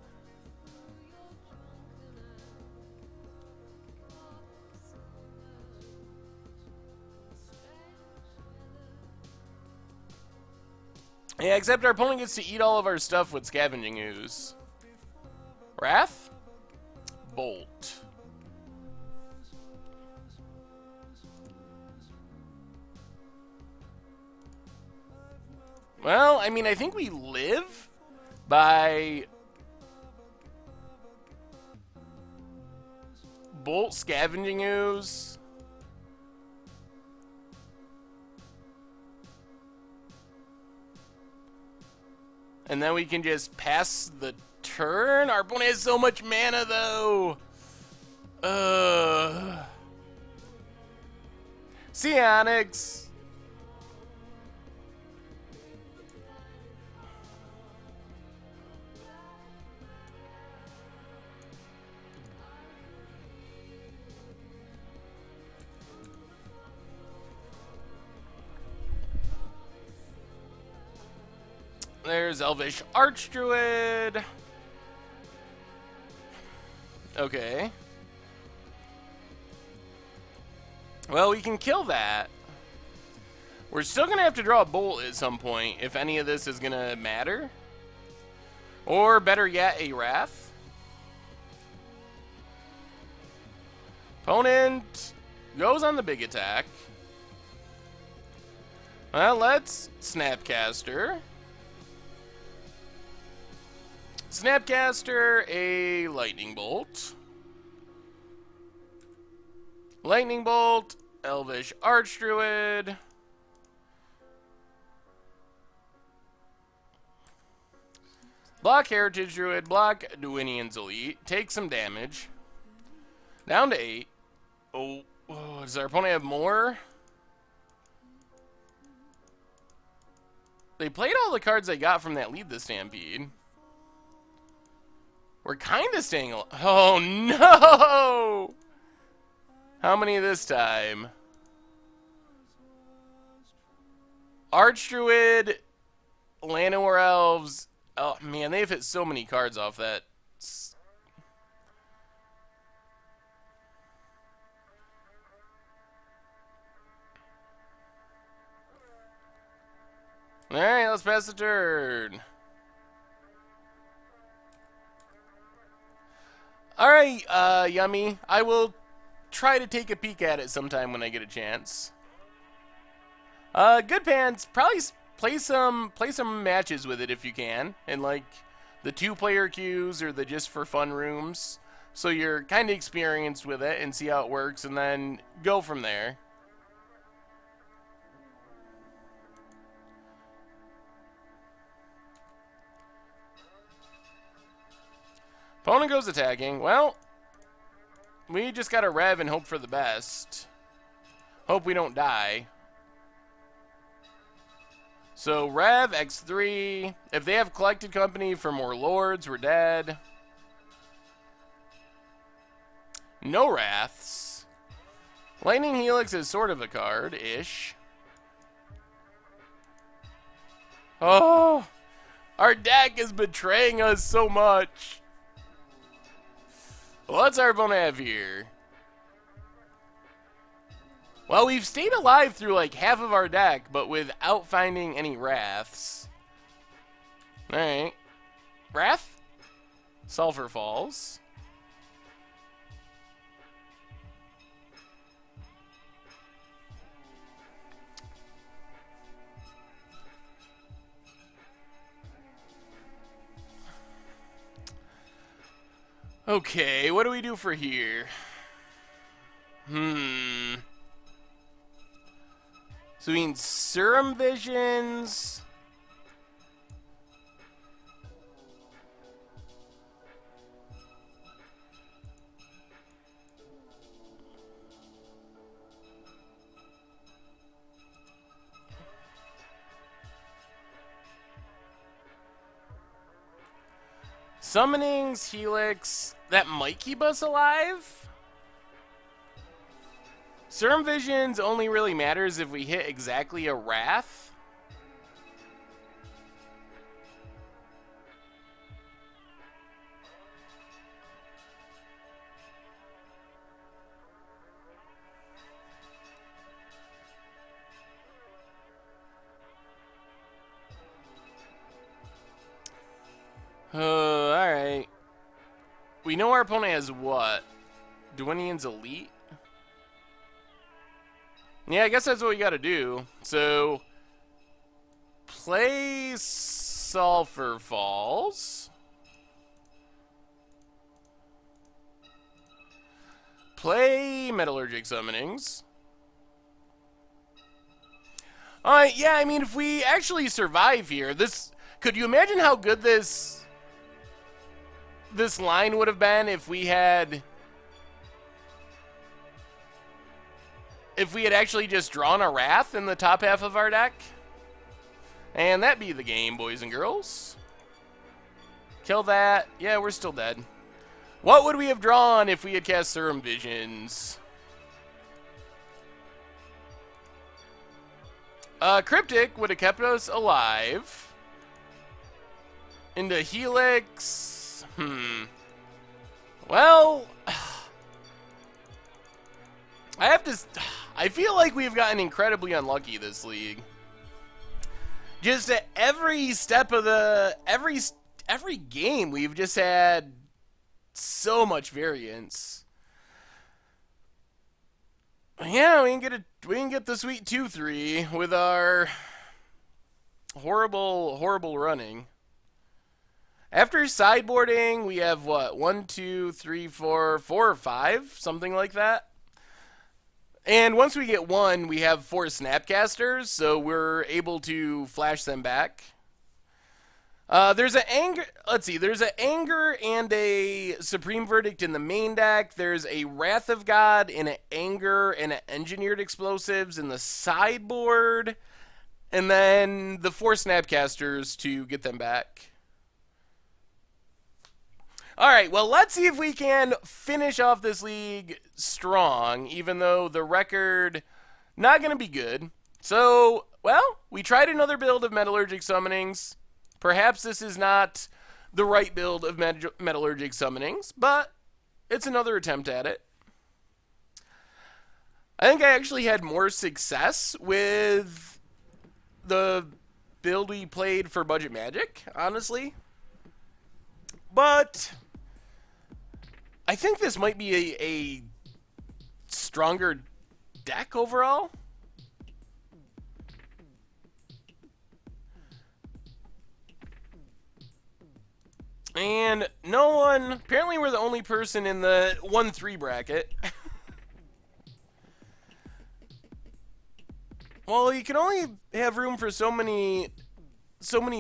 Yeah, except our opponent gets to eat all of our stuff with Scavenging Ooze. Wrath? Bolt. Well, I mean, I think we live by Bolt, Scavenging Ooze. And then we can just pass the turn. Our opponent has so much mana, though. Psionics. There's Elvish Archdruid. Okay. Well, we can kill that. We're still going to have to draw a bolt at some point if any of this is going to matter. Or better yet, a Wrath. Opponent goes on the big attack. Well, let's Snapcaster. Snapcaster, a Lightning Bolt. Lightning Bolt, Elvish Archdruid. Block Heritage Druid, block Dwynnian's Elite. Take some damage. Down to 8. Oh, does our opponent have more? They played all the cards they got from that Lead the Stampede. We're kind of staying alive. Oh, no! How many this time? Archdruid, Llanowar Elves. Oh, man, they've hit so many cards off that. Alright, let's pass the turn. Alright, Yummy. I will try to take a peek at it sometime when I get a chance. Good Pants, probably play some matches with it if you can, in like the 2-player queues or the just for fun rooms, so you're kind of experienced with it and see how it works, and then go from there. Opponent goes attacking. Well, we just gotta rev and hope for the best. Hope we don't die. So, rev, X3. If they have Collected Company for more Lords, we're dead. No Wraths. Lightning Helix is sort of a card-ish. Oh! Our deck is betraying us so much. What's our opponent have here? Well, we've stayed alive through like half of our deck, but without finding any Wraths. Alright. Wrath? Sulfur Falls. Okay, what do we do for here? So we need Serum Visions. Summonings, Helix, that might keep us alive. Serum Visions only really matters if we hit exactly a Wrath. Alright. We know our opponent has what? Dwynnian's Elite? Yeah, I guess that's what we gotta do. So, play Sulfur Falls. Play Metallurgic Summonings. Alright, yeah, I mean, if we actually survive here, this... Could you imagine how good this line would have been if we had... If we had actually just drawn a Wrath in the top half of our deck? And that'd be the game, boys and girls. Kill that. Yeah, we're still dead. What would we have drawn if we had cast Serum Visions? Cryptic would have kept us alive. into Helix. Well, I feel like we've gotten incredibly unlucky this league. Just at every step of every game, we've just had so much variance. Yeah, we can get the sweet 2-3 with our horrible running. After sideboarding, we have what? 1, 2, 3, 4 or 5, something like that. And once we get 1, we have 4 Snapcasters, so we're able to flash them back. There's an anger. Let's see. There's an anger and a Supreme Verdict in the main deck. There's a Wrath of God and an anger and an Engineered Explosives in the sideboard, and then the 4 Snapcasters to get them back. All right. Well, let's see if we can finish off this league strong, even though the record not going to be good. So, well, we tried another build of Metallurgic Summonings. Perhaps this is not the right build of Metallurgic Summonings, but it's another attempt at it. I think I actually had more success with the build we played for Budget Magic, honestly. But I think this might be a stronger deck overall. And no one, apparently we're the only person in the 1-3 bracket. Well, you can only have room for so many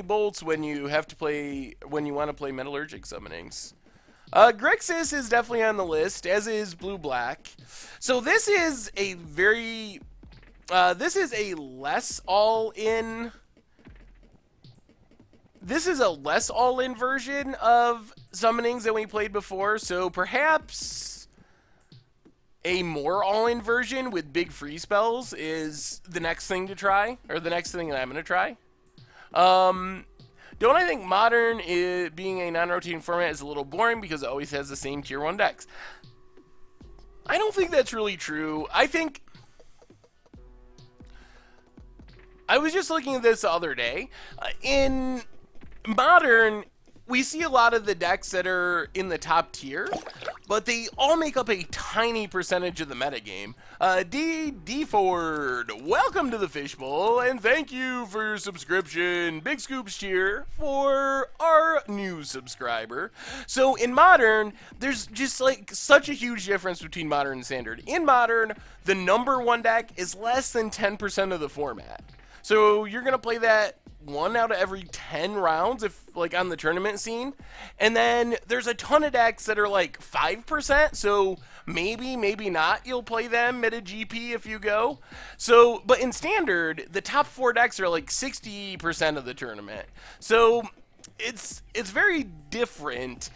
bolts when you want to play Metallurgic Summonings. Grixis is definitely on the list, as is Blue-Black. So this is a less all-in version of Summonings than we played before, so perhaps a more all-in version with big free spells is the next thing to try, or the next thing that I'm going to try. Don't I think Modern, being a non-rotating format, is a little boring because it always has the same Tier 1 decks? I don't think that's really true. I think... I was just looking at this the other day. In Modern, we see a lot of the decks that are in the top tier, but they all make up a tiny percentage of the metagame. D. Ford, welcome to the Fishbowl, and thank you for your subscription. Big Scoops cheer for our new subscriber. So in Modern, there's just like such a huge difference between Modern and Standard. In Modern, the number 1 deck is less than 10% of the format. So you're going to play that 1 out of every 10 rounds, if like on the tournament scene. And then there's a ton of decks that are like 5%, so maybe not you'll play them at a GP if you go. So, but in Standard, the top 4 decks are like 60% of the tournament. So it's very different.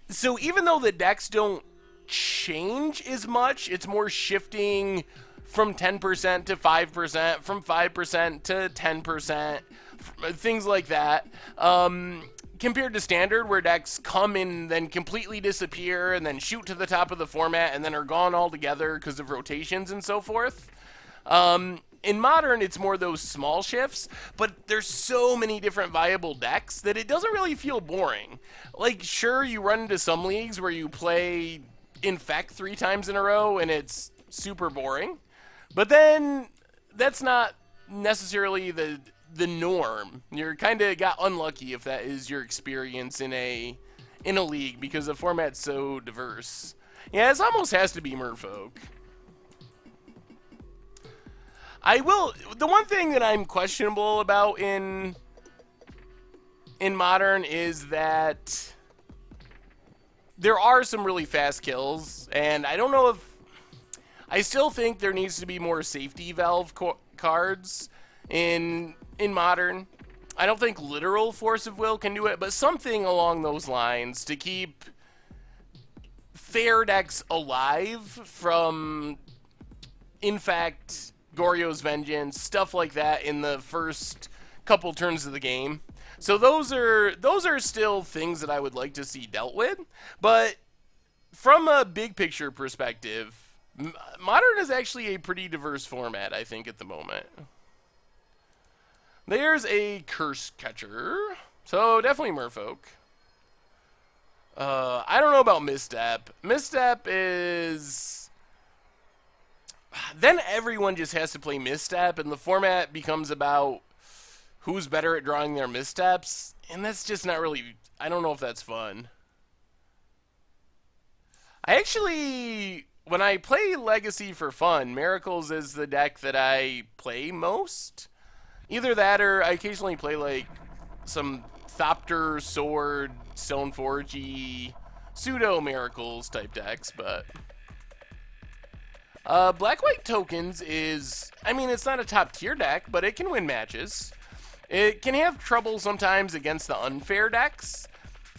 So even though the decks don't change as much, it's more shifting from 10% to 5%, from 5% to 10%, things like that. Compared to Standard, where decks come in, then completely disappear, and then shoot to the top of the format, and then are gone altogether because of rotations and so forth. In Modern, it's more those small shifts, but there's so many different viable decks that it doesn't really feel boring. Like, sure, you run into some leagues where you play Infect 3 times in a row, and it's super boring. But then that's not necessarily the norm. You're kind of got unlucky if that is your experience in a league because the format's so diverse. Yeah, it almost has to be Merfolk. The one thing that I'm questionable about in Modern is that there are some really fast kills, and I don't know if I still think there needs to be more safety valve cards in Modern. I don't think literal Force of Will can do it, but something along those lines to keep fair decks alive from Infect, Goryo's Vengeance, stuff like that in the first couple turns of the game. So those are still things that I would like to see dealt with. But from a big picture perspective, Modern is actually a pretty diverse format, I think, at the moment. There's a Curse Catcher. So definitely Merfolk. I don't know about Misstep. Misstep is... Then everyone just has to play Misstep, and the format becomes about who's better at drawing their missteps, and that's just not really... I don't know if that's fun. I actually... When I play Legacy for fun, Miracles is the deck that I play most. Either that or I occasionally play, like, some Thopter, Sword, Stoneforge-y, pseudo-Miracles type decks, but... Black-White Tokens is... I mean, it's not a top-tier deck, but it can win matches. It can have trouble sometimes against the unfair decks.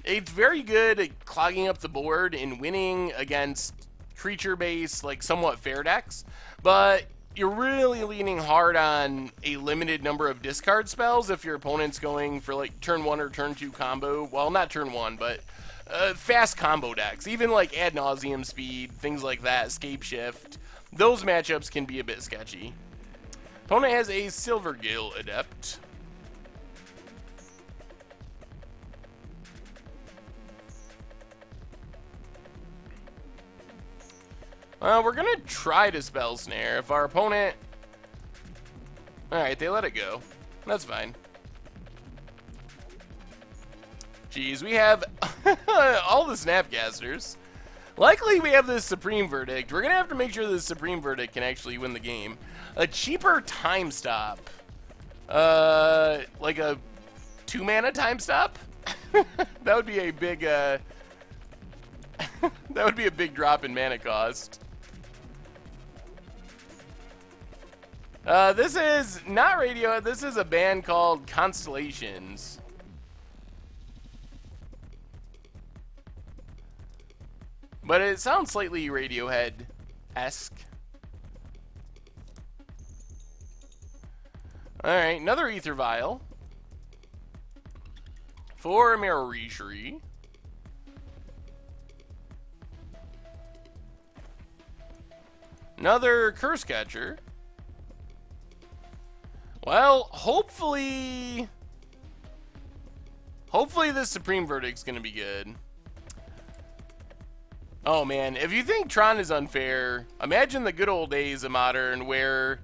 It's very good at clogging up the board and winning against creature-based, like, somewhat fair decks, but you're really leaning hard on a limited number of discard spells if your opponent's going for, like, turn 1 or turn 2 combo. Well, not turn 1, but fast combo decks. Even, like, Ad Nauseam Speed, things like that, Escape Shift. Those matchups can be a bit sketchy. Opponent has a Silvergill Adept. We're going to try to Spell Snare. If our opponent... Alright, they let it go. That's fine. Jeez, we have all the Snapcasters. Luckily, we have this Supreme Verdict. We're going to have to make sure this Supreme Verdict can actually win the game. A cheaper Time Stop. Like a 2-mana Time Stop? That would be a big, that would be a big drop in mana cost. This is not Radiohead. This is a band called Constellations. But it sounds slightly Radiohead-esque. Alright, another Ether Vial. For Merishri. Another Curse Catcher. Well, hopefully this Supreme Verdict's gonna be good. Oh man, if you think Tron is unfair, imagine the good old days of Modern where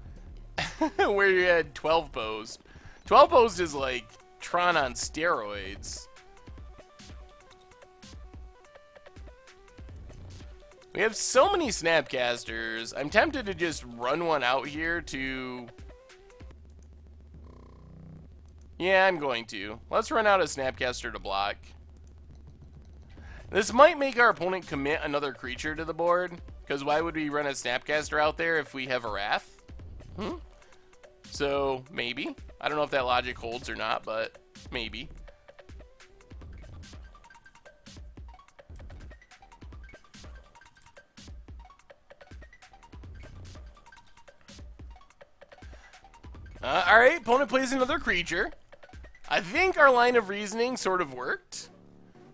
where you had 12 Post. 12 Post is like Tron on steroids. We have so many Snapcasters. I'm tempted to just run one out here to... Yeah, I'm going to. Let's run out a Snapcaster to block. This might make our opponent commit another creature to the board, because why would we run a Snapcaster out there if we have a Wrath? So, maybe. I don't know if that logic holds or not, but maybe. Alright, opponent plays another creature. I think our line of reasoning sort of worked.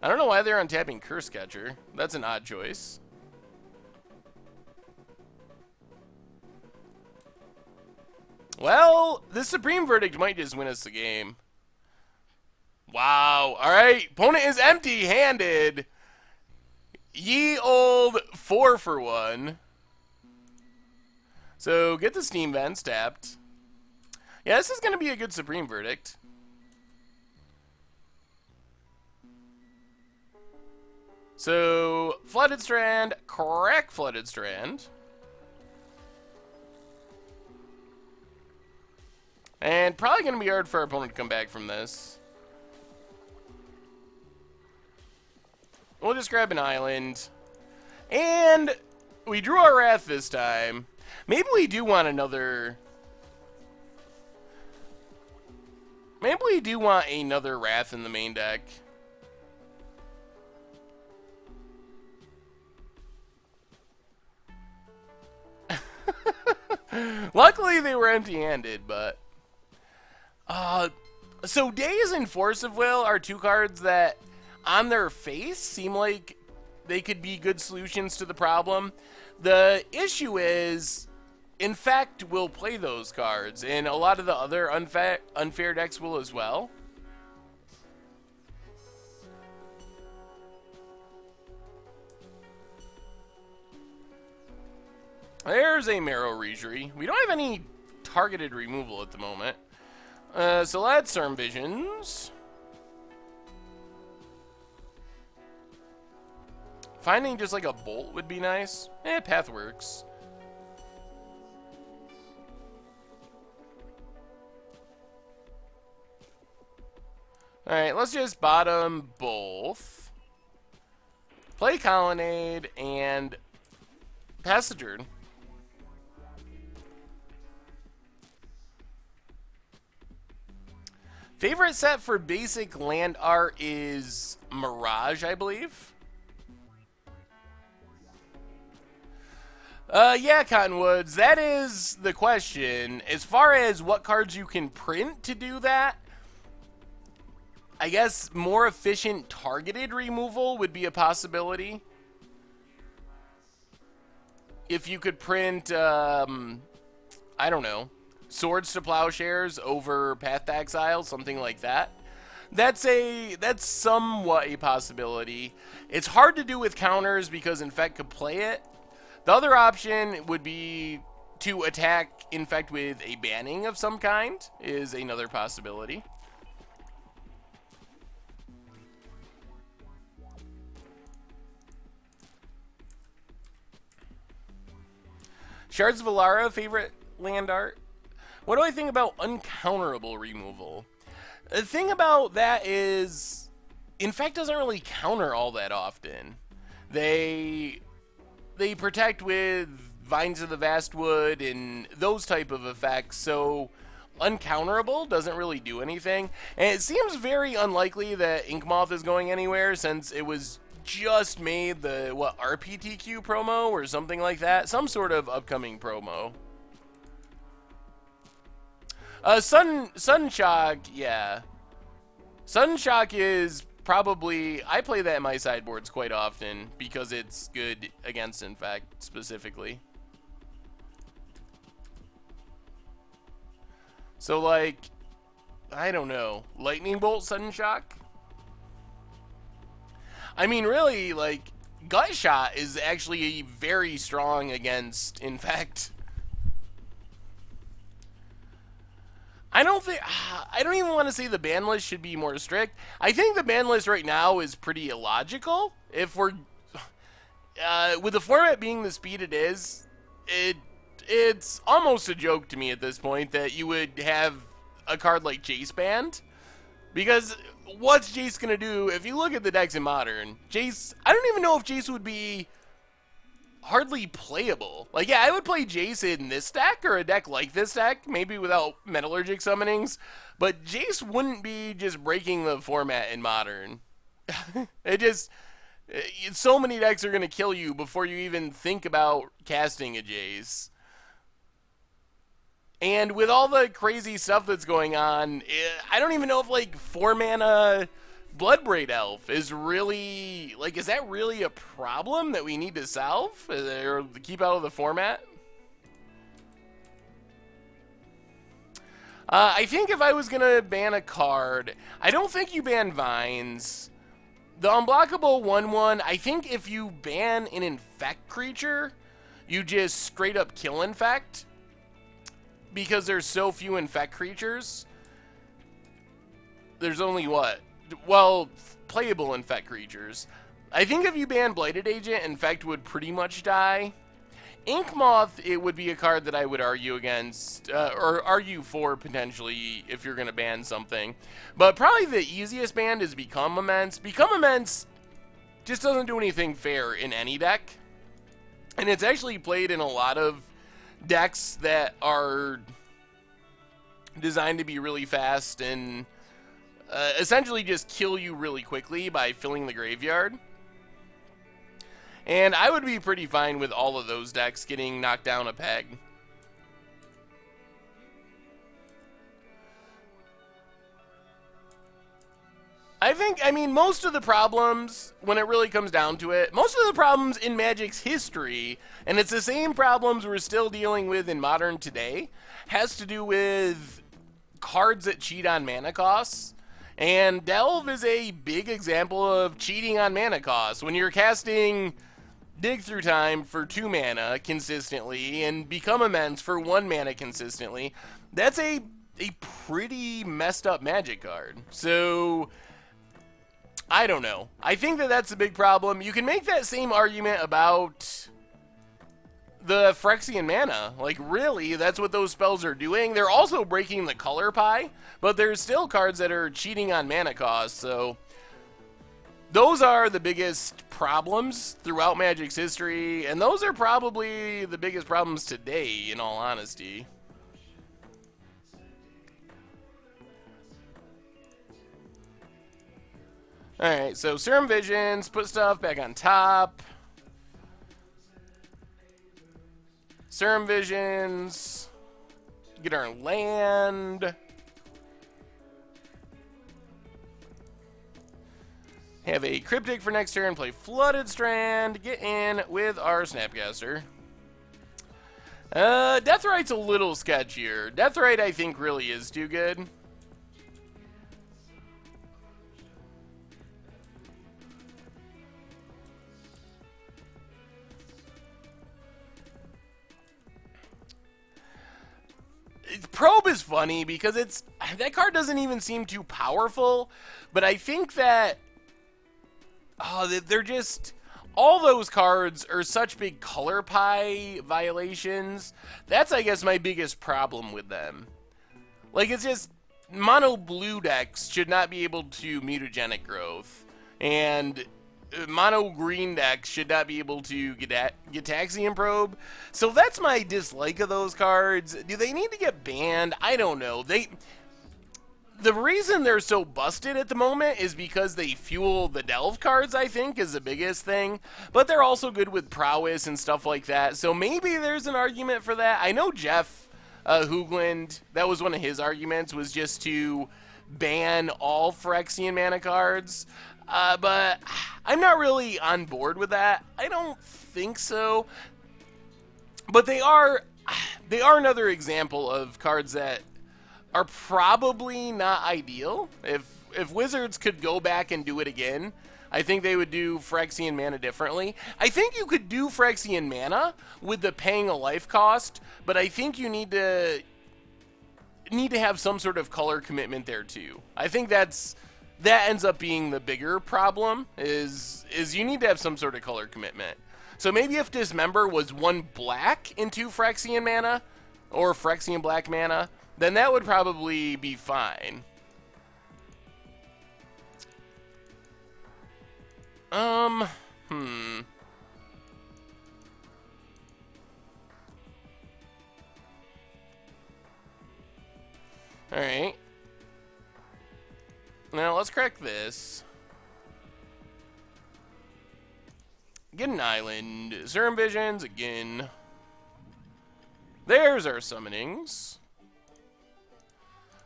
I don't know why they're untapping Curse Catcher. That's an odd choice. Well, this Supreme Verdict might just win us the game. Wow. Alright, opponent is empty-handed. Ye old 4-for-1. So, get the Steam Vents tapped. Yeah, this is going to be a good Supreme Verdict. So, Flooded Strand, crack Flooded Strand. And probably going to be hard for our opponent to come back from this. We'll just grab an island. And we drew our Wrath this time. Maybe we do want another... Maybe we do want another Wrath in the main deck. Luckily, they were empty-handed, but... So Daze and Force of Will are two cards that, on their face, seem like they could be good solutions to the problem. The issue is, Infect will play those cards, and a lot of the other unfair decks will as well. There's a Marrow Rejury. We don't have any targeted removal at the moment. So let's Cerm Visions. Finding just like a bolt would be nice. Path works. Alright, let's just bottom both. Play Colonnade and pass the turn. Favorite set for basic land art is Mirage, I believe. Yeah, Cottonwoods, that is the question. As far as what cards you can print to do that, I guess more efficient targeted removal would be a possibility. If you could print, I don't know, Swords to Plowshares over Path to Exile, something like that. That's somewhat a possibility. It's hard to do with counters because Infect could play it. The other option would be to attack Infect with a banning of some kind, is another possibility. Shards of Alara, favorite land art? What do I think about uncounterable removal? The thing about that is, Infect doesn't really counter all that often. They protect with Vines of the Vastwood and those type of effects, so uncounterable doesn't really do anything. And it seems very unlikely that Inkmoth is going anywhere since it was just made the, RPTQ promo or something like that? Some sort of upcoming promo. Sunshock, yeah. Sunshock is probably, I play that in my sideboards quite often because it's good against Infect specifically. So like, I don't know, Lightning Bolt Sunshock? I mean, really, like, Gut Shot is actually very strong against Infect. I don't even want to say the ban list should be more strict. I think the ban list right now is pretty illogical. If we're, with the format being the speed it is, it's almost a joke to me at this point that you would have a card like Jace banned. Because what's Jace going to do? If you look at the decks in Modern, Jace, I don't even know if Jace would be hardly playable. Like, yeah, I would play Jace in this deck or a deck like this deck, maybe without Metallurgic Summonings, but Jace wouldn't be just breaking the format in Modern. So many decks are going to kill you before you even think about casting a Jace. And with all the crazy stuff that's going on, I don't even know if, like, 4-mana Bloodbraid Elf is really, like, is that really a problem that we need to solve? Or keep out of the format? I think if I was going to ban a card, I don't think you ban Vines. The unblockable 1/1, I think if you ban an Infect creature, you just straight up kill Infect. Because there's so few Infect creatures. There's only what? Well, playable Infect creatures. I think if you ban Blighted Agent, Infect would pretty much die. Inkmoth, it would be a card that I would argue against, or argue for potentially if you're going to ban something. But probably the easiest ban is Become Immense. Become Immense just doesn't do anything fair in any deck. And it's actually played in a lot of decks that are designed to be really fast and essentially just kill you really quickly by filling the graveyard. And I would be pretty fine with all of those decks getting knocked down a peg. I mean, most of the problems, when it really comes down to it, most of the problems in Magic's history, and it's the same problems we're still dealing with in Modern today, has to do with cards that cheat on mana costs. And Delve is a big example of cheating on mana costs. When you're casting Dig Through Time for 2 mana consistently and Become Immense for 1 mana consistently, that's a pretty messed up Magic card. So I don't know. I think that that's a big problem. You can make that same argument about the Phyrexian mana. Like, really, that's what those spells are doing. They're also breaking the color pie, but there's still cards that are cheating on mana cost. So those are the biggest problems throughout Magic's history, and those are probably the biggest problems today, in all honesty. Alright, so Serum Visions, put stuff back on top. Serum Visions, get our land. Have a Cryptic for next turn, play Flooded Strand, get in with our Snapcaster. Deathrite's a little sketchier. Deathrite, I think, really is too good. Probe is funny because that card doesn't even seem too powerful, but I think that they're just, all those cards are such big color pie violations. That's, I guess, my biggest problem with them. Like, it's just, mono blue decks should not be able to mutagenic growth, and mono green decks should not be able to get Gitaxian Probe. So that's my dislike of those cards. Do they need to get banned? I don't know. The reason they're so busted at the moment is because they fuel the Delve cards, I think, is the biggest thing. But they're also good with prowess and stuff like that. So maybe there's an argument for that. I know Jeff Hoogland, that was one of his arguments, was just to ban all Phyrexian mana cards. But I'm not really on board with that. I don't think so. But they are another example of cards that are probably not ideal. If Wizards could go back and do it again, I think they would do Phyrexian mana differently. I think you could do Phyrexian mana with the paying a life cost, but I think you need to have some sort of color commitment there too. I think that ends up being the bigger problem, is you need to have some sort of color commitment. So maybe if Dismember was 1 black into Phyrexian mana, or Phyrexian black mana, then that would probably be fine. Alright. Now let's crack this. Get an island. Serum Visions again. There's our summonings.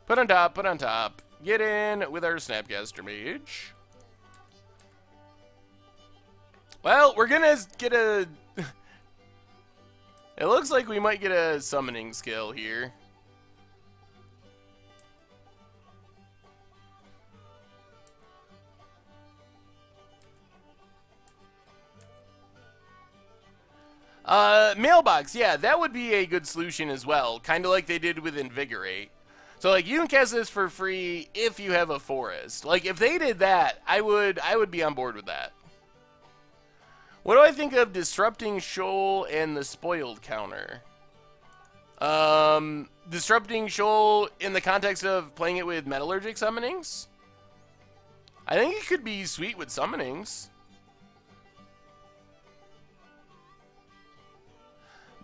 Put on top, put on top. Get in with our Snapcaster Mage. Well, we're gonna get a... It looks like we might get a summoning skill here. Mailbox, yeah, that would be a good solution as well. Kind of like they did with Invigorate. So, like, you can cast this for free if you have a forest. Like, if they did that, I would be on board with that. What do I think of Disrupting Shoal and the Spoiled counter? Disrupting Shoal in the context of playing it with Metallurgic Summonings? I think it could be sweet with Summonings.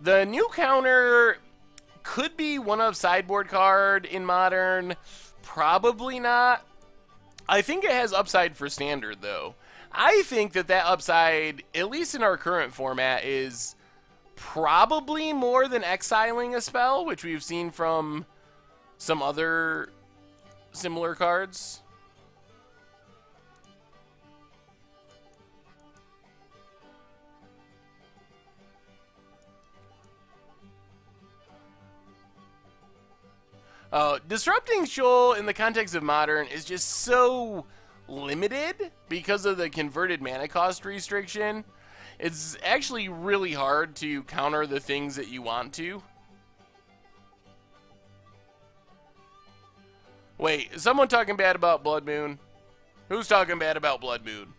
The new counter could be one of sideboard card in Modern. Probably not. I think it has upside for Standard, though. I think that upside, at least in our current format, is probably more than exiling a spell, which we've seen from some other similar cards. Disrupting Shoal in the context of Modern is just so limited because of the converted mana cost restriction. It's actually really hard to counter the things that you want to. Wait, is someone talking bad about Blood Moon? Who's talking bad about Blood Moon?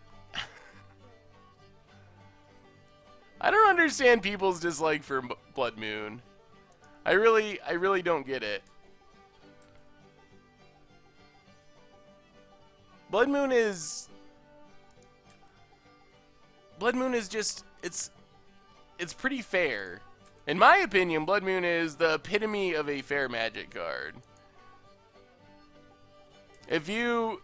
I don't understand people's dislike for Blood Moon. I really don't get it. Blood Moon is just, it's pretty fair. In my opinion, Blood Moon is the epitome of a fair Magic card. If you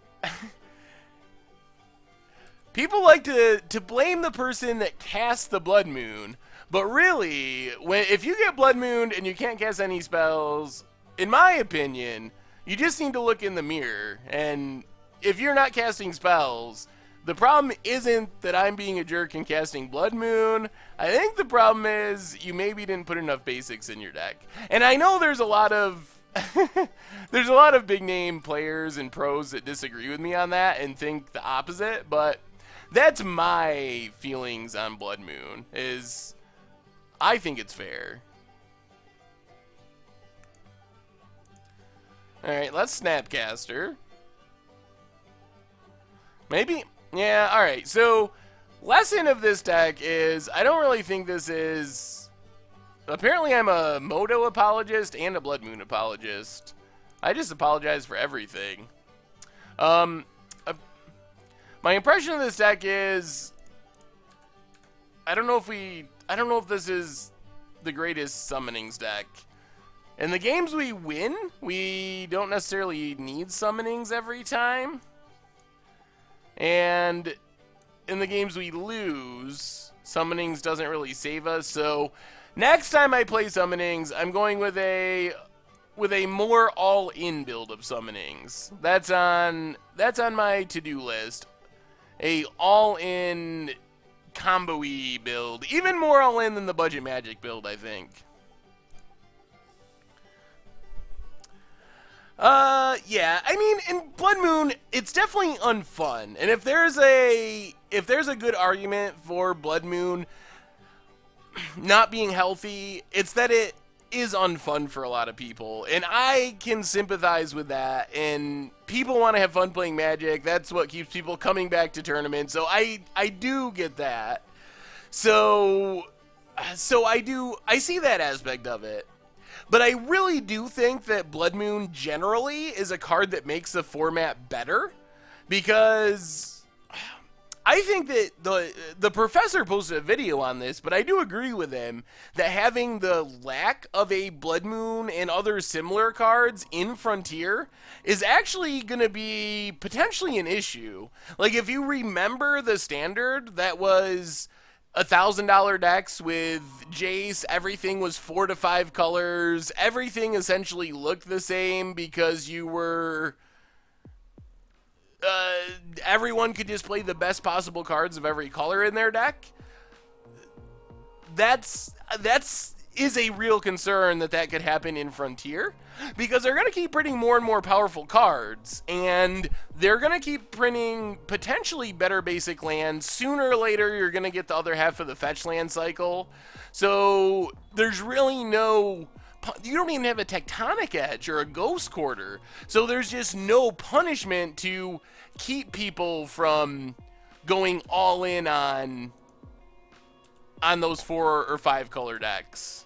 people like to blame the person that casts the Blood Moon, but really, if you get Blood Moon and you can't cast any spells, in my opinion, you just need to look in the mirror. And if you're not casting spells, the problem isn't that I'm being a jerk and casting Blood Moon. I think the problem is you maybe didn't put enough basics in your deck. And I know there's a lot of there's a lot of big name players and pros that disagree with me on that and think the opposite, but that's my feelings on Blood Moon, is I think it's fair. Alright, let's Snapcaster. Maybe? Yeah, alright. So, lesson of this deck is, I don't really think this is... Apparently I'm a Moto apologist and a Blood Moon apologist. I just apologize for everything. My impression of this deck is... I don't know if this is the greatest Summonings deck. In the games we win, we don't necessarily need Summonings every time. And in the games we lose, Summonings doesn't really save us. So next time I play Summonings, I'm going with a more all-in build of Summonings. That's on my to-do list. A all-in combo-y build. Even more all-in than the Budget Magic build, I think. Yeah, I mean, in Blood Moon, it's definitely unfun. And if there's a good argument for Blood Moon not being healthy, it's that it is unfun for a lot of people. And I can sympathize with that. And people want to have fun playing Magic. That's what keeps people coming back to tournaments. So I do get that. So I see that aspect of it. But I really do think that Blood Moon generally is a card that makes the format better, because I think that the professor posted a video on this, but I do agree with him that having the lack of a Blood Moon and other similar cards in Frontier is actually going to be potentially an issue. Like, if you remember the standard that was $1,000 decks with Jace, everything was 4 to 5 colors. Everything essentially looked the same because you were... everyone could just play the best possible cards of every color in their deck. That's is a real concern that could happen in Frontier, because they're going to keep printing more and more powerful cards, and they're going to keep printing potentially better basic lands. Sooner or later, you're going to get the other half of the fetch land cycle. So there's really no... You don't even have a Tectonic Edge or a Ghost Quarter. So there's just no punishment to keep people from going all in on those 4 or 5 color decks.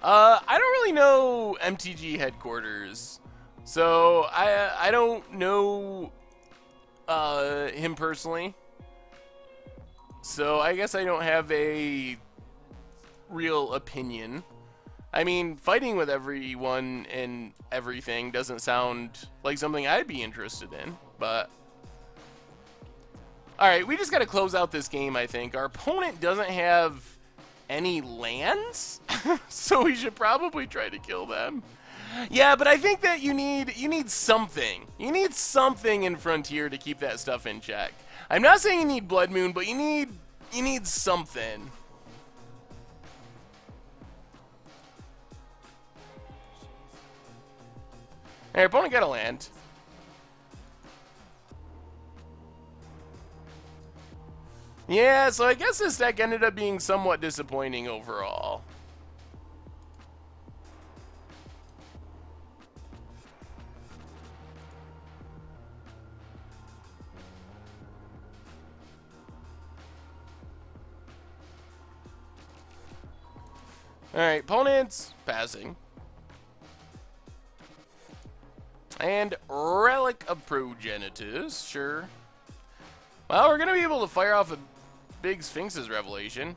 I don't really know MTG headquarters, so I don't know him personally. So I guess I don't have a real opinion. I mean, fighting with everyone and everything doesn't sound like something I'd be interested in, but... Alright, we just gotta close out this game, I think. Our opponent doesn't have any lands, so we should probably try to kill them. Yeah, but I think that you need something. You need something in Frontier to keep that stuff in check. I'm not saying you need Blood Moon, but you need something. Alright, opponent got a land. Yeah, so I guess this deck ended up being somewhat disappointing overall. Alright, opponents passing. And Relic of Progenitus, sure. Well, we're going to be able to fire off a big Sphinx's Revelation.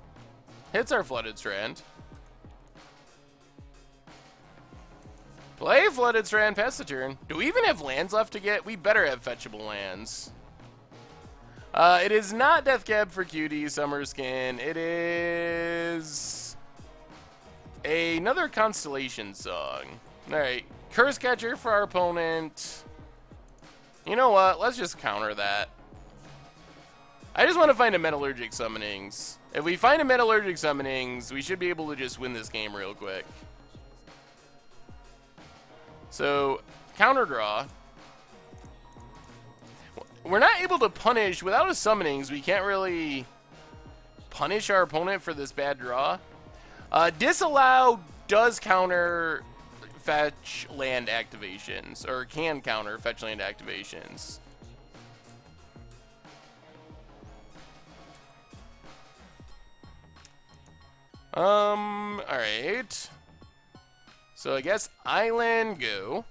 Hits our Flooded Strand. Play Flooded Strand, pass the turn. Do we even have lands left to get? We better have fetchable lands. It is not Death Cab for Cutie, Summer Skin. It is another Constellation Song. Alright, Curse Catcher for our opponent. You know what? Let's just counter that. I just want to find a Metallurgic Summonings. If we find a Metallurgic Summonings, we should be able to just win this game real quick. So, counter draw. We're not able to punish. Without a Summonings, we can't really punish our opponent for this bad draw. Disallow does counter fetch land activations, or can counter fetch land activations. Alright. So I guess Island go.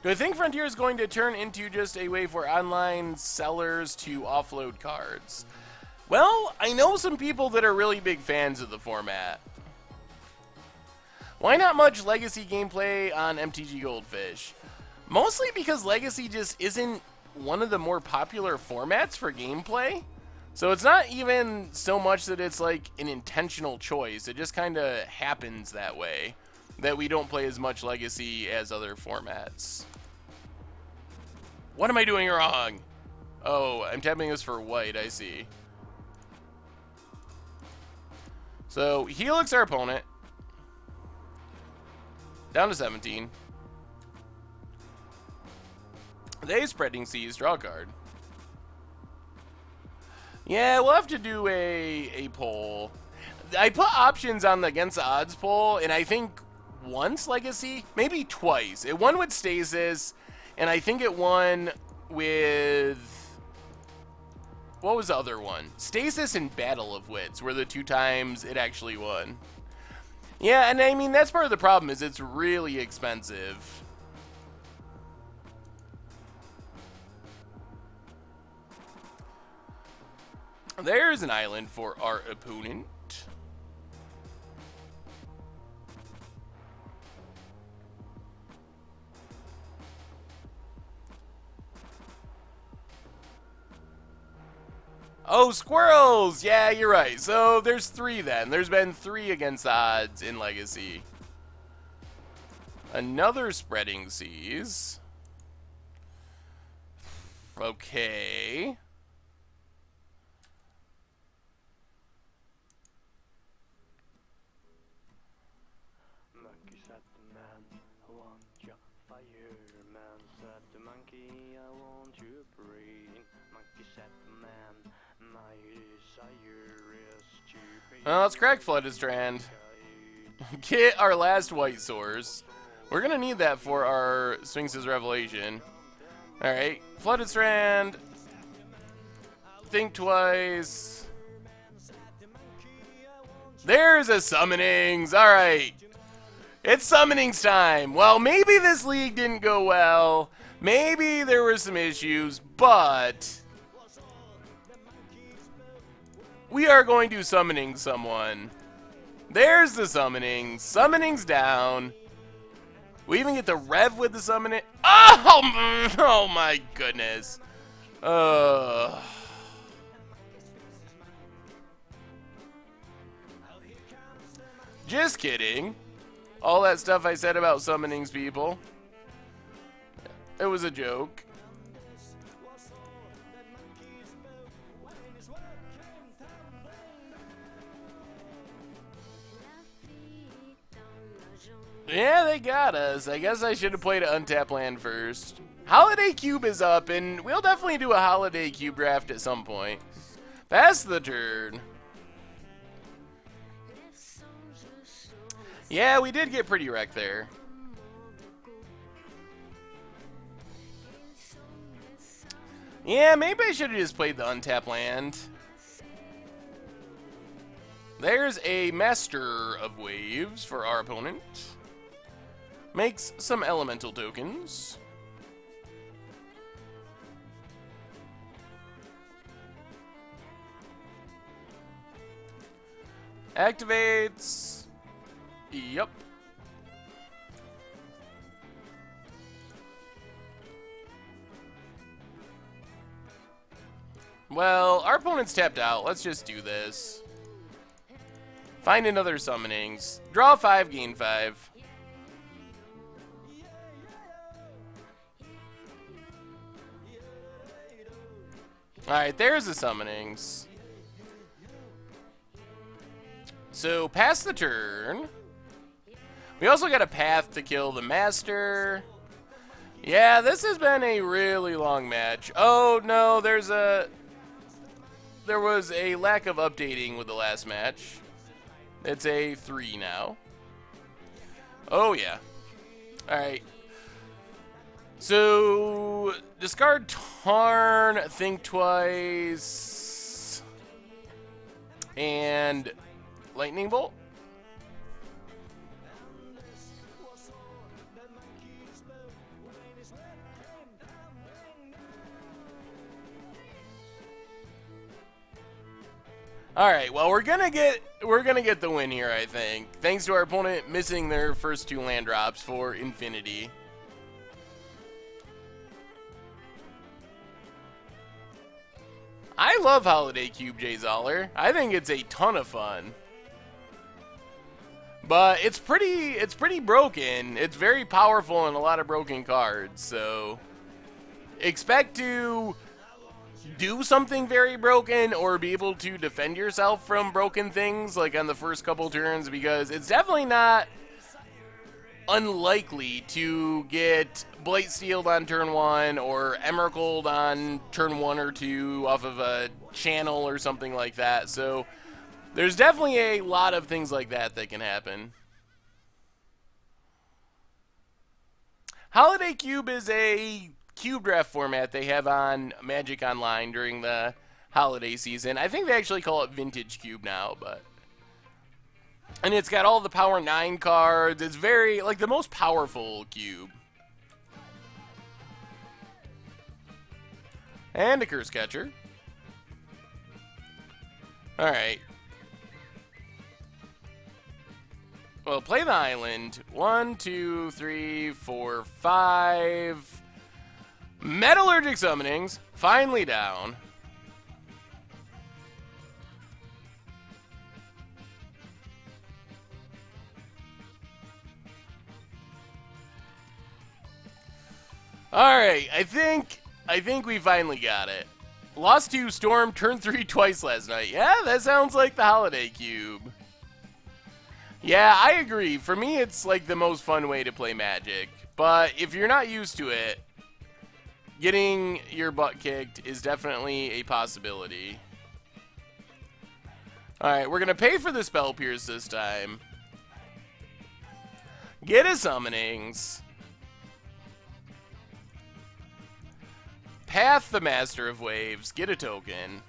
Do I think Frontier is going to turn into just a way for online sellers to offload cards? Well, I know some people that are really big fans of the format. Why not much Legacy gameplay on MTG Goldfish? Mostly because Legacy just isn't one of the more popular formats for gameplay. So it's not even so much that it's like an intentional choice. It just kind of happens that way, that we don't play as much Legacy as other formats. What am I doing wrong? Oh, I'm tapping this for white, I see. So, Helix our opponent. Down to 17. They Spreading Seas, draw a card. Yeah, we'll have to do a poll. I put options on the Against the Odds poll, and I think once Legacy, maybe twice. It won with Stasis, and I think it won with... What was the other one? Stasis and Battle of Wits were the 2 times it actually won. Yeah, and I mean, that's part of the problem, is it's really expensive. There's an island for our opponent. Oh, squirrels! Yeah, you're right. So there's 3 then. There's been 3 Against the Odds in Legacy. Another Spreading Seas. Okay. Let's crack Flooded Strand. Get our last white source. We're gonna need that for our Sphinx's Revelation. Alright, Flooded Strand. Think twice. There's a Summonings. Alright. It's Summonings time. Well, maybe this league didn't go well. Maybe there were some issues, but we are going to Summoning someone. There's the Summoning. Summoning's down. We even get the Rev with the Summoning. Oh my goodness. Just kidding. All that stuff I said about Summonings, people. It was a joke. Yeah, they got us. I guess I should have played an untapped land first. Holiday Cube is up, and we'll definitely do a Holiday Cube draft at some point. Pass the turn. Yeah, we did get pretty wrecked there. Yeah, maybe I should have just played the untapped land. There's a Master of Waves for our opponent. Makes some elemental tokens. Activates. Yup. Well, our opponent's tapped out. Let's just do this. Find another Summonings. Draw 5, gain 5. Alright, there's the Summonings. So, pass the turn. We also got a path to kill the Master. Yeah, this has been a really long match. Oh, no, there was a lack of updating with the last match. It's a 3 now. Oh, yeah. Alright. So, discard Tarn, think twice, and Lightning Bolt. Alright, well, we're gonna get the win here, I think. Thanks to our opponent missing their first 2 land drops for infinity. I love Holiday Cube, Jay Zoller. I think it's a ton of fun. But it's pretty broken. It's very powerful and a lot of broken cards, so expect to do something very broken or be able to defend yourself from broken things like on the first couple turns, because it's definitely not unlikely to get Blightsteeled on turn 1 or Emerald on turn 1 or 2 off of a channel or something like that. So there's definitely a lot of things like that that can happen. Holiday Cube is a cube draft format they have on Magic Online during the holiday season. I think they actually call it Vintage Cube now, but... And it's got all the Power 9 cards. It's very, like, the most powerful cube. And a Curse Catcher. Alright. Well, play the island. 1, 2, 3, 4, 5. Metallurgic Summonings. Finally down. Alright, I think we finally got it. Lost to Storm, turn 3 twice last night. Yeah, that sounds like the Holiday Cube. Yeah, I agree. For me, it's like the most fun way to play Magic. But if you're not used to it, getting your butt kicked is definitely a possibility. Alright, we're going to pay for the Spell Pierce this time. Get a Summonings. Path the Master of Waves. Get a token.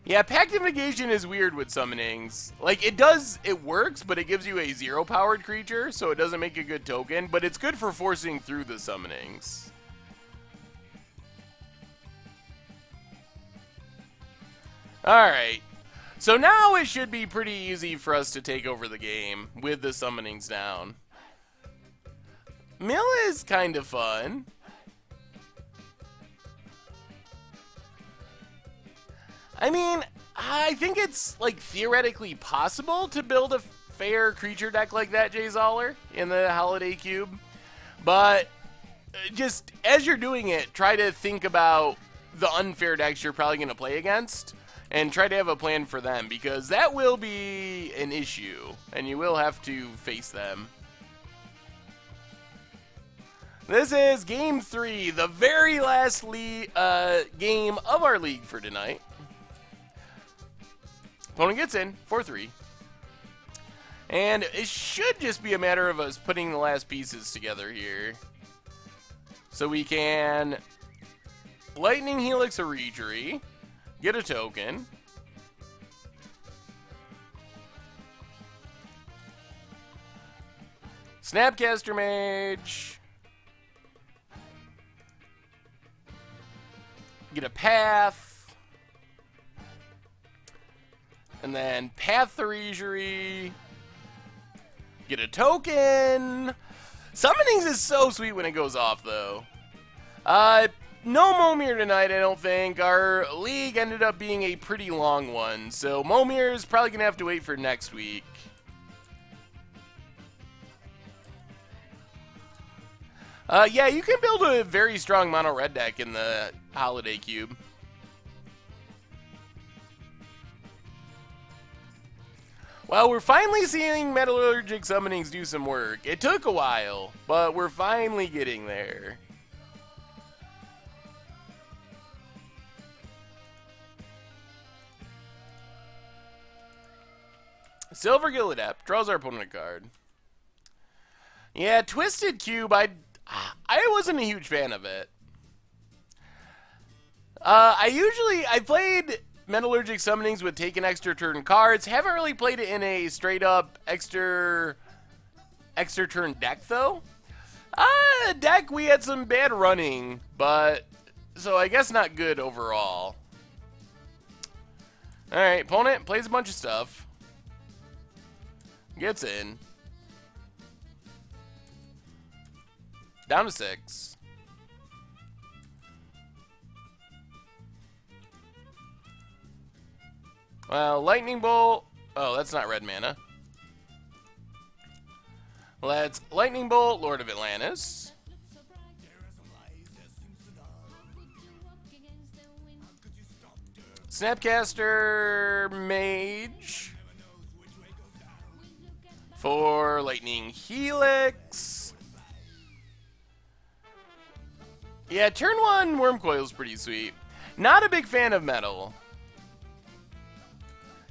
Yeah, Pact of Negation is weird with Summonings. Like, it works, but it gives you a 0-powered creature, so it doesn't make a good token, but it's good for forcing through the Summonings. Alright. So now it should be pretty easy for us to take over the game with the Summonings down. Mill is kind of fun. I mean, I think it's, like, theoretically possible to build a fair creature deck like that, Jay Zoller, in the Holiday Cube. But just, as you're doing it, try to think about the unfair decks you're probably going to play against, and try to have a plan for them, because that will be an issue, and you will have to face them. This is Game 3, the very last game of our league for tonight. Opponent gets in, 4-3. And it should just be a matter of us putting the last pieces together here. So we can Lightning Helix Origery, get a token. Snapcaster Mage. Get a Path. And then Path Origery. Get a token. Summonings is so sweet when it goes off, though. No Momir tonight, I don't think. Our league ended up being a pretty long one, so Momir is probably going to have to wait for next week. Yeah, you can build a very strong mono red deck in the Holiday Cube. Well, we're finally seeing Metallurgic Summonings do some work. It took a while, but we're finally getting there. Silver Gilded App draws our opponent a card. Yeah, Twisted Cube, I wasn't a huge fan of it. I played Metallurgic Summonings with take an extra turn cards. Haven't really played it in a straight up extra turn deck though. Deck we had some bad running, but so I guess not good overall. All right, opponent plays a bunch of stuff. Gets in. Down to 6. Well, Lightning Bolt. Oh, that's not red mana. Let's Lightning Bolt, Lord of Atlantis. Snapcaster Mage. For Lightning Helix. Yeah, turn 1 Wormcoil's pretty sweet. Not a big fan of metal.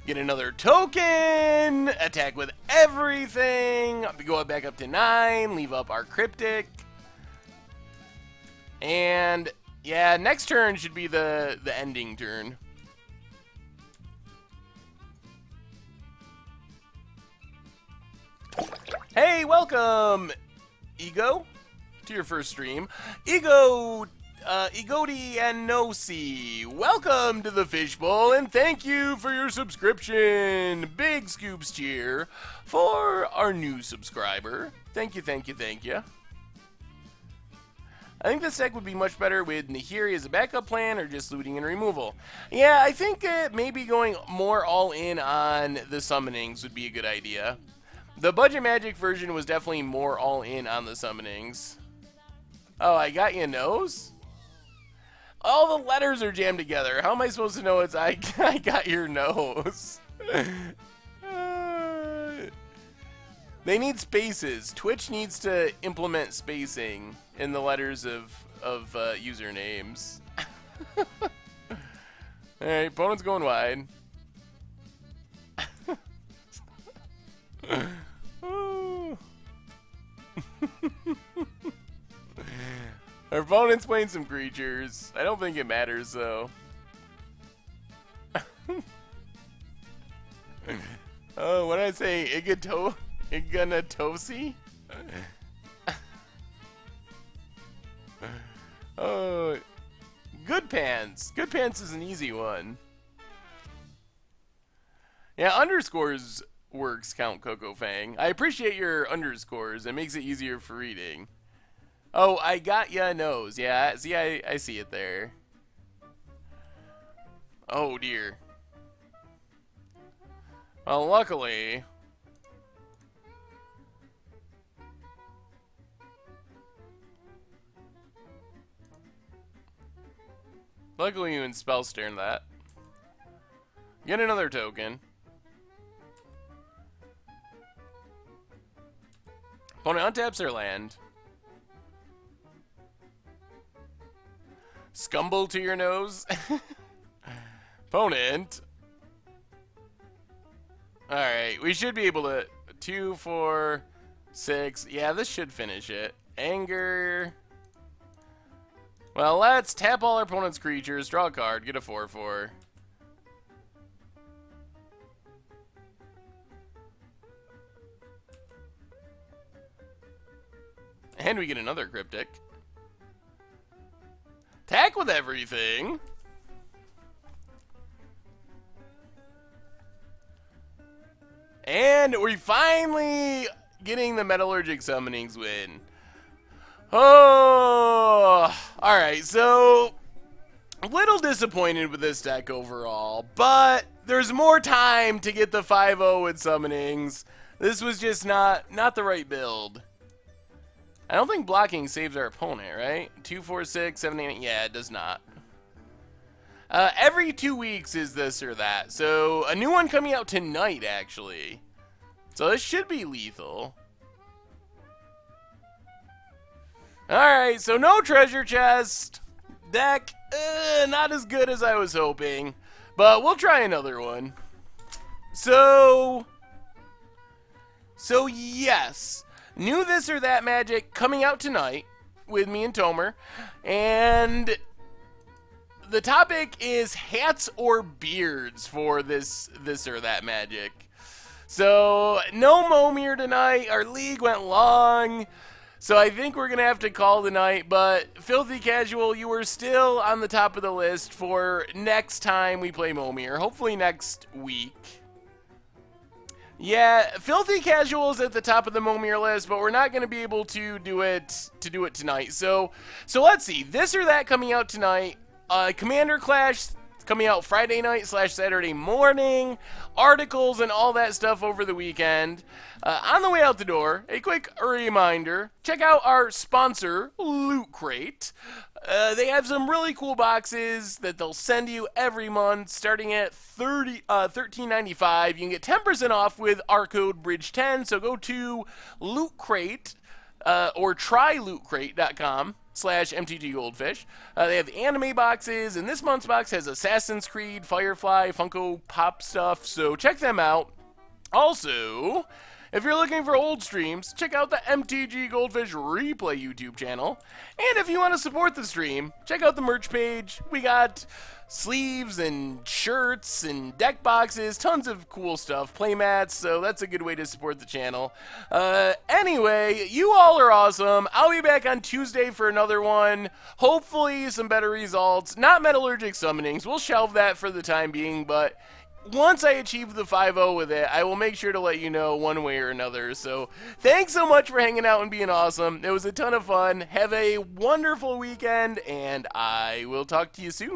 Get another token. Attack with everything. Go back up to 9. Leave up our Cryptic. And yeah, next turn should be the ending turn. Hey, welcome, Ego, to your first stream. Igoti and Nosi, welcome to the Fishbowl, and thank you for your subscription. Big scoops cheer for our new subscriber. Thank you, thank you, thank you. I think this deck would be much better with Nahiri as a backup plan or just looting and removal. Yeah, I think maybe going more all in on the summonings would be a good idea. The Budget Magic version was definitely more all in on the summonings. Oh, I got you nose? All the letters are jammed together. How am I supposed to know it's I got your nose? They need spaces. Twitch needs to implement spacing in the letters of usernames. Alright, opponent's going wide. Our opponent's playing some creatures. I don't think it matters though. Oh, what did I say? Iganatosi? Oh, Good Pants. Good Pants is an easy one. Yeah, underscores works, Count Coco Fang. I appreciate your underscores. It makes it easier for reading. Oh, I got ya nose. Yeah, see, I see it there. Oh, dear. Well, luckily... Luckily you can spell stare that. Get another token. Opponent untaps their land. Scumble to your nose. Opponent. Alright, we should be able to... 2, 4, 6. Yeah, this should finish it. Anger. Well, let's tap all our opponent's creatures, draw a card, get a 4/4. And we get another cryptic. Attack with everything. And we're finally getting the Metallurgic Summonings win. Oh, alright, so a little disappointed with this deck overall, but there's more time to get the 5-0 with Summonings. This was just not the right build. I don't think blocking saves our opponent, right? 2, 4, 6, 7, 8, yeah, it does not. Every 2 weeks is this or that. So, a new one coming out tonight, actually. So, this should be lethal. Alright, so no treasure chest. Deck, not as good as I was hoping. But we'll try another one. So yes. New This or That Magic coming out tonight with me and Tomer. And the topic is hats or beards for this or that magic. So, no Momir tonight. Our league went long. So I think we're going to have to call tonight. But Filthy Casual, you are still on the top of the list for next time we play Momir. Hopefully next week. Yeah, Filthy Casual is at the top of the Momir list, but we're not going to be able to do it tonight. So let's see. This or that coming out tonight. Commander Clash coming out Friday night / Saturday morning. Articles and all that stuff over the weekend. On the way out the door, a quick reminder, check out our sponsor, Loot Crate. They have some really cool boxes that they'll send you every month, starting at $13.95. You can get 10% off with our code BRIDGE10, so go to Loot Crate, or try lootcrate.com/MTGGoldfish. They have anime boxes, and this month's box has Assassin's Creed, Firefly, Funko Pop stuff, so check them out. Also, if you're looking for old streams, check out the MTG Goldfish Replay YouTube channel. And if you want to support the stream, check out the merch page. We got sleeves and shirts and deck boxes, tons of cool stuff, playmats, so that's a good way to support the channel. Anyway, you all are awesome. I'll be back on Tuesday for another one. Hopefully some better results. Not Metallurgic Summonings. We'll shelve that for the time being, but once I achieve the 5-0 with it, I will make sure to let you know one way or another. So, thanks so much for hanging out and being awesome. It was a ton of fun. Have a wonderful weekend, and I will talk to you soon.